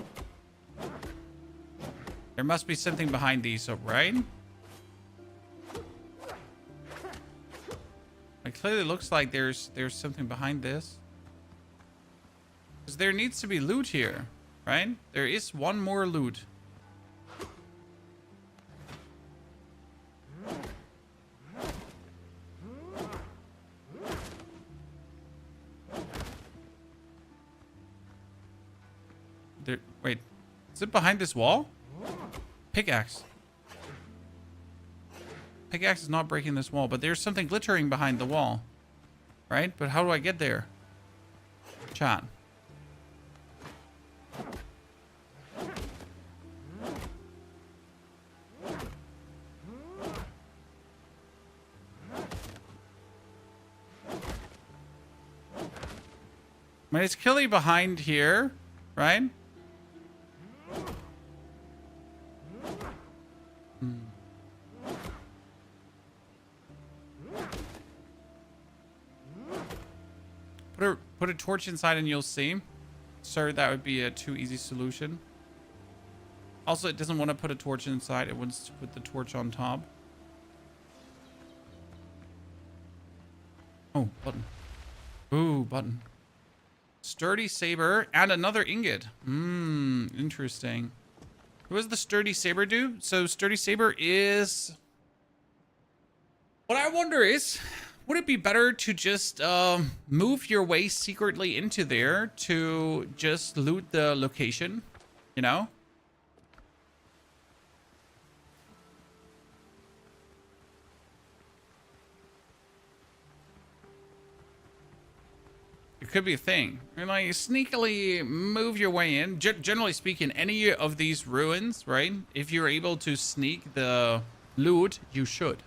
Speaker 1: There must be something behind these, right? It clearly looks like there's something behind this. Because there needs to be loot here, right? There is one more loot. Wait, is it behind this wall? Pickaxe. Pickaxe is not breaking this wall, but there's something glittering behind the wall. Right? But how do I get there? Chat. I mean, it's clearly behind here, right? Put a torch inside and you'll see. Sorry, that would be a too easy solution. Also, it doesn't want to put a torch inside. It wants to put the torch on top. Oh, button. Ooh, button. Sturdy saber and another ingot. Interesting. What does the sturdy saber do? So sturdy saber is... What I wonder is, would it be better to just move your way secretly into there to just loot the location? You know? It could be a thing. And like sneakily move your way in. Generally speaking, any of these ruins, right? If you're able to sneak the loot, you should.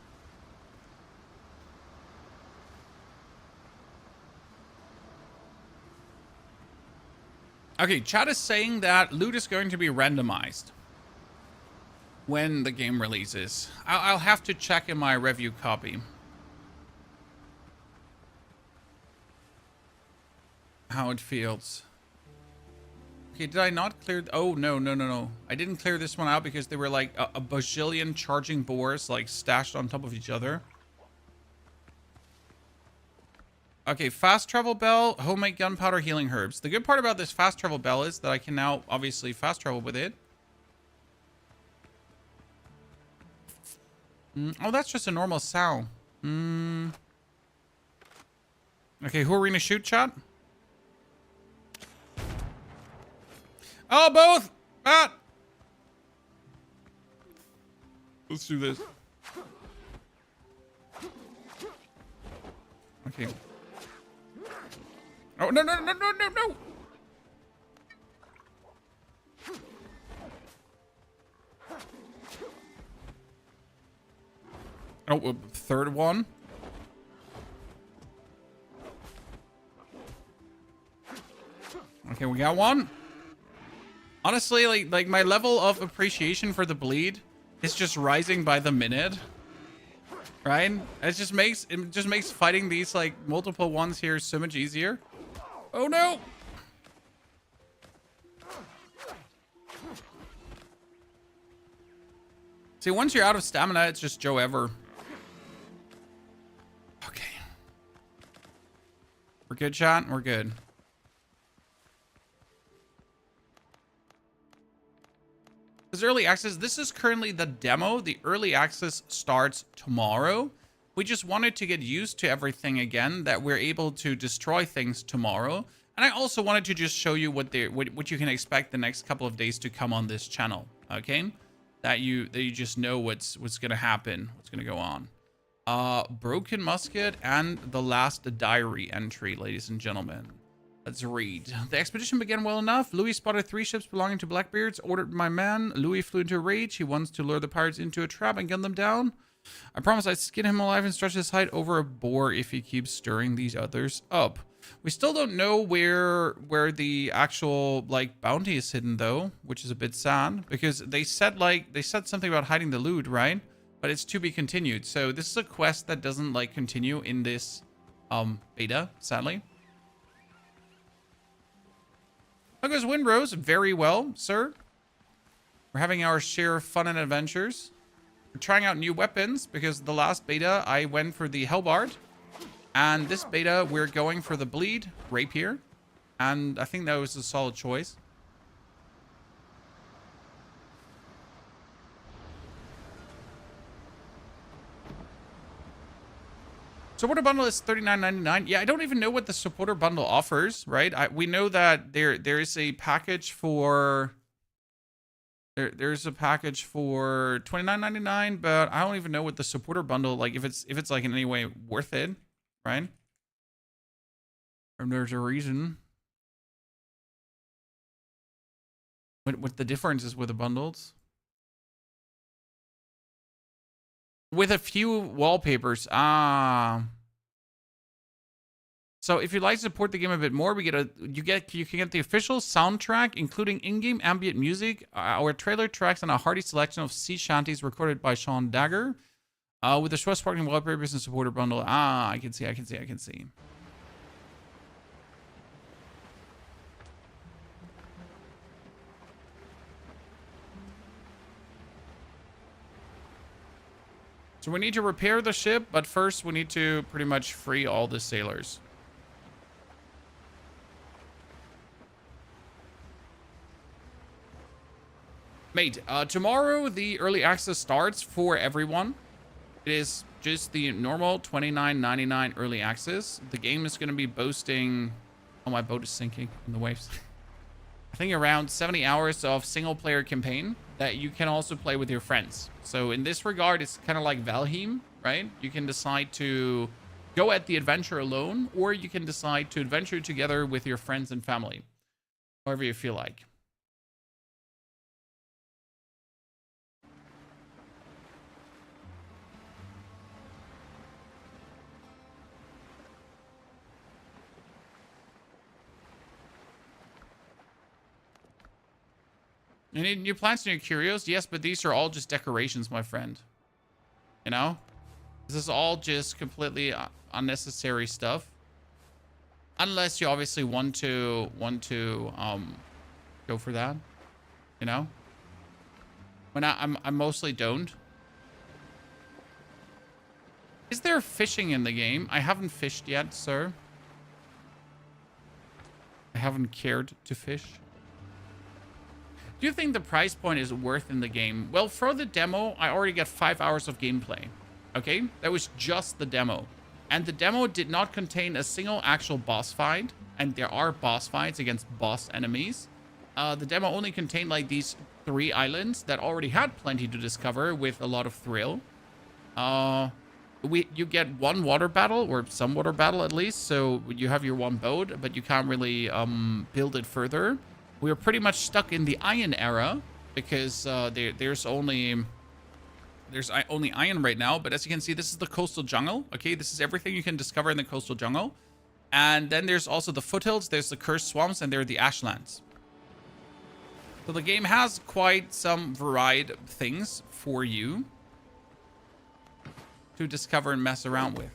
Speaker 1: Okay, chat is saying that loot is going to be randomized when the game releases. I'll have to check in my review copy how it feels. Okay, did I not clear? Oh, no. I didn't clear this one out because there were like a bajillion charging boars like stashed on top of each other. Okay, fast travel bell, homemade gunpowder, healing herbs. The good part about this fast travel bell is that I can now obviously fast travel with it. Oh, that's just a normal sow. Okay, who are we gonna shoot, chat? Oh, both! Ah! Let's do this. Okay. Oh, no. Oh, third one. Okay, we got one. Honestly, like my level of appreciation for the bleed is just rising by the minute. Right? It just makes fighting these like multiple ones here so much easier. Oh no! See, once you're out of stamina, it's just Joe Ever. Okay. We're good, chat? We're good. This early access, this is currently the demo. The early access starts tomorrow. We just wanted to get used to everything again, that we're able to destroy things tomorrow. And I also wanted to just show you what you can expect the next couple of days to come on this channel. Okay? That you just know what's gonna happen, what's gonna go on. Broken musket and the last diary entry, ladies and gentlemen. Let's read. The expedition began well enough. Louis spotted 3 ships belonging to Blackbeards, ordered my man. Louis flew into a rage. He wants to lure the pirates into a trap and gun them down. I promise I'd skin him alive and stretch his hide over a boar if he keeps stirring these others up. We still don't know where the actual like bounty is hidden though, which is a bit sad because they said something about hiding the loot, right? But it's to be continued. So this is a quest that doesn't like continue in this beta, sadly. How goes Windrose? Very well, sir. We're having our share of fun and adventures. We're trying out new weapons because the last beta I went for the Hellbard. And this beta we're going for the Bleed Rapier. And I think that was a solid choice. Supporter bundle is $39.99. Yeah, I don't even know what the supporter bundle offers, right? We know that there is a package for there's a package for $29.99, but I don't even know what the supporter bundle like if it's like in any way worth it, right? Or there's a reason. What the difference is with the bundles? With a few wallpapers. So if you'd like to support the game a bit more, you can get the official soundtrack, including in-game ambient music, our trailer tracks, and a hearty selection of sea shanties recorded by Sean Dagger. With the Schwartz Sparkling wallpapers and supporter bundle. I can see. So we need to repair the ship, but first we need to pretty much free all the sailors. Mate, tomorrow the early access starts for everyone. It is just the normal $29.99 early access. The game is going to be boasting... Oh, my boat is sinking in the waves. I think around 70 hours of single player campaign that you can also play with your friends. So in this regard, it's kind of like Valheim, right? You can decide to go at the adventure alone, or you can decide to adventure together with your friends and family. However you feel like. You need new plants and new curios? Yes, but these are all just decorations, my friend. You know? This is all just completely unnecessary stuff. Unless you obviously want to go for that. You know? When I mostly don't. Is there fishing in the game? I haven't fished yet, sir. I haven't cared to fish. Do you think the price point is worth in the game? Well, for the demo, I already got 5 hours of gameplay. Okay? That was just the demo. And the demo did not contain a single actual boss fight. And there are boss fights against boss enemies. The demo only contained like these 3 islands that already had plenty to discover with a lot of thrill. You get 1 water battle, or some water battle at least. So you have your 1 boat, but you can't really build it further. We are pretty much stuck in the Iron Era because there's only iron right now. But as you can see, this is the coastal jungle. Okay, this is everything you can discover in the coastal jungle. And then there's also the foothills. There's the cursed swamps, and there are the ashlands. So the game has quite some varied things for you to discover and mess around with.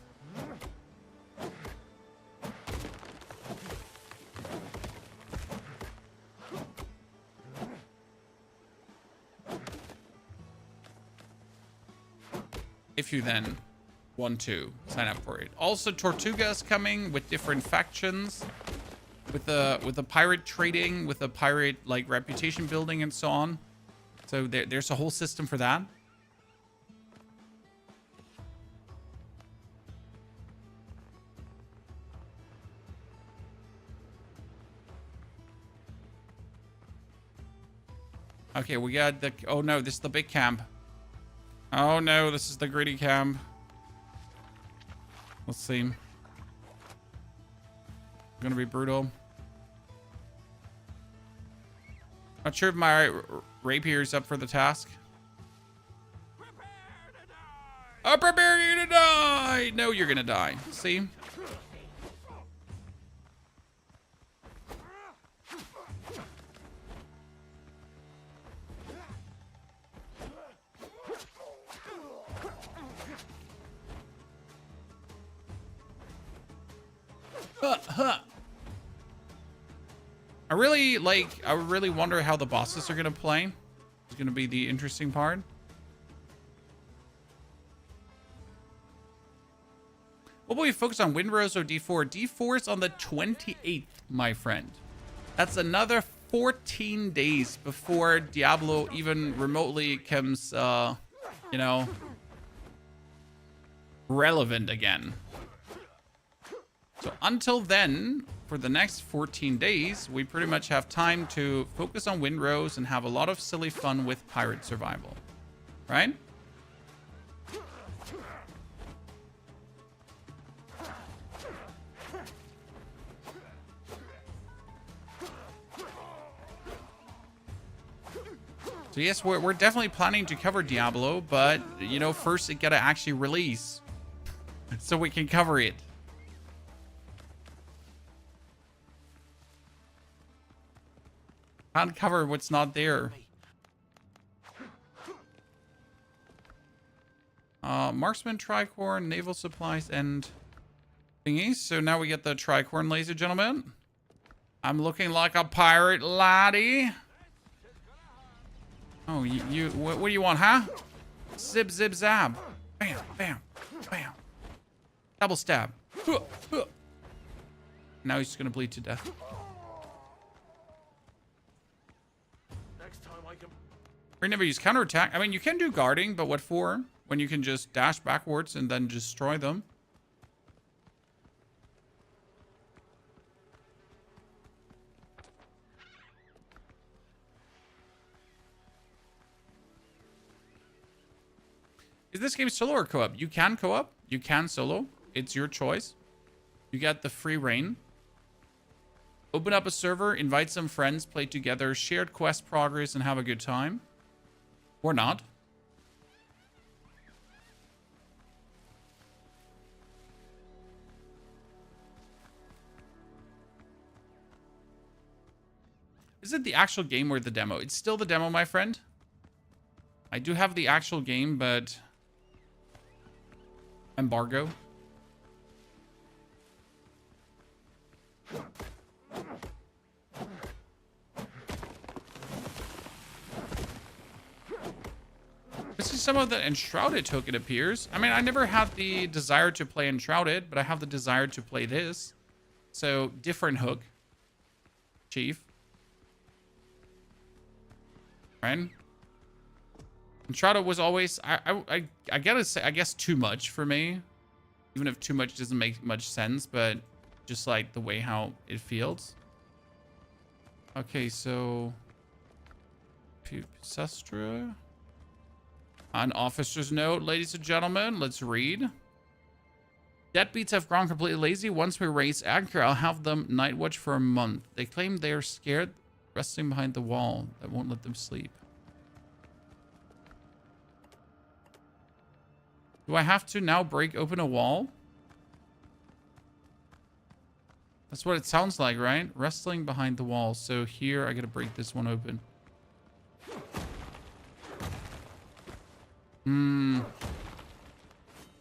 Speaker 1: If you then want to sign up for it. Also, Tortuga's coming with different factions, with the pirate trading, with the pirate like reputation building and so on. So there's a whole system for that. Okay, we got the... Oh, no, this is the big camp. Oh, no, this is the greedy camp. Let's see. Gonna be brutal. Not sure if my rapier's up for the task. I prepare you to die! No, you're gonna die. See? I really wonder how the bosses are gonna play. It's gonna be the interesting part. What will we focus on, Windrose or D4? D4 is on the 28th, my friend. That's another 14 days before Diablo even remotely becomes, you know, relevant again. So until then, for the next 14 days, we pretty much have time to focus on Windrose and have a lot of silly fun with pirate survival, right? So yes, we're definitely planning to cover Diablo, but, you know, first it gotta actually release so we can cover it. Can't cover what's not there. Marksman, tricorn, naval supplies, and thingies. So now we get the tricorn, ladies and gentlemen. I'm looking like a pirate laddie. Oh, what do you want, huh? Zip, zip, zab. Bam, bam, bam. Double stab. Now he's just gonna bleed to death. We never use counterattack. I mean, you can do guarding, but what for? When you can just dash backwards and then destroy them. Is this game solo or co-op? You can co-op. You can solo. It's your choice. You get the free reign. Open up a server, invite some friends, play together, shared quest progress, and have a good time. Or not. Is it the actual game or the demo? It's still the demo, my friend. I do have the actual game, but... embargo. This is some of the Enshrouded hook, it appears. I mean, I never had the desire to play Enshrouded, but I have the desire to play this. So, different hook. Chief. Right? Enshrouded was always, I gotta say, I guess too much for me. Even if too much doesn't make much sense, but just like the way how it feels. Okay, so... Sestra. An officer's note, ladies and gentlemen. Let's read. Deadbeats have grown completely lazy. Once we raise anchor, I'll have them night watch for a month. They claim they are scared, resting behind the wall that won't let them sleep. Do I have to now break open a wall? That's what it sounds like, right? Wrestling behind the wall. So here, I gotta break this one open.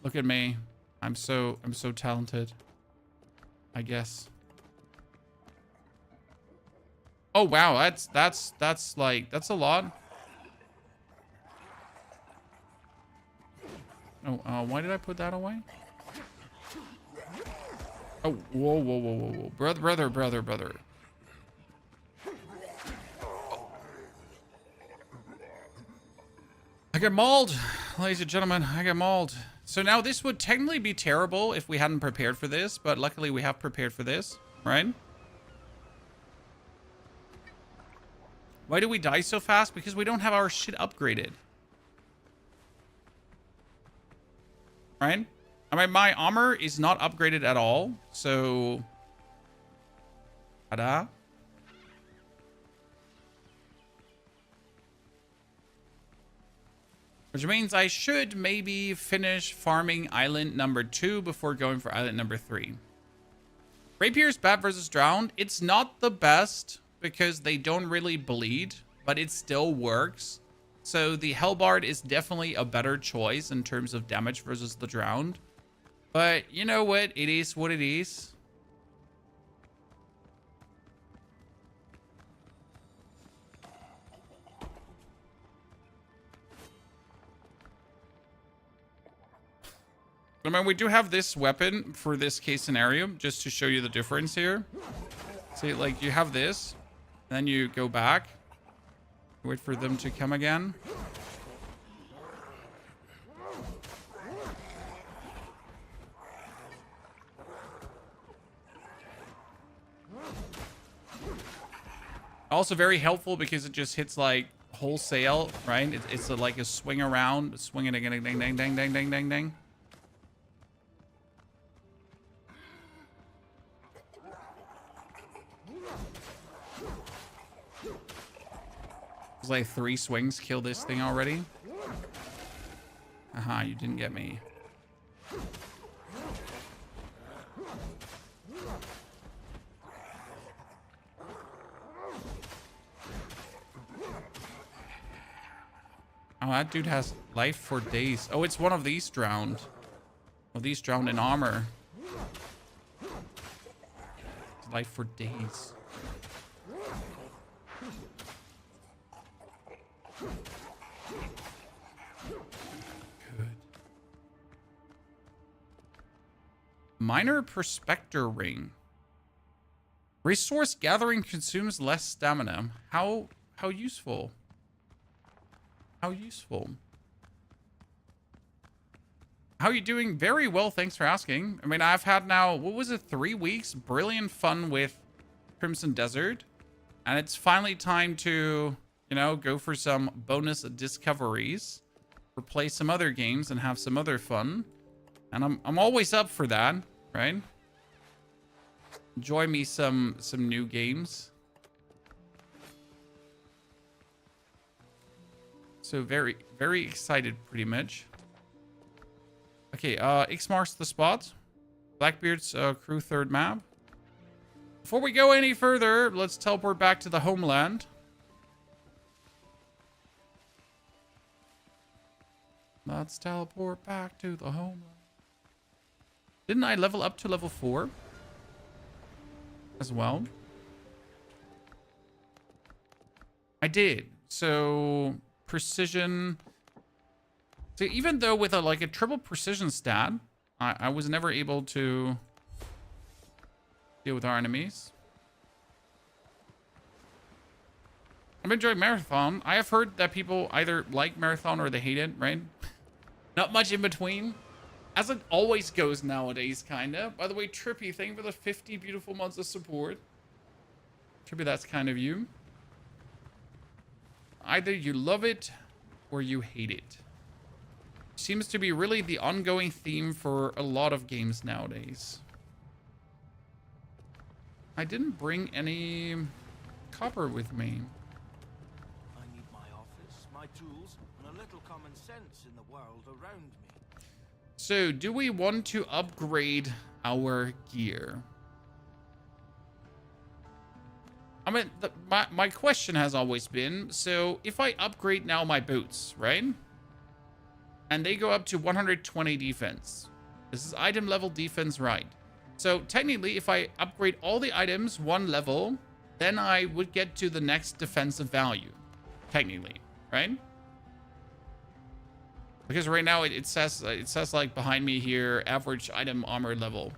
Speaker 1: Look at me. I'm so talented. I guess. Oh wow, that's like, that's a lot. Oh, why did I put that away? Oh, whoa, whoa, whoa, whoa, whoa. Brother. I get mauled, ladies and gentlemen. I get mauled. So now this would technically be terrible if we hadn't prepared for this, but luckily we have prepared for this, right? Why do we die so fast? Because we don't have our shit upgraded. Right? I mean, my armor is not upgraded at all, so... Ta-da. Which means I should maybe finish farming island number 2 before going for island number 3. Rapier's bad versus drowned. It's not the best because they don't really bleed, but it still works. So the Hellbard is definitely a better choice in terms of damage versus the drowned. But you know what? It is what it is. I mean, we do have this weapon for this case scenario, just to show you the difference here. See, like, you have this, then you go back, wait for them to come again. Also very helpful because it just hits, like, wholesale, right? It's like a swing around, swing it again, ding, ding, ding, ding, ding, ding, ding. It's like 3 swings kill this thing already. Aha, you didn't get me. Oh, that dude has life for days. Oh, it's one of these drowned. Well, these drowned in armor. Life for days. Good. Minor Prospector Ring. Resource gathering consumes less stamina. How useful? How useful? How are you doing? Very well, thanks for asking. I mean, I've had now, what was it, 3 weeks? Brilliant fun with Crimson Desert. And it's finally time to, you know, go for some bonus discoveries. Or play some other games and have some other fun. And I'm always up for that, right? Enjoy me some new games. So very, very excited pretty much. Okay, X marks the spot. Blackbeard's crew 3rd map. Before we go any further, let's teleport back to the homeland. Let's teleport back to the homeland. Didn't I level up to level 4? As well? I did. So, precision... So even though with a triple precision stat, I was never able to deal with our enemies. I'm enjoying Marathon. I have heard that people either like Marathon or they hate it, right? Not much in between. As it always goes nowadays, kinda. By the way, Trippy, thank you for the 50 beautiful months of support. Trippy, that's kind of you. Either you love it or you hate it. Seems to be really the ongoing theme for a lot of games nowadays. I didn't bring any copper with me.
Speaker 2: I need my office, my tools, and a little common sense in the world around me.
Speaker 1: So, do we want to upgrade our gear? I mean, my question has always been, so if I upgrade now my boots, right? And they go up to 120 defense. This is item level defense, right? So technically, if I upgrade all the items 1 level, then I would get to the next defensive value. Technically, right? Because right now it says like behind me here, average item armor level.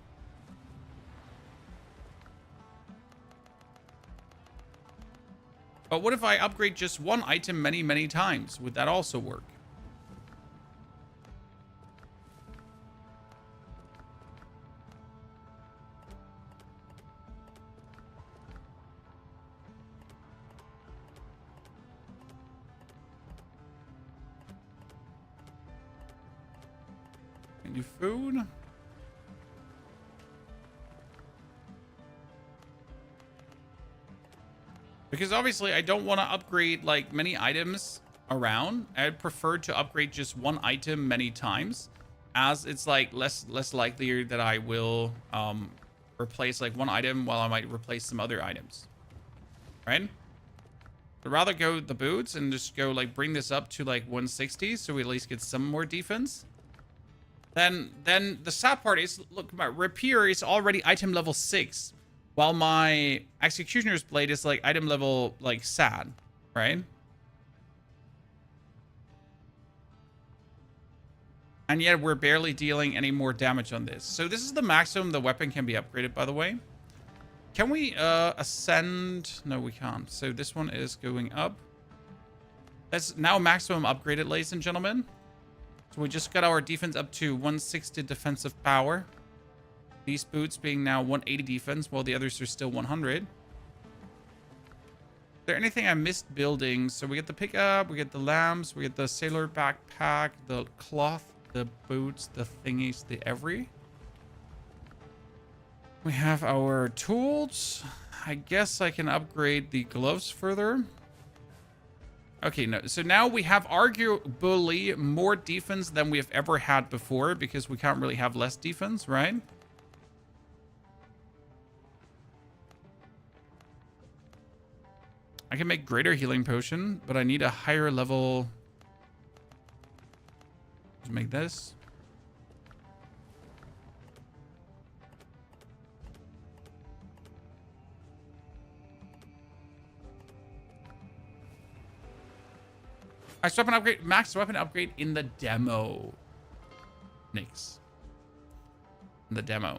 Speaker 1: But what if I upgrade just one item many, many times? Would that also work? Can do food. Because obviously I don't want to upgrade like many items around. I'd prefer to upgrade just one item many times, as it's like less likelier that I will replace like one item while I might replace some other items. Right? I'd rather go the boots and just go like bring this up to like 160 so we at least get some more defense. Then the sad part is, look, my rapier is already item level 6. While my Executioner's Blade is like item level like sad, right? And yet we're barely dealing any more damage on this. So this is the maximum the weapon can be upgraded, by the way. Can we ascend? No, we can't. So this one is going up. That's now maximum upgraded, ladies and gentlemen. So we just got our defense up to 160 defensive power. These boots being now 180 defense, while the others are still 100. Is there anything I missed building? So we get the pickup, we get the lamps, we get the sailor backpack, the cloth, the boots, the thingies, the every. We have our tools. I guess I can upgrade the gloves further. Okay, no. So now we have arguably more defense than we have ever had before, because we can't really have less defense, right? I can make greater healing potion, but I need a higher level. Let's make this. Max weapon upgrade in the demo. Nix. In the demo.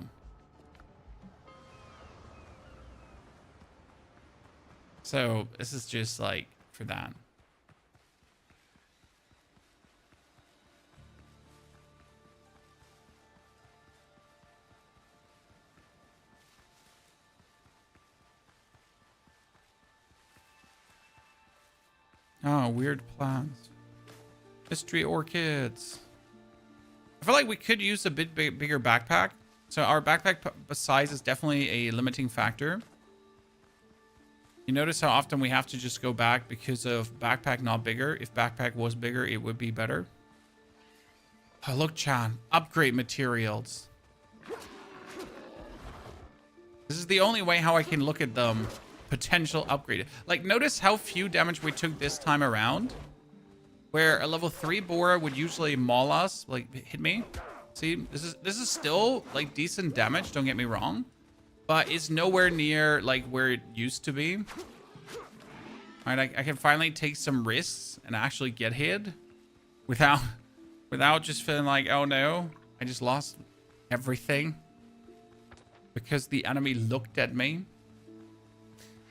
Speaker 1: So this is just like for that. Oh, weird plants. Mystery orchids. I feel like we could use a bit bigger backpack. So our backpack size is definitely a limiting factor. You notice how often we have to just go back because of backpack not bigger. If backpack was bigger, it would be better. Oh, look, Chan. Upgrade materials. This is the only way how I can look at them. Potential upgrade. Like, notice how few damage we took this time around. Where a level 3 boar would usually maul us, like hit me. See, this is still like decent damage, don't get me wrong. But it's nowhere near like where it used to be. All right, I can finally take some risks and actually get hit without just feeling like, oh no, I just lost everything because the enemy looked at me.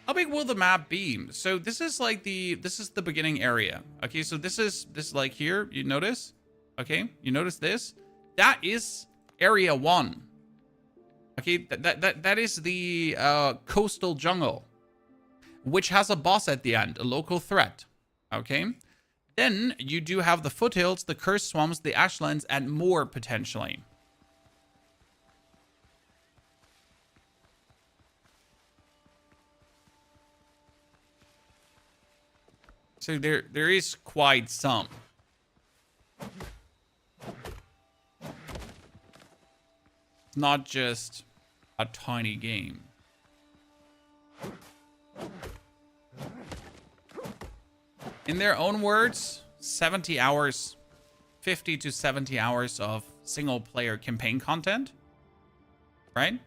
Speaker 1: How big will the map be? So this is like this is the beginning area. Okay, so this like here, you notice? Okay, you notice this? That is area 1. Okay, that is the coastal jungle, which has a boss at the end, a local threat. Okay, then you do have the foothills, the cursed swamps, the ashlands, and more potentially. So there is quite some. Not just a tiny game. In their own words, 70 hours, 50 to 70 hours of single player campaign content, right?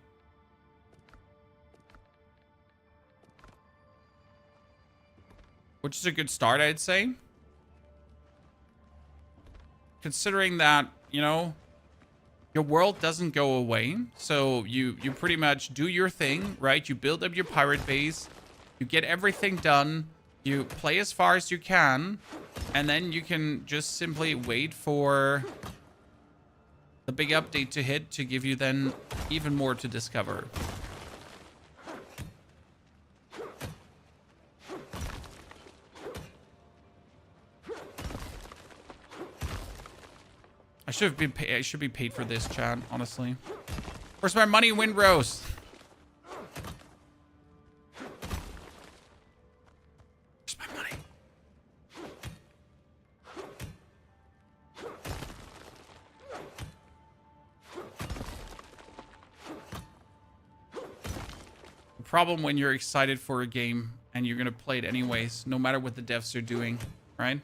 Speaker 1: Which is a good start, I'd say. considering that, you know, your world doesn't go away. So you pretty much do your thing, right? You build up your pirate base. You get everything done. You play as far as you can. And then you can just simply wait for the big update to hit to give you then even more to discover. I should be paid for this, chat, honestly. Where's my money, Windrose? Where's my money? The problem when you're excited for a game and you're gonna play it anyways, no matter what the devs are doing, right?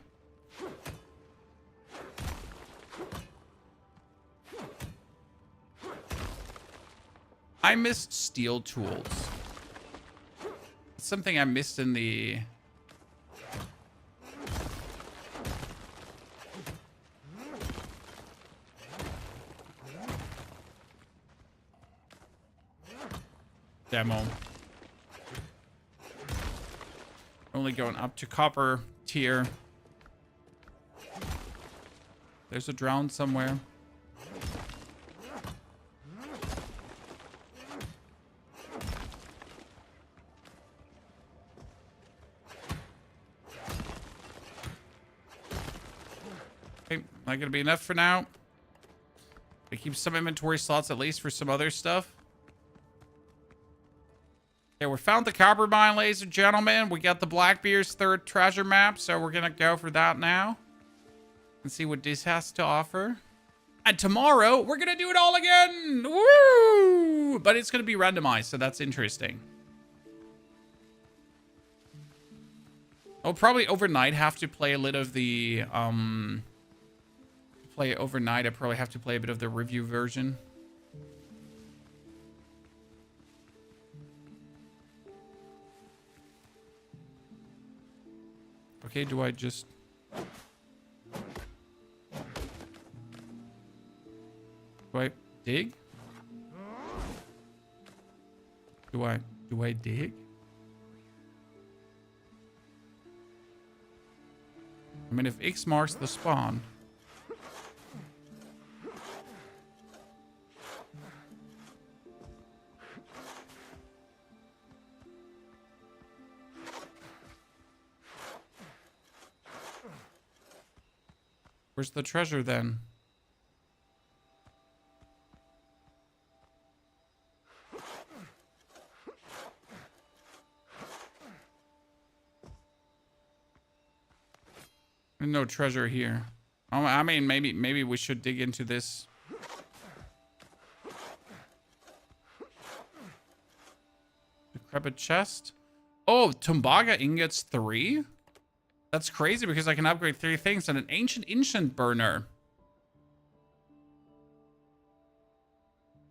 Speaker 1: I missed steel tools. It's something I missed in the... demo. Only going up to copper tier. There's a drown somewhere. Not gonna be enough for now. I keep some inventory slots at least for some other stuff. Okay, we found the copper mine, ladies and gentlemen. We got the Blackbeard's third treasure map, so we're gonna go for that now and see what this has to offer. And tomorrow we're gonna do it all again. Woo! But it's gonna be randomized, so that's interesting. I'll probably overnight have to play a little of the play it overnight. I probably have to play a bit of the review version. Okay, do I just... do I dig? Do I dig? I mean, if X marks the spawn... where's the treasure then? There's no treasure here. Oh, I mean, maybe we should dig into this. Decrepit chest. Oh, Tumbaga ingots 3? That's crazy because I can upgrade 3 things and an ancient burner.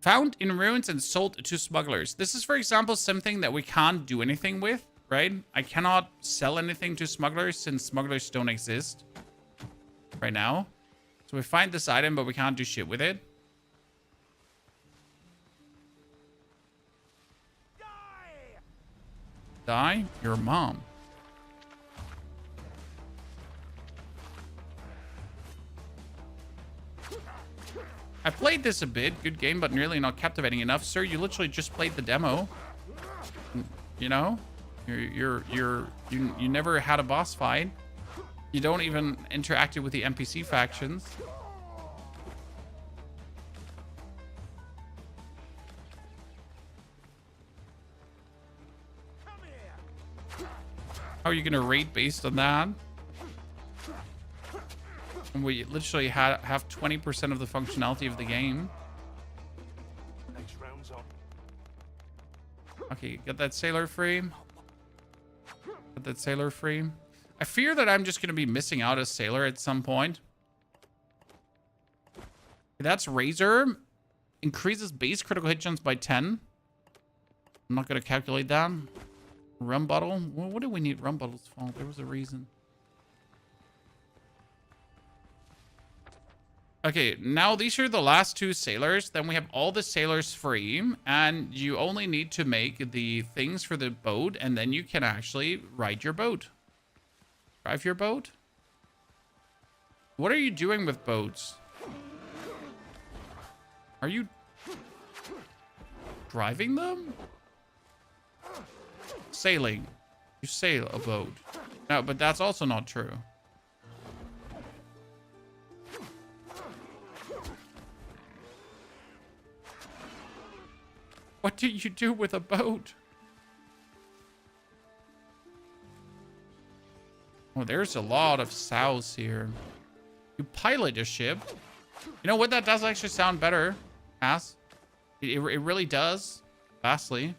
Speaker 1: Found in ruins and sold to smugglers. This is, for example, something that we can't do anything with, right? I cannot sell anything to smugglers since smugglers don't exist right now. So we find this item, but we can't do shit with it. Die? Your mom. I played this a bit. Good game, but nearly not captivating enough. Sir, you literally just played the demo. You know? You never had a boss fight. You don't even interact with the NPC factions. How are you gonna rate based on that? And we literally have 20% of the functionality of the game.
Speaker 2: Next round's up.
Speaker 1: Okay, get that sailor free. Get that sailor free. I fear that I'm just gonna be missing out as sailor at some point. That's Razor. Increases base critical hit chance by 10. I'm not gonna calculate that. Rum bottle. Well, what do we need rum bottles for? There was a reason. Okay, now these are the last 2 sailors. Then we have all the sailors free, and you only need to make the things for the boat, and then you can actually ride your boat. Drive your boat? What are you doing with boats? Are you driving them? Sailing. You sail a boat. No, but that's also not true. What do you do with a boat? Oh, there's a lot of sows here. You pilot a ship. You know what? That does actually sound better. Ass. It really does. Vastly.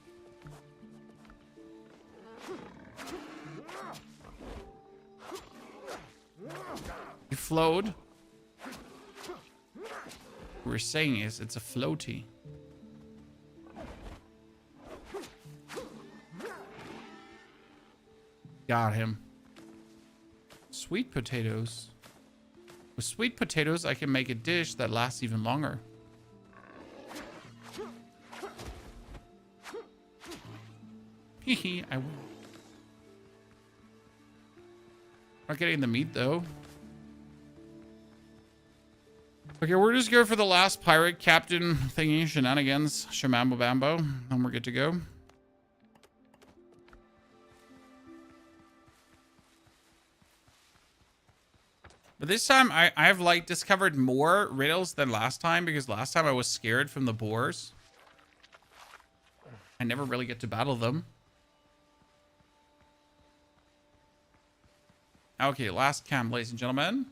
Speaker 1: You float. What we're saying is it's a floaty. Got him. Sweet potatoes. With sweet potatoes, I can make a dish that lasts even longer. Hehe, I will. Not getting the meat, though. Okay, we're just going for the last pirate captain thingy, shenanigans, shamambo bambo, and we're good to go. But this time, I've like discovered more riddles than last time, because last time I was scared from the boars. I never really get to battle them. Okay, last camp, ladies and gentlemen.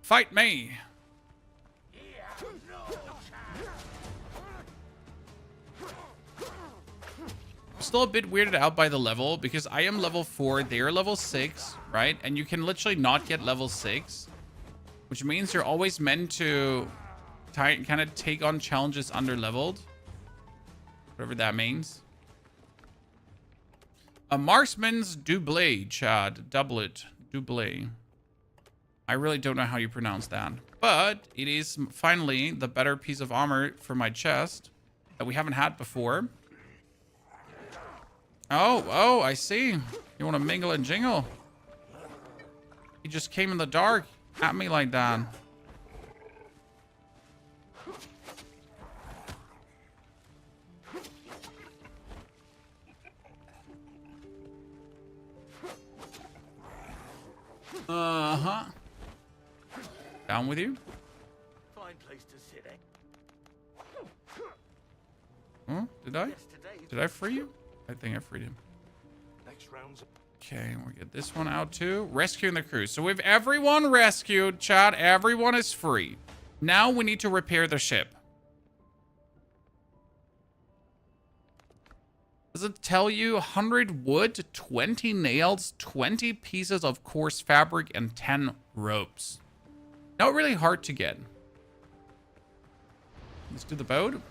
Speaker 1: Fight me! I'm still a bit weirded out by the level, because I am level 4, they're level 6, right? And you can literally not get level 6, which means you're always meant to kind of take on challenges under-leveled. Whatever that means. A marksman's doublé, Chad. Doublet. Doublé. I really don't know how you pronounce that. But it is finally the better piece of armor for my chest that we haven't had before. Oh, I see. You want to mingle and jingle? He just came in the dark at me like that. Uh-huh. Down with you?
Speaker 2: Fine place to sit, eh?
Speaker 1: Huh? Did I free you? I think I freed him.
Speaker 2: Next round's
Speaker 1: Okay, we'll get this one out too. Rescuing the crew. So we've everyone rescued, chat. Everyone is free. Now we need to repair the ship. Does it tell you 100 wood, 20 nails, 20 pieces of coarse fabric, and 10 ropes? Not really hard to get. Let's do the boat.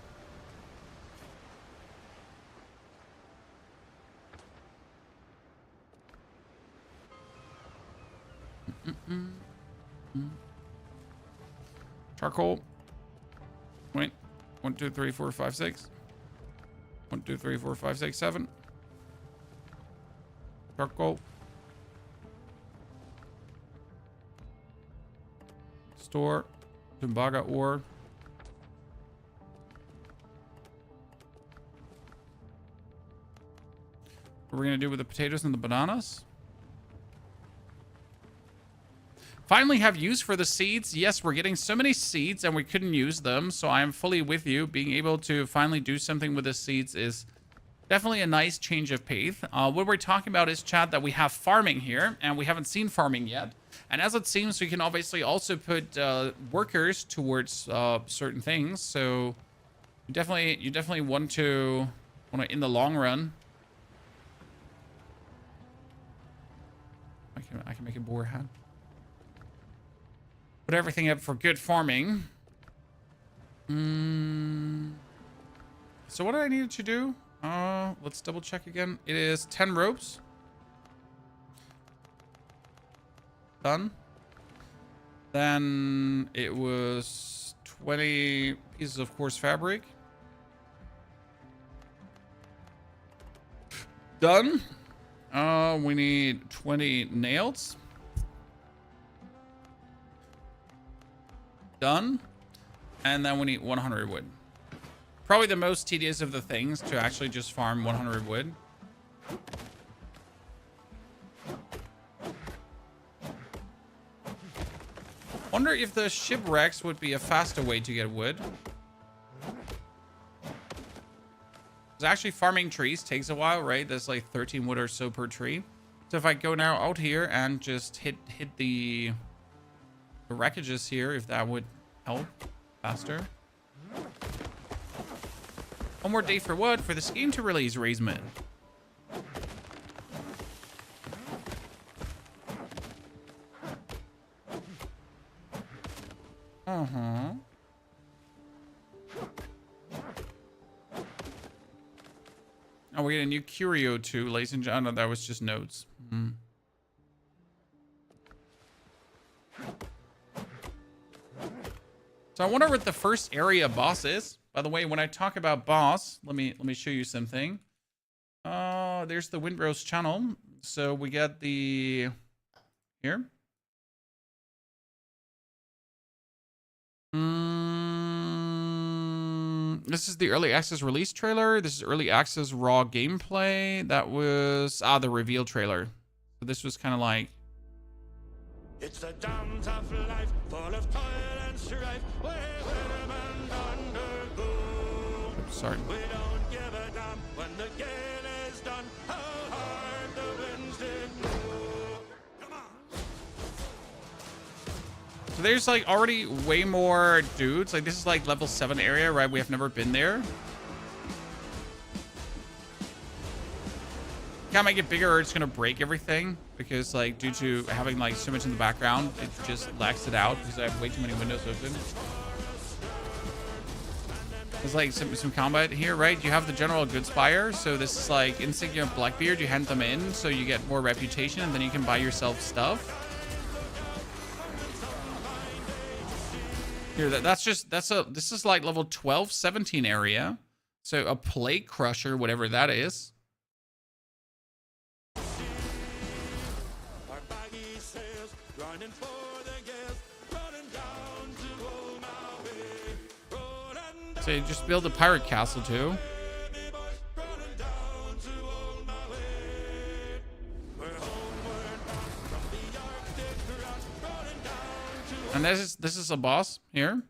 Speaker 1: Charcoal. Wait. 1, 2, 3, 4, 5, 6. 1, 2, 3, 4, 5, 6, 7. Charcoal. Store. Tumbaga ore. What are we going to do with the potatoes and the bananas? Finally have use for the seeds. Yes, we're getting so many seeds and we couldn't use them. So I am fully with you. Being able to finally do something with the seeds is definitely a nice change of pace. What we're talking about is, chat, that we have farming here and we haven't seen farming yet. And as it seems, we can obviously also put workers towards certain things. So you definitely want to in the long run. I can make a boar hat. Put everything up for good farming. So what do I need to do? Let's double check again. It is 10 ropes. Done. Then it was 20 pieces of coarse fabric. Done. We need 20 nails. Done. And then we need 100 wood. Probably the most tedious of the things to actually just farm 100 wood. Wonder if the shipwrecks would be a faster way to get wood. Because actually farming trees takes a while, right? There's like 13 wood or so per tree. So if I go now out here and just hit the wreckages here, if that would help faster. One more day for what? For this game to release Raisman. Uh-huh. Oh, we get a new curio too, ladies and gentlemen. Oh, no, that was just notes. So I wonder what the first area boss is. By the way, when I talk about boss, let me show you something. There's the Windrose channel. So we get the here. This is the early access release trailer. This is early access raw gameplay. That was the reveal trailer. So this was kind of like.
Speaker 3: It's a damn tough life, full of toil and strife.
Speaker 1: Sorry.
Speaker 3: We don't give a damn when the game is done. How hard the winds did blow. Come on.
Speaker 1: So there's like already way more dudes. Like this is like level 7 area, right? We have never been there. Can't make it bigger or it's gonna break everything because like due to having like so much in the background, it just lacks it out because I have way too many windows open. There's like some combat here, right? You have the general goods buyer. So this is like Insignia of Blackbeard. You hand them in so you get more reputation and then you can buy yourself stuff. Here, this is like level 12, 17 area. So a plague crusher, whatever that is. So you just build a pirate castle too. And this is a boss here.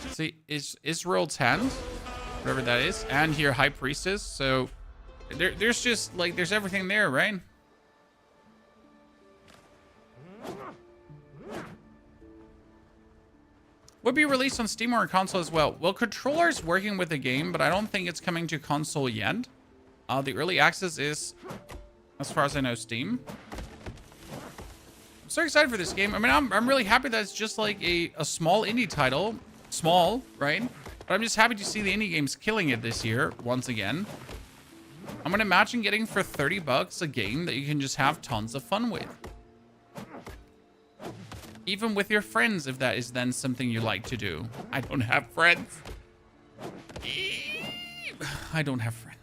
Speaker 1: See, is Israel's hand, whatever that is, and here High Priestess. So there's just like there's everything there, right? Would be released on Steam or console as well. Well, controller's working with the game, but I don't think it's coming to console yet. The early access is, as far as I know, Steam. I'm so excited for this game. I mean, I'm really happy that it's just like a small indie title. Small, right? But I'm just happy to see the indie games killing it this year, once again. I'm gonna imagine getting for 30 bucks a game that you can just have tons of fun with. Even with your friends, if that is then something you like to do. I don't have friends. I don't have friends.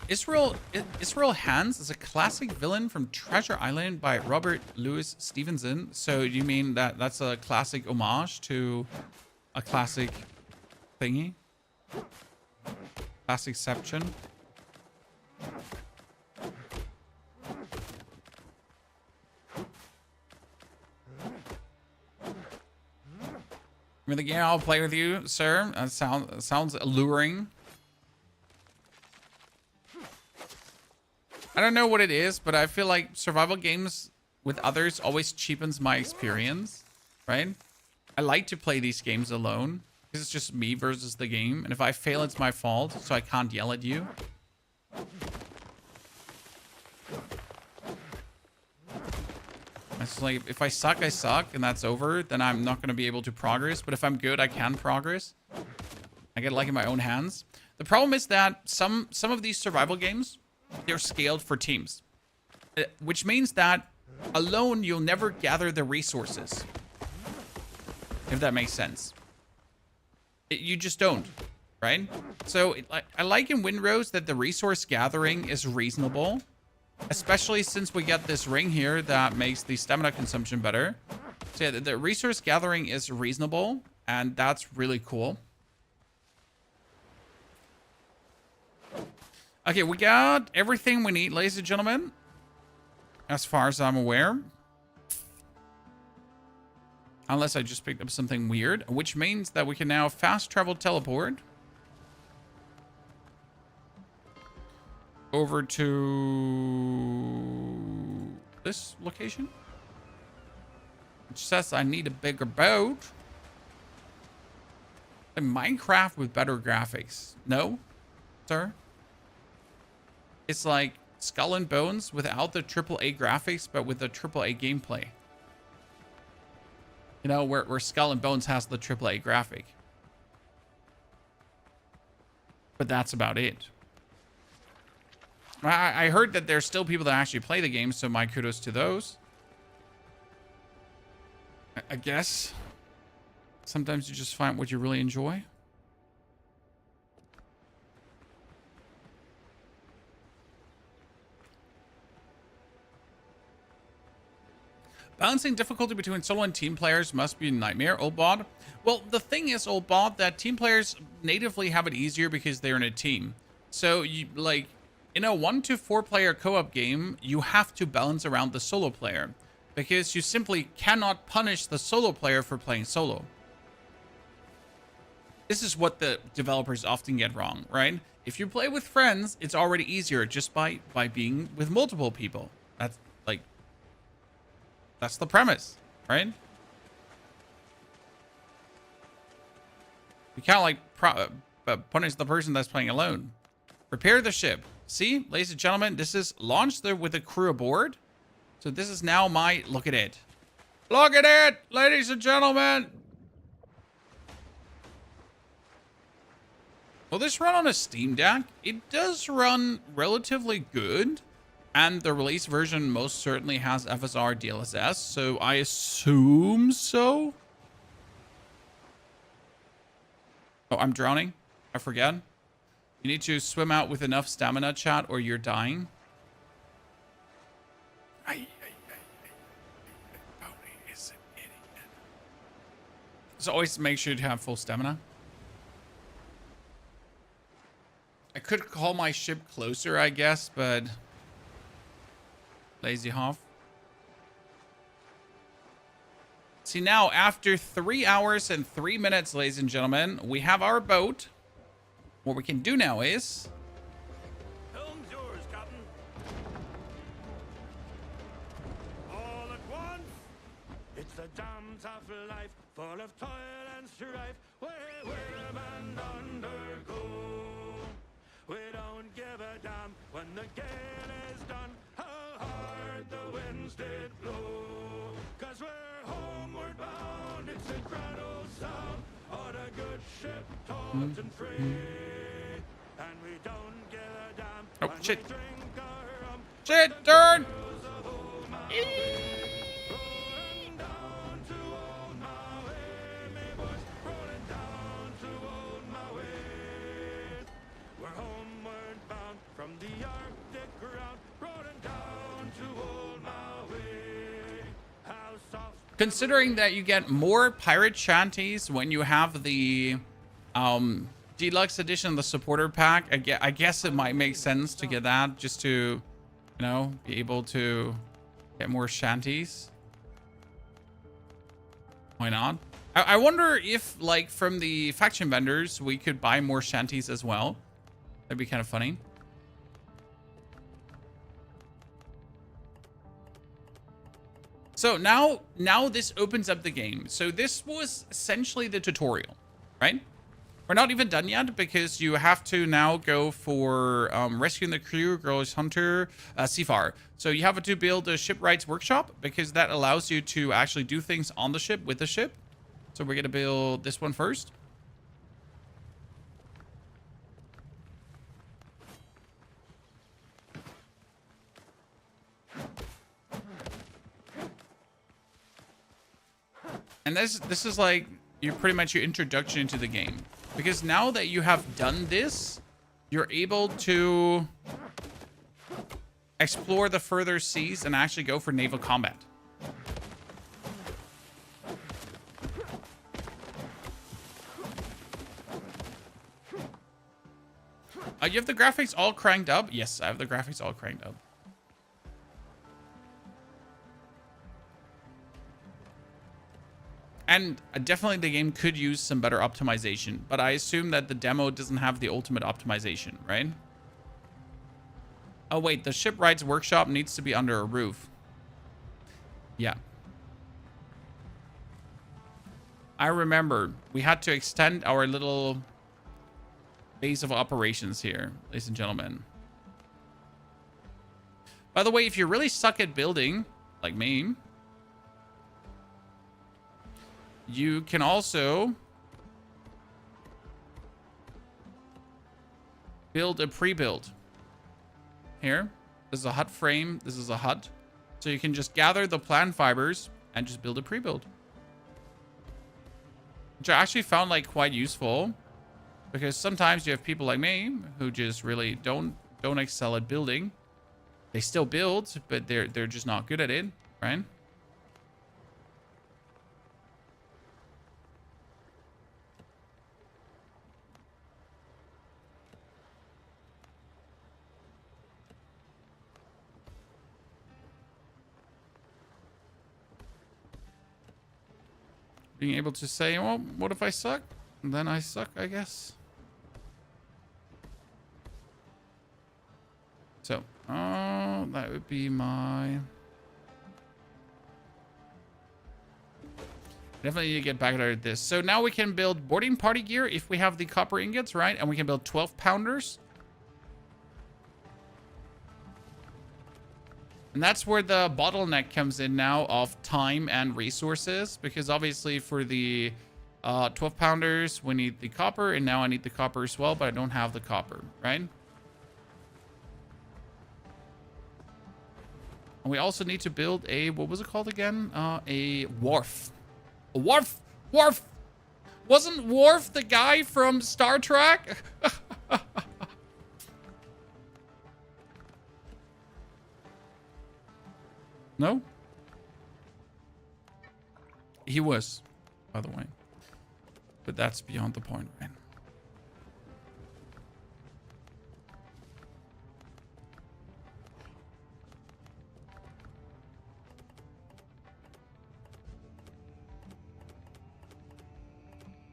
Speaker 1: Israel Hands is a classic villain from Treasure Island by Robert Louis Stevenson. So you mean that that's a classic homage to a classic thingy? Classicception? I mean, the game I'll play with you, sir. That sounds alluring. I don't know what it is, but I feel like survival games with others always cheapens my experience, right? I like to play these games alone because it's just me versus the game. And if I fail, it's my fault, so I can't yell at you. It's like, if I suck, I suck, and that's over, then I'm not going to be able to progress. But if I'm good, I can progress. I get like in my own hands. The problem is that some of these survival games, they're scaled for teams. Which means that alone, you'll never gather the resources. If that makes sense. You just don't, right? So I like in Windrose that the resource gathering is reasonable. Especially since we get this ring here that makes the stamina consumption better. So yeah, the resource gathering is reasonable. And that's really cool. Okay, we got everything we need, ladies and gentlemen. As far as I'm aware. Unless I just picked up something weird. Which means that we can now fast travel teleport. Over to this location. Which says I need a bigger boat. A Minecraft with better graphics. No, sir. It's like Skull and Bones without the AAA graphics, but with the AAA gameplay. You know, where Skull and Bones has the AAA graphic. But that's about it. I heard that there's still people that actually play the game, so my kudos to those. I guess. Sometimes you just find what you really enjoy. Balancing difficulty between solo and team players must be a nightmare, old bod. Well, the thing is, old bod, that team players natively have it easier because they're in a team. So, you like, in a 1 to 4 player co-op game, you have to balance around the solo player. Because you simply cannot punish the solo player for playing solo. This is what the developers often get wrong, right? If you play with friends, it's already easier just by being with multiple people. That's like... That's the premise, right? You can't like punish the person that's playing alone. Repair the ship. See, ladies and gentlemen, this is launched there with a crew aboard. So this is now my look at it. Look at it, ladies and gentlemen. Will this run on a Steam Deck? It does run relatively good. And the release version most certainly has FSR DLSS, so I assume so. Oh, I'm drowning. I forget. You need to swim out with enough stamina, chat, or you're dying. Is an idiot. So always make sure to have full stamina. I could call my ship closer, I guess, but... Lazy Hoff. See, now, after 3 hours and 3 minutes, ladies and gentlemen, we have our boat. What we can do now is...
Speaker 3: Helm's yours, Captain. All at once, it's the damn tough life, full of toil and strife, where women undergo. We don't give a damn when the gale is done, how hard the winds did blow. 'Cause we're homeward bound, it's a grand old sound, on a good ship, taut and free. And we don't give a damn
Speaker 1: Oh,
Speaker 3: when
Speaker 1: shit.
Speaker 3: we drink our rum.
Speaker 1: Shit, turn!
Speaker 3: Rolling down to old Maui, me boys, rolling down to old Maui. We're homeward bound from the Arctic ground, rolling down to old Maui. How soft.
Speaker 1: Considering that you get more pirate shanties when you have the deluxe edition, the supporter pack, I guess it might make sense to get that just to, you know, be able to get more shanties. Why not? I wonder if, like, from the faction vendors, we could buy more shanties as well. That'd be kind of funny. So now this opens up the game. So this was essentially the tutorial, right? We're not even done yet because you have to now go for rescuing the crew, Girlish Hunter, Seafar. So you have to build a shipwrights workshop because that allows you to actually do things on the ship with the ship. So we're going to build this one first. And this is like pretty much your introduction into the game. Because now that you have done this, you're able to explore the further seas and actually go for naval combat. You have the graphics all cranked up? Yes, I have the graphics all cranked up. And definitely the game could use some better optimization, but I assume that the demo doesn't have the ultimate optimization, right? Oh wait, the shipwrights workshop needs to be under a roof. Yeah. I remember we had to extend our little base of operations here, ladies and gentlemen. By the way, if you really suck at building, like me, you can also build a pre-build. Here, this is a hut frame. This is a hut. So you can just gather the plant fibers and just build a pre-build. Which I actually found like quite useful. Because sometimes you have people like me who just really don't excel at building. They still build, but they're just not good at it, right? Being able to say, well, what if I suck? And then I suck, I guess. So, that would be my... Definitely need to get back at this. So now we can build boarding party gear if we have the copper ingots, right? And we can build 12 pounders. And that's where the bottleneck comes in now of time and resources. Because obviously for the 12 pounders, we need the copper. And now I need the copper as well, but I don't have the copper, right? And we also need to build a, what was it called again? A wharf. A wharf! Wharf! Wasn't Worf the guy from Star Trek? No? He was, by the way. But that's beyond the point, right?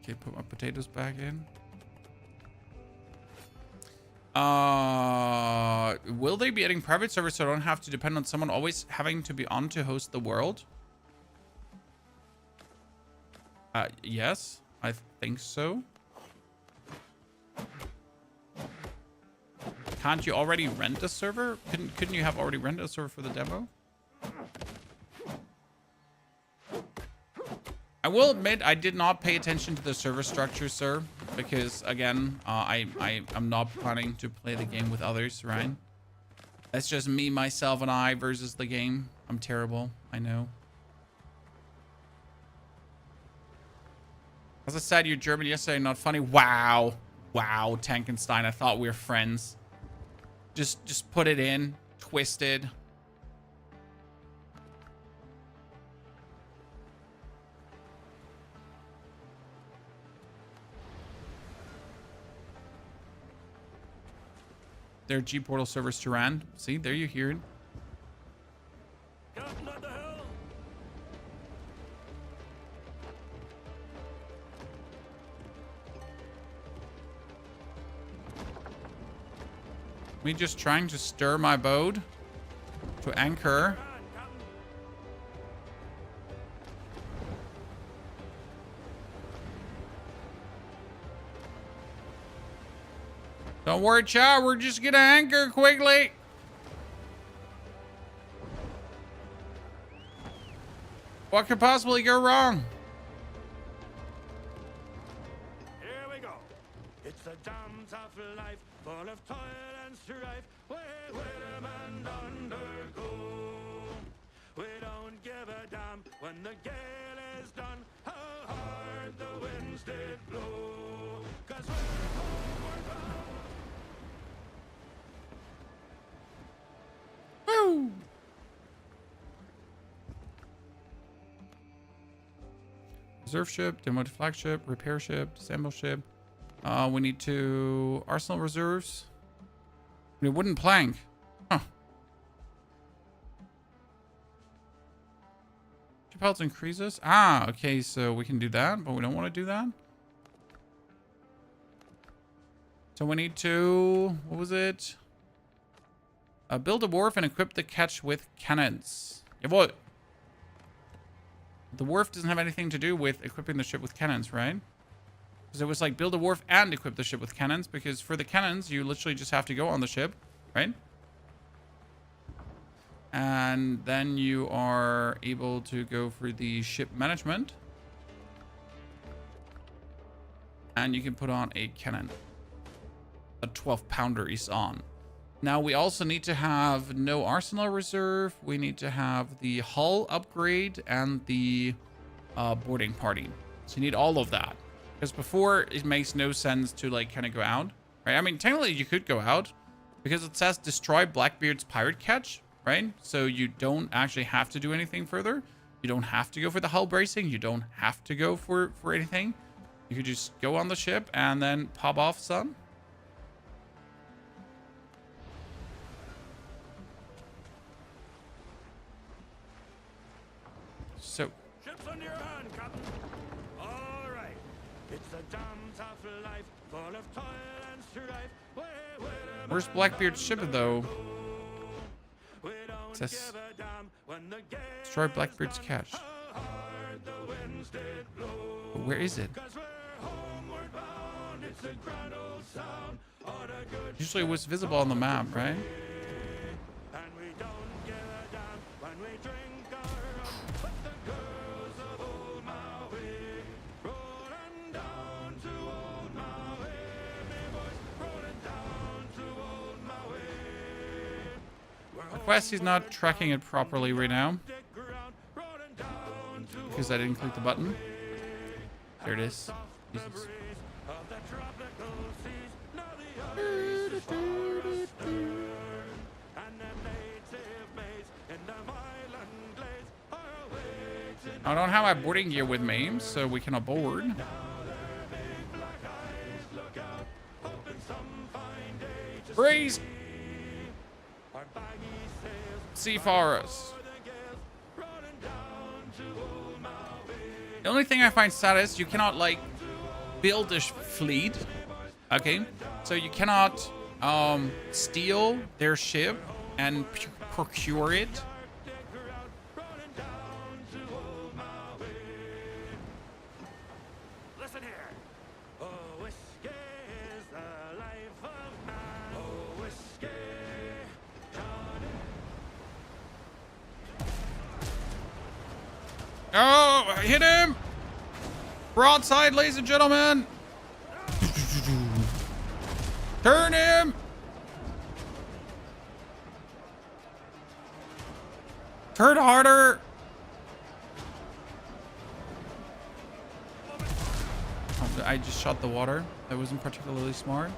Speaker 1: Okay, put my potatoes back in. Will they be adding private servers so I don't have to depend on someone always having to be on to host the world? Yes, I think so. Can't you already rent a server? Couldn't you have already rented a server for the demo? I will admit I did not pay attention to the server structure, sir, because again, I'm not planning to play the game with others, right? That's just me, myself, and I versus the game. I'm terrible, I know. As I said, you're German yesterday, not funny. Wow, wow, Tankenstein. I thought we were friends. Just put it in, twisted. Their G portal servers to Rand. See, there you hear it.
Speaker 3: Captain at the helm.
Speaker 1: Me just trying to stir my boat to anchor. Don't worry, chat. We're just gonna anchor quickly. What could possibly go wrong?
Speaker 3: Here we go. It's the damn tough life, full of toil and strife. Where man undergo. We don't give a damn when the gale is done. How hard the winds did blow. 'Cause we're homeward bound.
Speaker 1: Woo! Reserve ship, demoted flagship, repair ship, disassemble ship. We need to arsenal reserves. We need wooden plank. Huh. Ship health increases. Ah, okay, so we can do that, but we don't want to do that. So we need to, what was it? Build a wharf and equip the ketch with cannons. Jawohl. The wharf doesn't have anything to do with equipping the ship with cannons, right? Because it was like build a wharf and equip the ship with cannons, because for the cannons, you literally just have to go on the ship, right? And then you are able to go for the ship management. And you can put on a cannon. A 12-pounder is on. Now we also need to have no arsenal reserve. We need to have the hull upgrade and the boarding party. So you need all of that. Because before it makes no sense to like kind of go out, right? I mean, technically you could go out because it says destroy Blackbeard's pirate catch, right? So you don't actually have to do anything further. You don't have to go for the hull bracing. You don't have to go for anything. You could just go on the ship and then pop off some. So,
Speaker 3: Ships under your hand, Captain. All right. It's a damn tough life, full of toil and strife.
Speaker 1: where's Blackbeard's ship, though?
Speaker 3: We
Speaker 1: It
Speaker 3: don't
Speaker 1: says,
Speaker 3: give a damn when the gale
Speaker 1: destroy Blackbeard's catch.
Speaker 3: how hard the winds did blow.
Speaker 1: But where is it?
Speaker 3: 'Cause we're homeward bound. It's a grand old sound on a good
Speaker 1: Usually it was visible on the map, right?
Speaker 3: and we don't give a damn when we drink our rum. But the girls of old Maui rolling down to old Maui, me boys rolling down to old Maui. We're
Speaker 1: Quest is not tracking it properly right now
Speaker 3: stick around, rolling down to
Speaker 1: because I didn't click the button. There it is. Jesus.
Speaker 3: breeze of the tropical seas. Now the ice is far astern, and them native maids in them island glades are awaiting.
Speaker 1: I don't have my boarding gear with me, so we cannot board.
Speaker 3: Now their big black eyes look out, hoping some fine day to
Speaker 1: Breeze!
Speaker 3: see our baggy sails
Speaker 1: Seafarers.
Speaker 3: for the gales, rolling down to old Maui.
Speaker 1: The only thing I find sad is you cannot, like, build a fleet. Okay? So you cannot steal their ship and procure it.
Speaker 3: Listen here. Oh, whiskey is the life of man. Oh, whiskey, Johnny.
Speaker 1: Oh, hit him! Broadside, ladies and gentlemen! Turn him! Turn harder! Oh, I just shot the water. That wasn't particularly smart.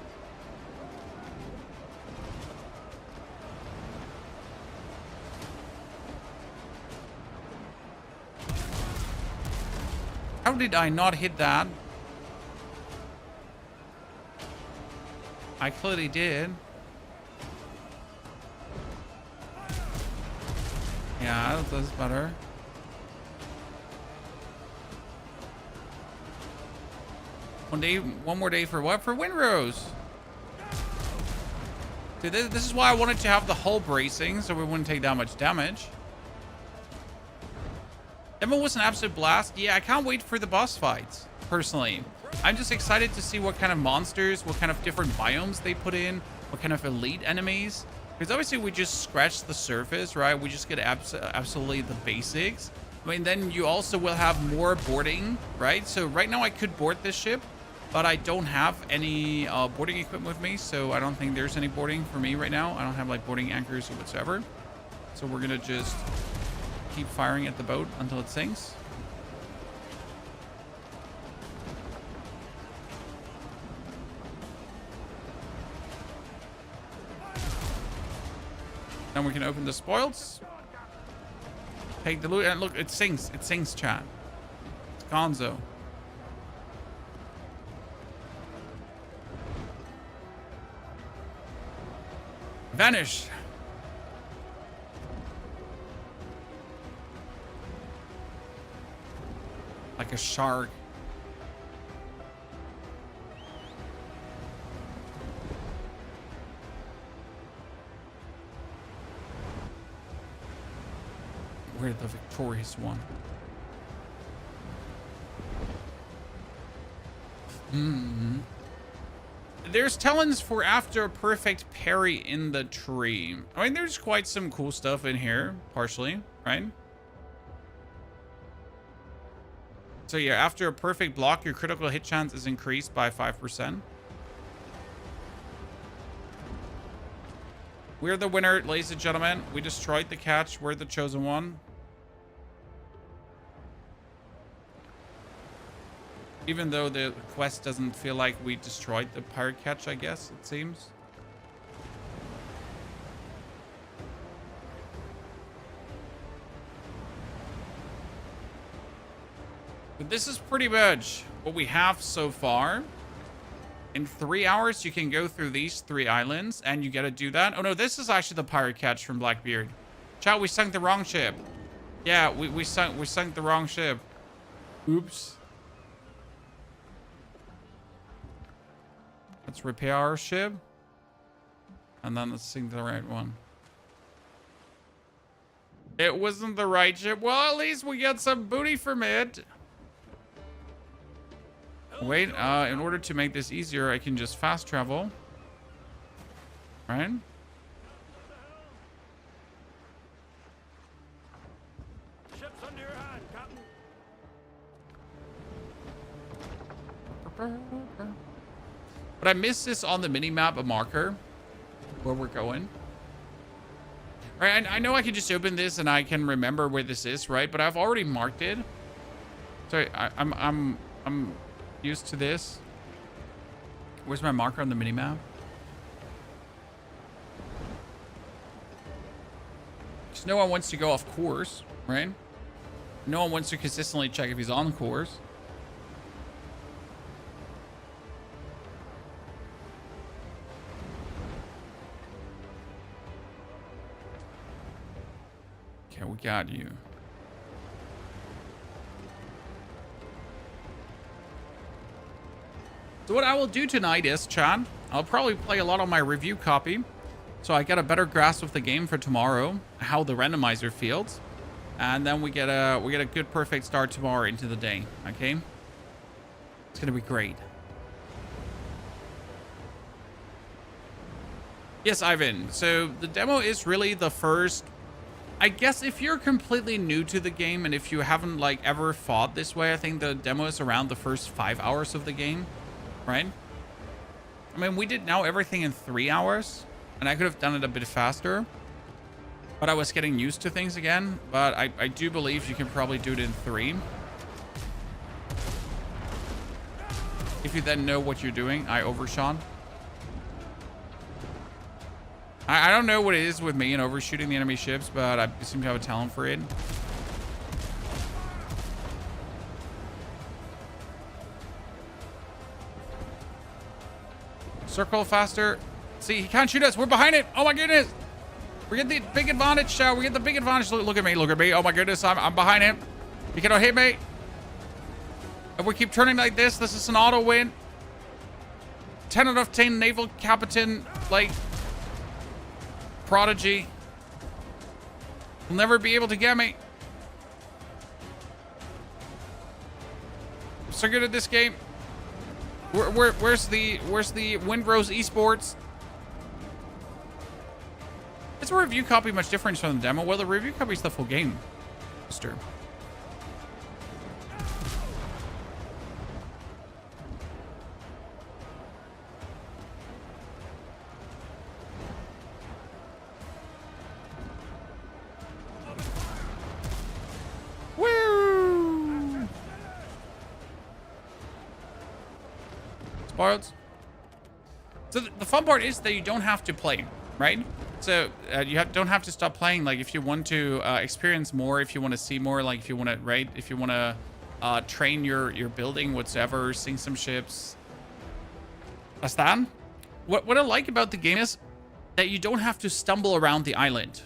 Speaker 1: How did I not hit that? I clearly did. Yeah, that's better. One more day for what? For Windrose. Dude, this is why I wanted to have the hull bracing, so we wouldn't take that much damage. Demo was an absolute blast. Yeah, I can't wait for the boss fights, personally. I'm just excited to see what kind of monsters, what kind of different biomes they put in, what kind of elite enemies. Because obviously we just scratched the surface, right? We just get absolutely the basics. I mean, then you also will have more boarding, right? So right now I could board this ship, but I don't have any boarding equipment with me. So I don't think there's any boarding for me right now. I don't have like boarding anchors or whatsoever. So we're going to just keep firing at the boat until it sinks. Then we can open the spoils. Take the loot, and look, it sinks. It sinks, chat. It's gonzo. Vanish. Like a shark. We're the victorious one. There's talents for after a perfect parry in the tree. I mean, there's quite some cool stuff in here, partially, right? So yeah, after a perfect block, your critical hit chance is increased by 5%. We're the winner, ladies and gentlemen. We destroyed the catch. We're the chosen one. Even though the quest doesn't feel like we destroyed the pirate catch, I guess, it seems. But this is pretty much what we have so far. In 3 hours, you can go through these 3 islands, and you gotta do that. Oh no, this is actually the pirate catch from Blackbeard. Chat, we sunk the wrong ship. Yeah, we sunk the wrong ship. Oops. Let's repair our ship. And then let's sink the right one. It wasn't the right ship. Well, at least we got some booty from it. Wait, in order to make this easier, I can just fast travel. Right?
Speaker 3: Ship's under your hand, Captain.
Speaker 1: But I missed this on the mini-map, a marker where we're going. Right, I know I can just open this and I can remember where this is, right? But I've already marked it. Sorry, I'm used to this. Where's my marker on the mini-map? Because no one wants to go off course, right? No one wants to consistently check if he's on course. Okay, we got you. So what I will do tonight is, chat, I'll probably play a lot on my review copy, so I get a better grasp of the game for tomorrow, how the randomizer feels, and then we get a good perfect start tomorrow into the day. Okay, it's gonna be great. Yes, Ivan. So the demo is really the first. I guess if you're completely new to the game and if you haven't like ever fought this way, I think the demo is around the first 5 hours of the game, right? I mean, we did now everything in 3 hours, and I could have done it a bit faster, but I was getting used to things again. But I do believe you can probably do it in 3. If you then know what you're doing. I overshot. I don't know what it is with me and overshooting the enemy ships, but I seem to have a talent for it. Circle faster. See, he can't shoot us. We're behind it. Oh my goodness. We get the big advantage, Chow. We get the big advantage. Look at me. Look at me. Oh my goodness. I'm behind him. He cannot hit me. If we keep turning like this is an auto win. 10 out of 10 naval captain, like, prodigy. Will never be able to get me. I'm so good at this game. Where's the Windrose esports? Is the review copy much different from the demo? Well, the review copy is the full game, mister. Woo! Spoiled. So the fun part is that you don't have to play, right? So don't have to stop playing. Like if you want to experience more, if you want to see more, like if you want to, right? If you want to train your building, whatsoever, sink some ships. That's that. What I like about the game is that you don't have to stumble around the island.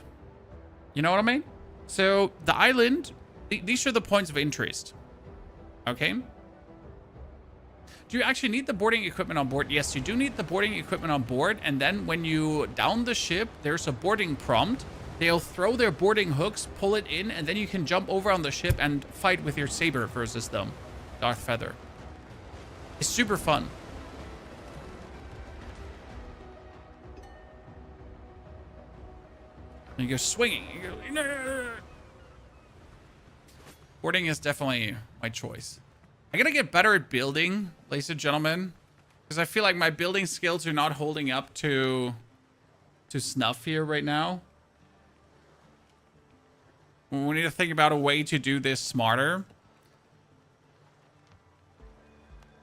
Speaker 1: You know what I mean? So the island, these are the points of interest. Okay. Do you actually need the boarding equipment on board? Yes, you do need the boarding equipment on board. And then when you down the ship, there's a boarding prompt. They'll throw their boarding hooks, pull it in, and then you can jump over on the ship and fight with your saber versus them. Darth Feather. It's super fun. And you go swinging. You go, nah. Boarding is definitely my choice. I gotta get better at building, ladies and gentlemen, because I feel like my building skills are not holding up to snuff here right now. We need to think about a way to do this smarter.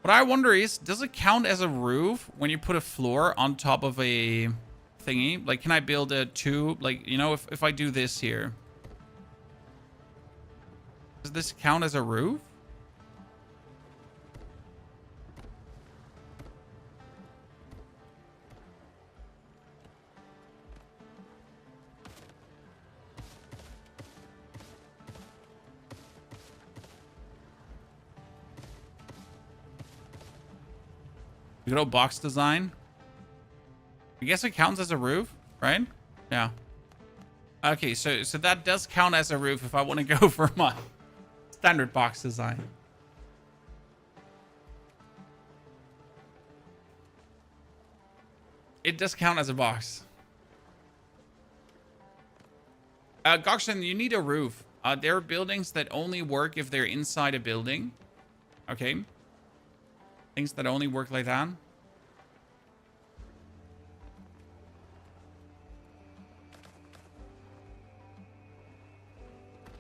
Speaker 1: What I wonder is, does it count as a roof when you put a floor on top of a thingy? Like, can I build a two? Like, you know, if I do this here, does this count as a roof? Good old box design. I guess it counts as a roof, right? Yeah. Okay, so that does count as a roof if I want to go for my standard box design. It does count as a box. Gokshin, you need a roof. There are buildings that only work if they're inside a building. Okay. Things that only work like that.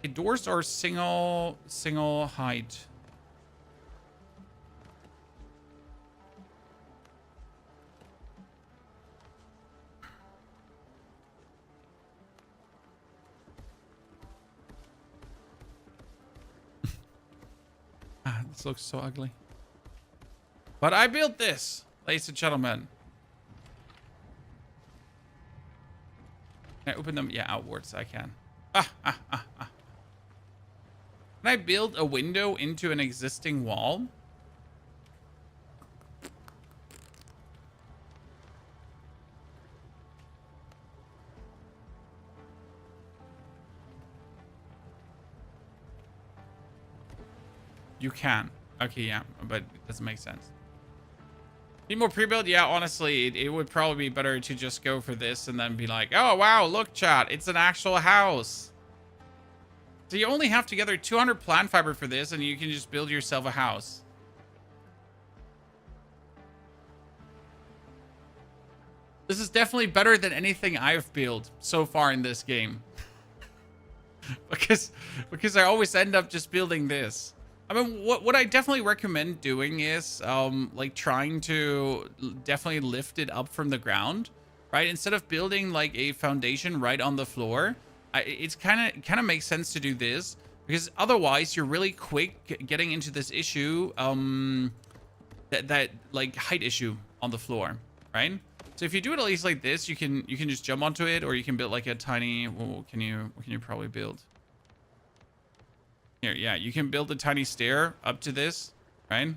Speaker 1: The doors are single height. This looks so ugly. But I built this, ladies and gentlemen. Can I open them? Yeah, outwards I can. Can I build a window into an existing wall? You can. Okay, yeah, but it doesn't make sense. Need more pre-build? Yeah, honestly, it would probably be better to just go for this and then be like, oh, wow, look, chat, it's an actual house. So you only have to gather 200 plant fiber for this, and you can just build yourself a house. This is definitely better than anything I've built so far in this game. because I always end up just building this. I mean, what I definitely recommend doing is, like, trying to definitely lift it up from the ground, right? Instead of building, like, a foundation right on the floor, it's kind of makes sense to do this, because otherwise you're really quick getting into this issue, that like, height issue on the floor, right? So if you do it at least like this, you can just jump onto it, or you can build, like, a tiny, well, what can you probably build? Here, yeah, you can build a tiny stair up to this, right?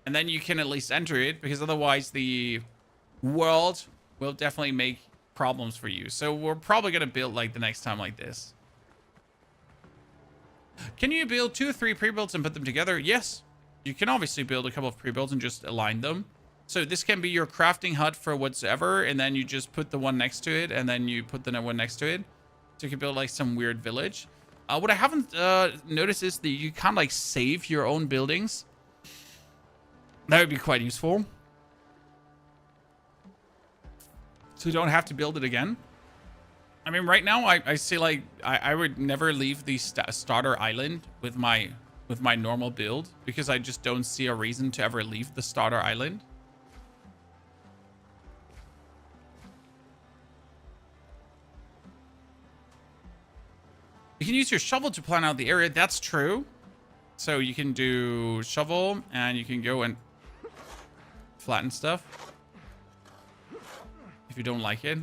Speaker 1: And then you can at least enter it, because otherwise the world will definitely make problems for you. So we're probably going to build, like, the next time like this. Can you build 2 or 3 pre-builds and put them together? Yes. You can obviously build a couple of pre-builds and just align them. So this can be your crafting hut for whatsoever, and then you just put the one next to it, and then you put the one next to it. So you can build like some weird village. What I haven't noticed is that you can't like save your own buildings. That would be quite useful. So you don't have to build it again. I mean, right now I see like I would never leave the starter island with my normal build, because I just don't see a reason to ever leave the starter island. You can use your shovel to plan out the area. That's true. So you can do shovel, and you can go and flatten stuff if you don't like it.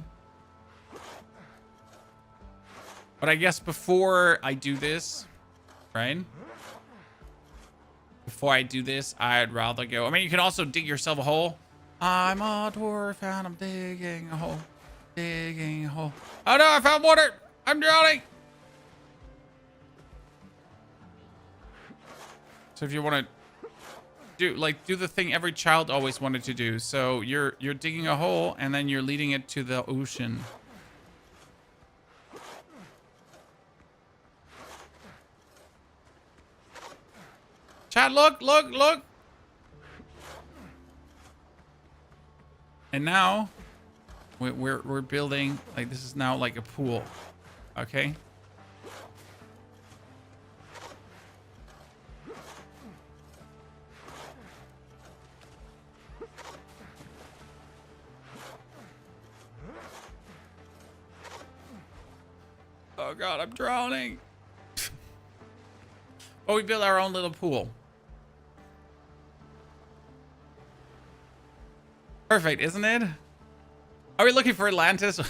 Speaker 1: But I guess before I do this, right? Before I do this, I'd rather go. I mean, you can also dig yourself a hole. I'm a dwarf and I'm digging a hole. Digging a hole. Oh no, I found water. I'm drowning. So if you want to do the thing every child always wanted to do. So you're digging a hole and then you're leading it to the ocean. Chat, look, look, look. And now we're building, like, this is now like a pool. Okay. Oh God, I'm drowning. Oh, we built our own little pool. Perfect, isn't it? Are we looking for Atlantis?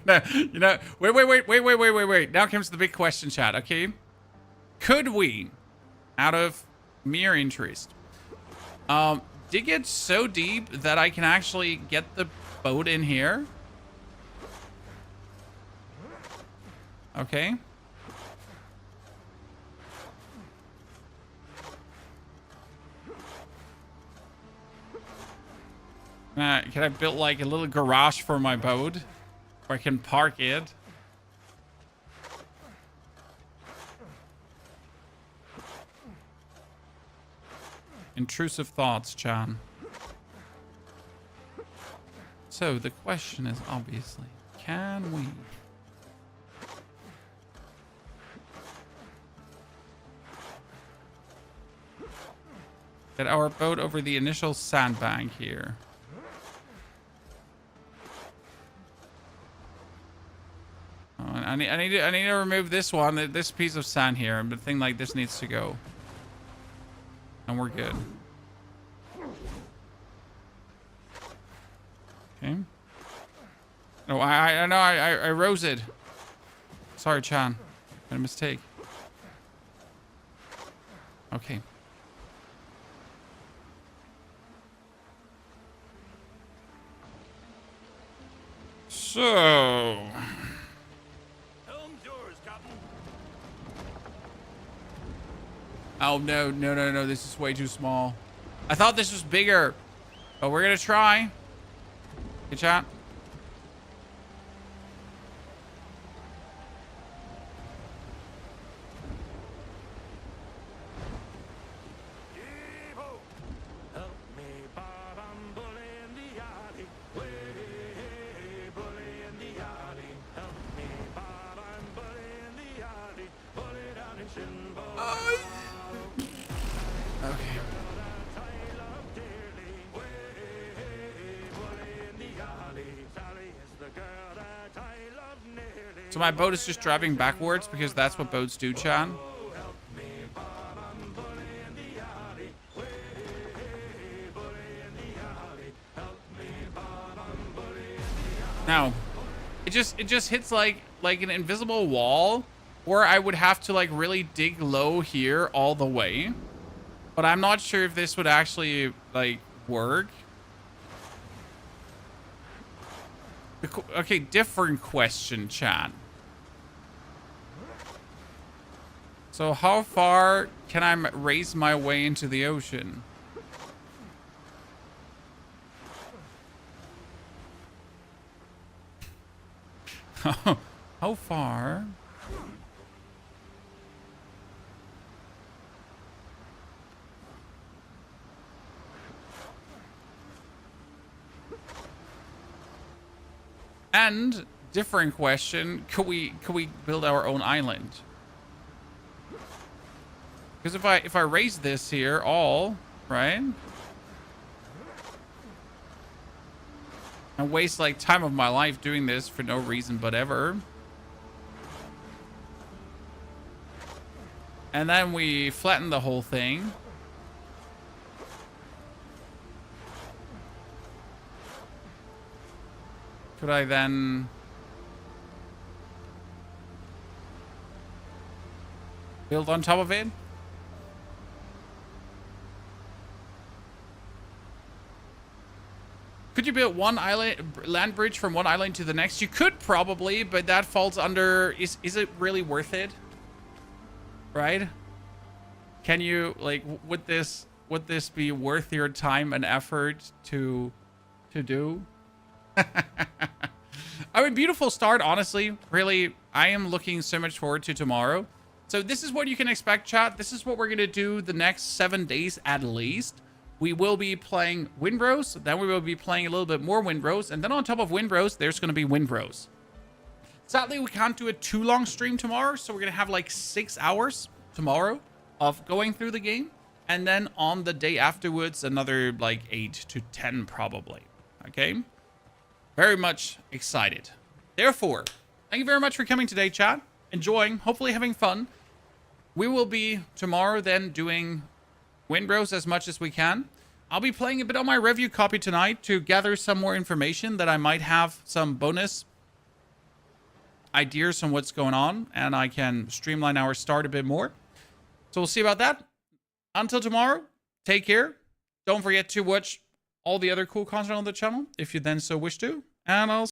Speaker 1: No, you know, wait. Now comes the big question, chat, okay? Could we, out of mere interest, dig it so deep that I can actually get the boat in here? Okay. Can I build like a little garage for my boat where I can park it? Intrusive thoughts, Chan. So the question is obviously, can we get our boat over the initial sandbank here? I need to remove this one, this piece of sand here. But thing like this needs to go, and we're good. Okay. No, I know I rose it. Sorry, Chan. Made a mistake. Okay. So. Oh, no. This is way too small. I thought this was bigger. But we're going to try. Good shot. So my boat is just driving backwards because that's what boats do, Chan. Now, it just hits like an invisible wall, or I would have to like really dig low here all the way. But I'm not sure if this would actually like work. Okay, different question, chat. So how far can I raise my way into the ocean? How far? And different question, could we build our own island? Because if I raise this here all, right? And waste like time of my life doing this for no reason but ever. And then we flatten the whole thing. Could I then build on top of it? Could you build one island land bridge from one island to the next? You could probably, but that falls under is it really worth it? Right? Can you like would this be worth your time and effort to do? I mean, beautiful start, honestly. Really, I am looking so much forward to tomorrow. So this is what you can expect, chat. This is what we're going to do the next 7 days at least. We will be playing Windrose. Then we will be playing a little bit more Windrose. And then on top of Windrose, there's going to be Windrose. Sadly, we can't do a too long stream tomorrow. So we're going to have like 6 hours tomorrow of going through the game. And then on the day afterwards, another like 8 to 10 probably. Okay? Very much excited. Therefore, thank you very much for coming today, chat. Enjoying, hopefully having fun. We will be tomorrow then doing Windrose as much as we can. I'll be playing a bit on my review copy tonight to gather some more information that I might have some bonus ideas on what's going on, and I can streamline our start a bit more. So we'll see about that. Until tomorrow, take care. Don't forget to watch all the other cool content on the channel if you then so wish to, and I'll